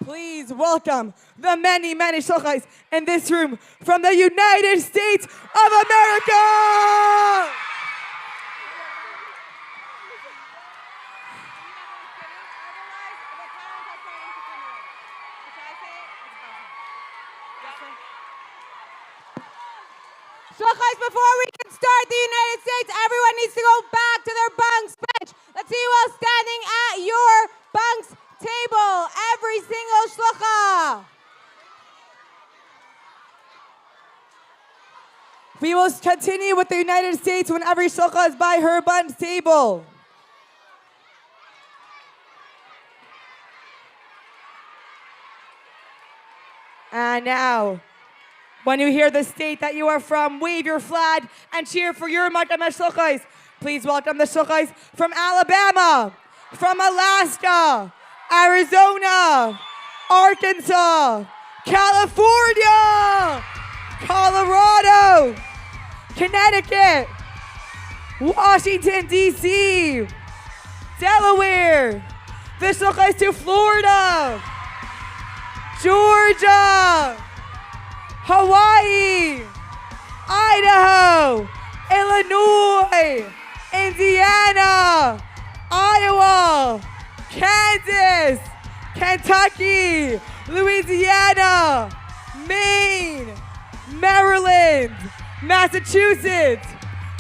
Please welcome the many, many Shlochais in this room from the United States of America. Shlochais, before we can start the United States, everyone needs to go back to their bunks bench. Let's see you all standing at your bunks table. Every single shlocha. We will continue with the United States when every shlocha is by her bunks table. And now, when you hear the state that you are from, wave your flag and cheer for your Makamesh Shlochais. Please welcome the Shlochais from Alabama, from Alaska, Arizona, Arkansas, California, Colorado, Connecticut, Washington, D.C., Delaware, the Shlochais to Florida, Georgia, Hawaii, Idaho, Illinois, Indiana, Iowa, Kansas, Kentucky, Louisiana, Maine, Maryland, Massachusetts,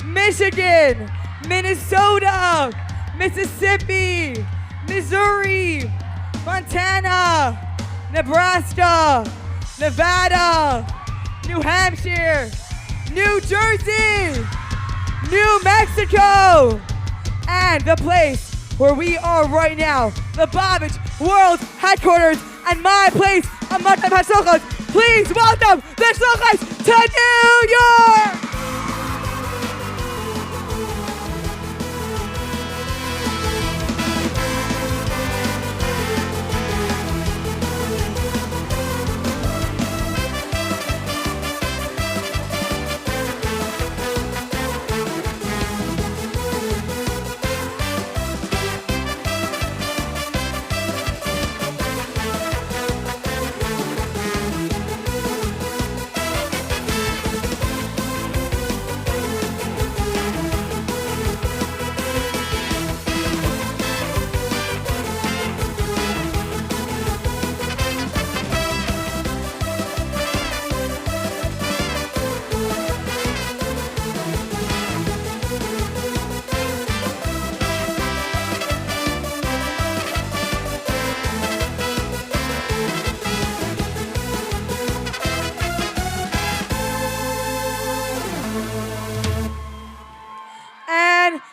Michigan, Minnesota, Mississippi, Missouri, Montana, Nebraska, Nevada, New Hampshire, New Jersey, New Mexico, and the place where we are right now, the Lubavitch World Headquarters, and my place among the Hashluchos. Please welcome the Hashluchos to New York!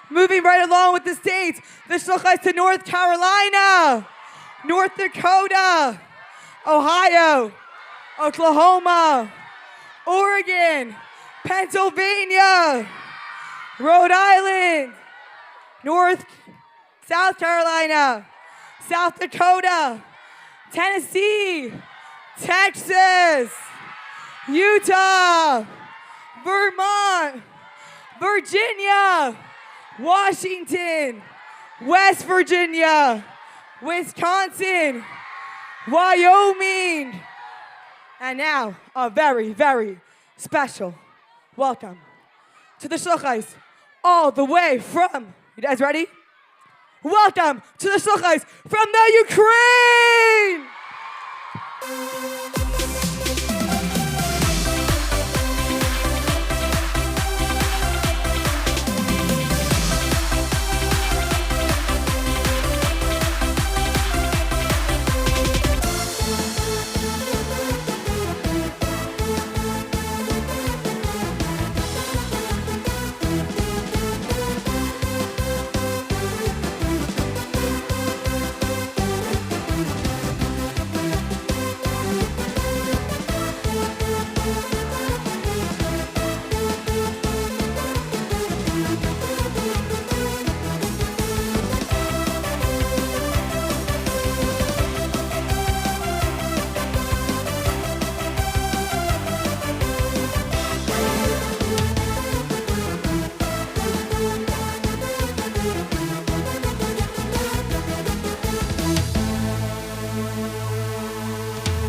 Moving right along with the states, the Hashluchos to North Carolina, North Dakota, Ohio, Oklahoma, Oregon, Pennsylvania, Rhode Island, South Carolina, South Dakota, Tennessee, Texas, Utah, Vermont, Virginia, Washington, West Virginia, Wisconsin, Wyoming, and now a very, very special welcome to the Hashluchos all the way from, you guys ready? Welcome to the Hashluchos from the Ukraine!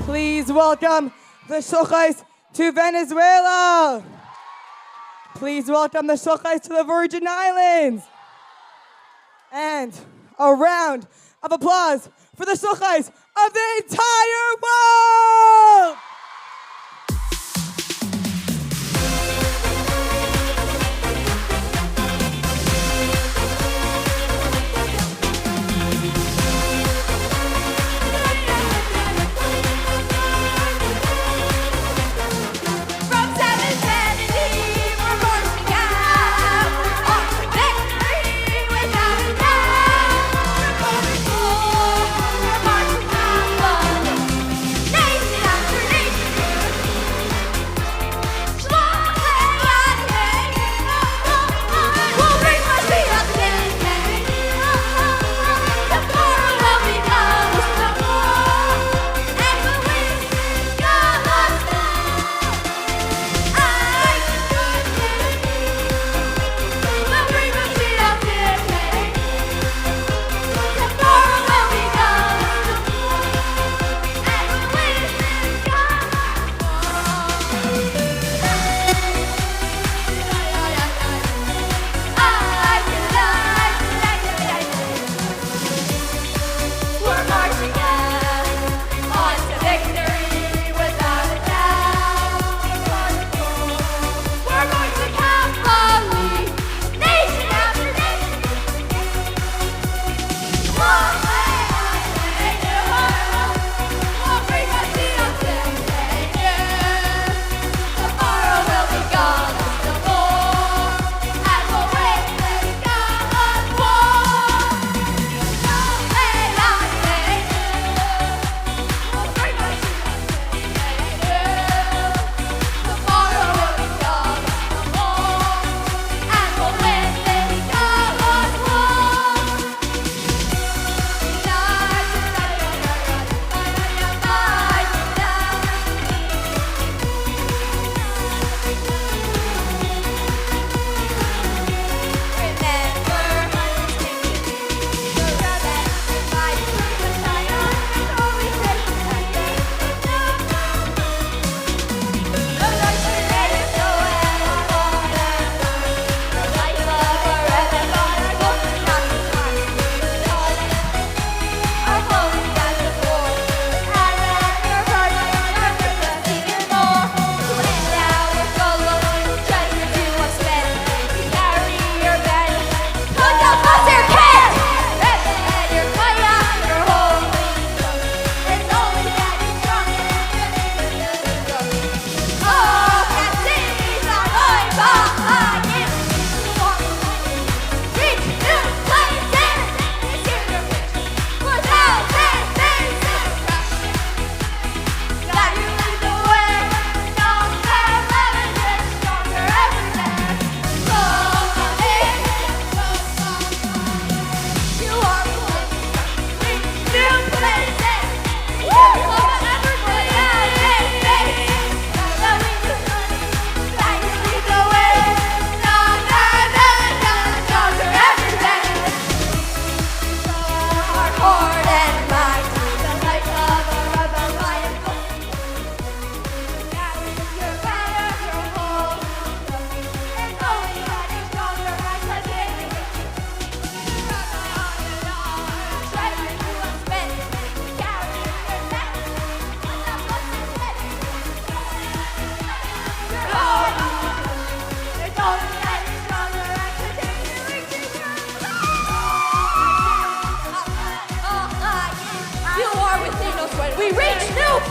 Please welcome the Hashluchos to Venezuela. Please welcome the Hashluchos to the Virgin Islands. And a round of applause for the Hashluchos of the entire world. Nation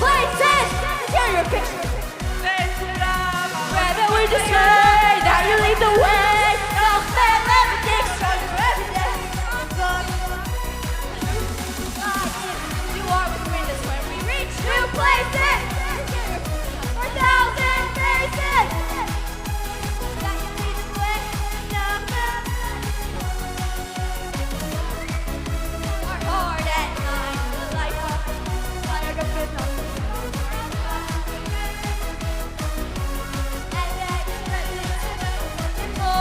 places. Share your picture. Rather we just say that you lead the way. Don't let everything stronger every day. You are with us when we reach new places. 4,000 faces. That you lead the way. Our heart at night, the light of fire of goodness. And that you're present in more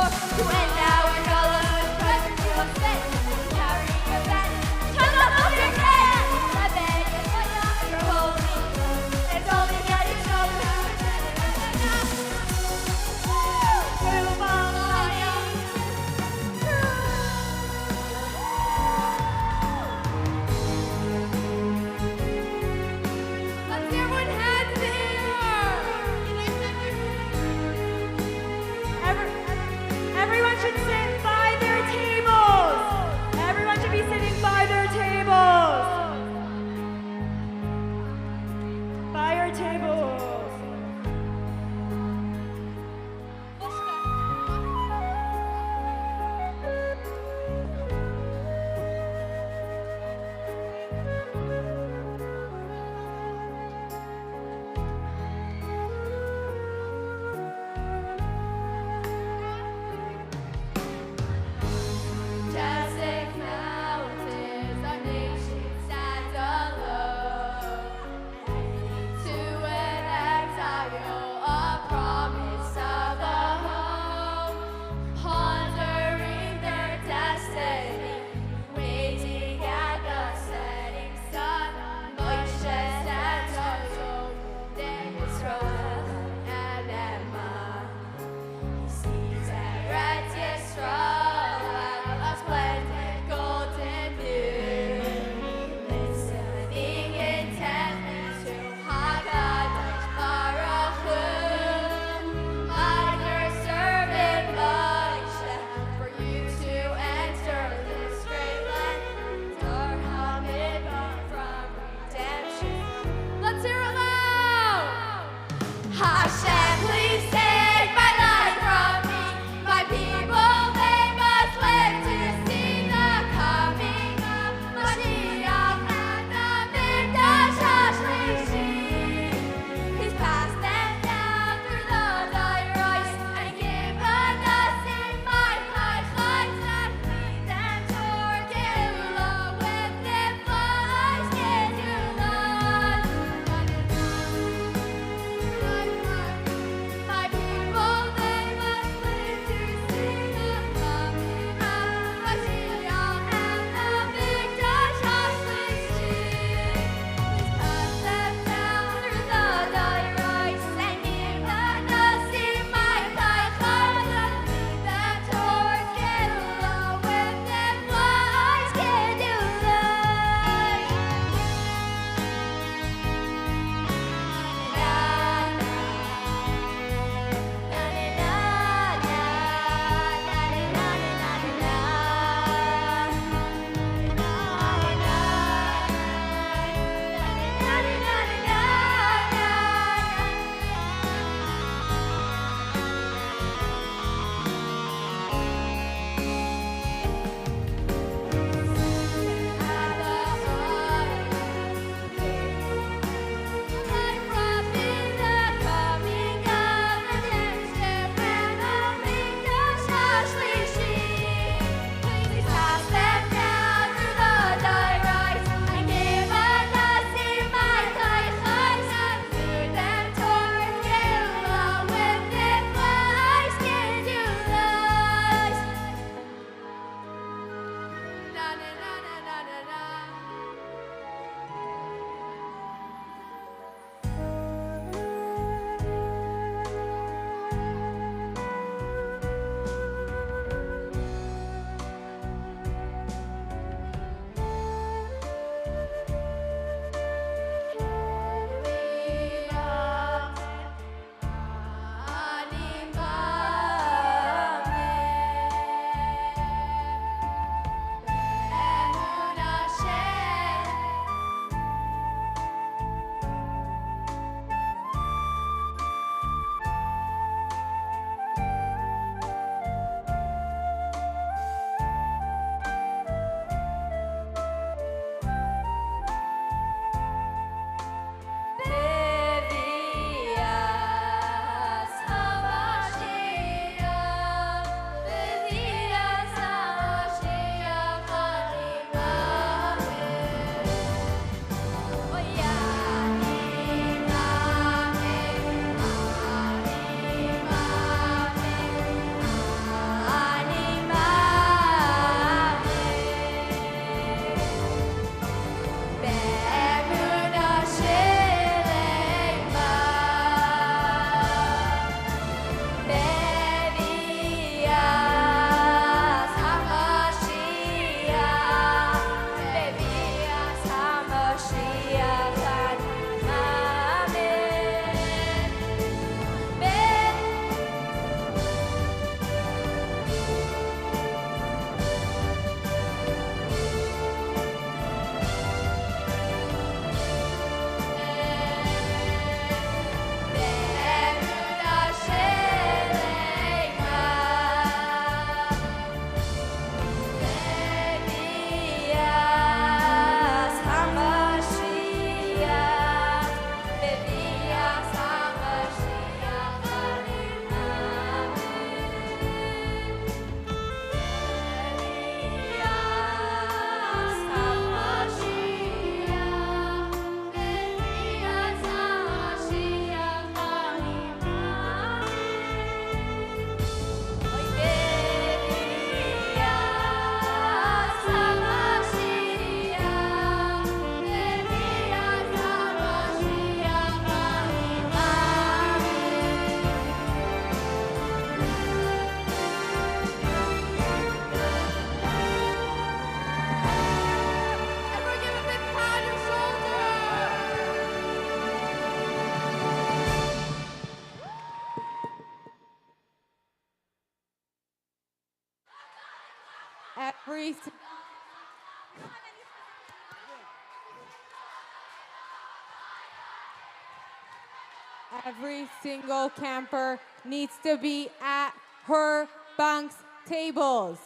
Every single camper needs to be at her bunks tables.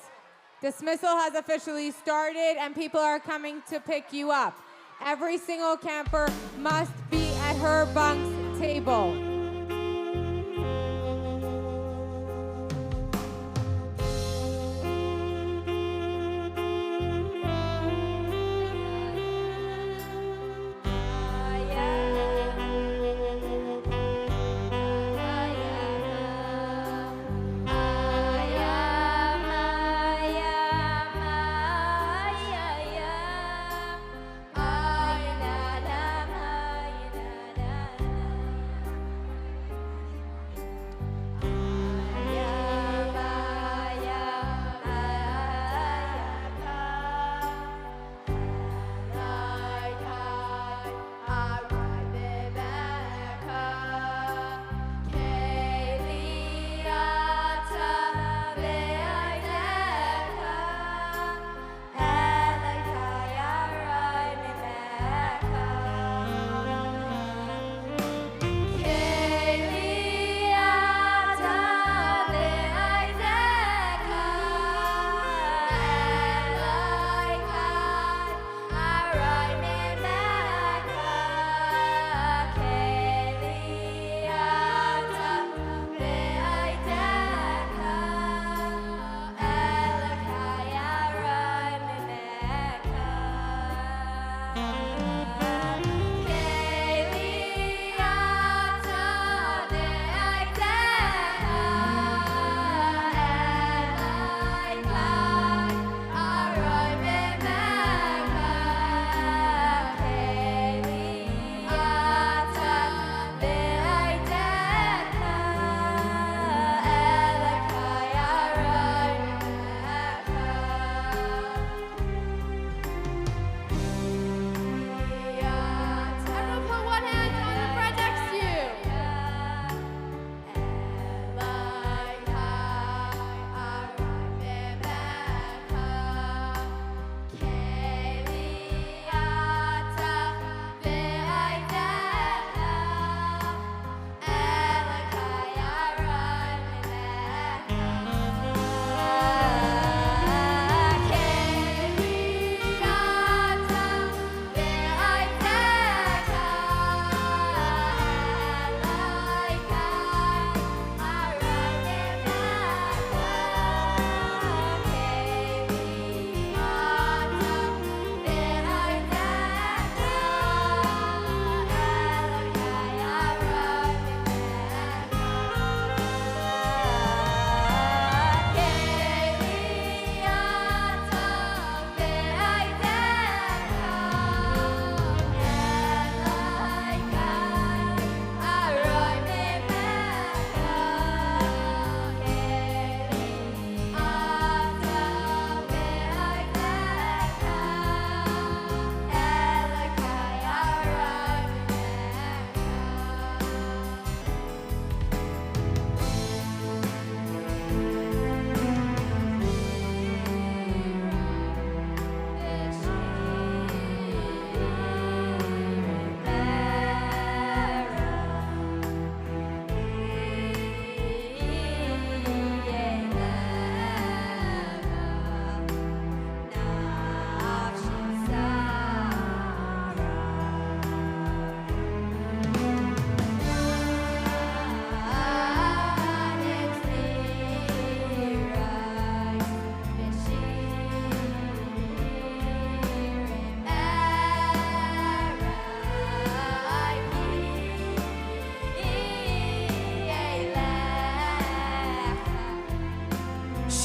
Dismissal has officially started and people are coming to pick you up. Every single camper must be at her bunk's table.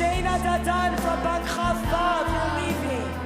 Shayna Dadan from Banquet, you're leaving.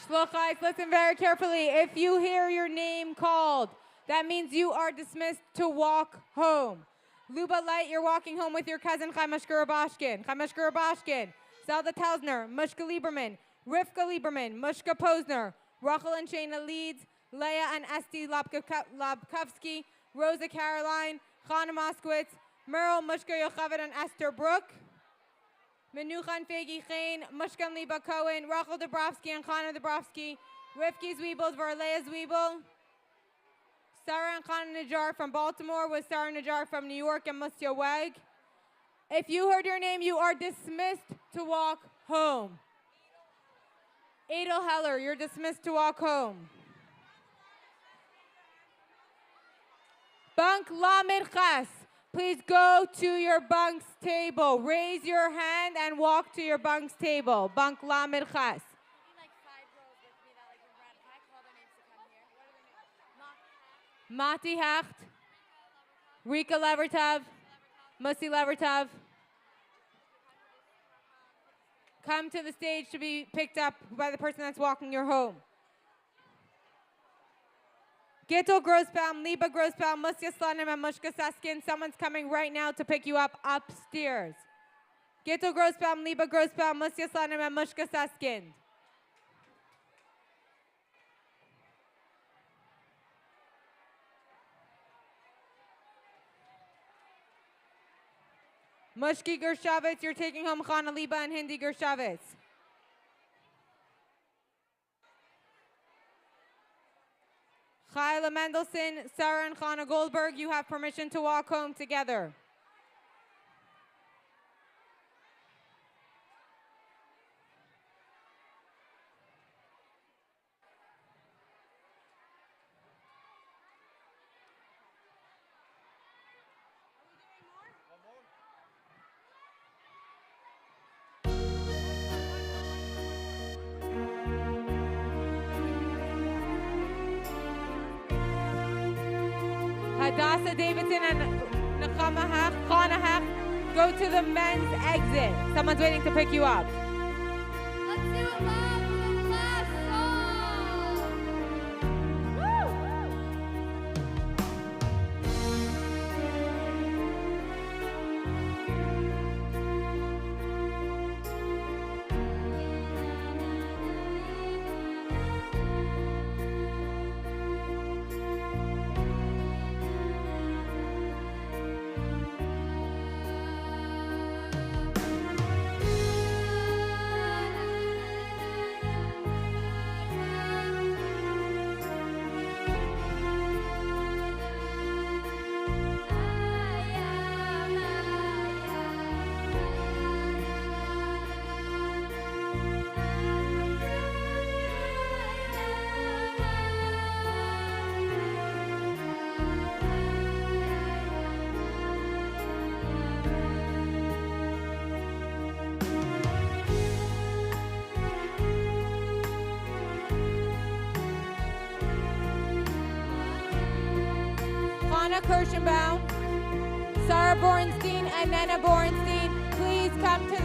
Shluchos, listen very carefully. If you hear your name called, that means you are dismissed to walk home. Luba Light, you're walking home with your cousin Chaimashka Rabashkin. Chaimashka Rabashkin, Zelda Tausner, Mushka Lieberman, Rivka Lieberman, Mushka Posner, Rachel and Shayna Leeds, Leah and Esti Labkovsky, Rosa Caroline, Chana Moskowitz, Merle Mushka Yocheved and Esther Brook, Menuchan Fegi Chain, Mushkan Liba Cohen, Rachel Dabrowski and Chana Dabrowski, Rivki Zwiebel, Varleah Zwiebel, Sarah and Chana Najjar from Baltimore with Sarah Najjar from New York and Mustia Weg. If you heard your name, you are dismissed to walk home. Adel Heller, you're dismissed to walk home. Bunk Lamed Ches, please go to your bunk's table. Raise your hand and walk to your bunk's table. Bunk Lamed Ches. Mati Hecht, Rika Levertov, Musi Levertov. Come to the stage to be picked up by the person that's walking you home. Gittel Grossbaum, Liba Grossbaum, Musya Slanim, and Mushka Saskin. Someone's coming right now to pick you up upstairs. Gittel Grossbaum, Liba Grossbaum, Musya Slanim, and Mushka Saskin. Mushki Gershavitz, you're taking home Chana Liba and Hindi Gershavitz. Chayla Mendelson, Sarah and Chana Goldberg, you have permission to walk home together. Hadassah Davidson and Chana Hach, go to the men's exit. Someone's waiting to pick you up. Let's do it live for the last song. Hannah Kirschenbaum, Sarah Borenstein, and Nana Borenstein, please come to the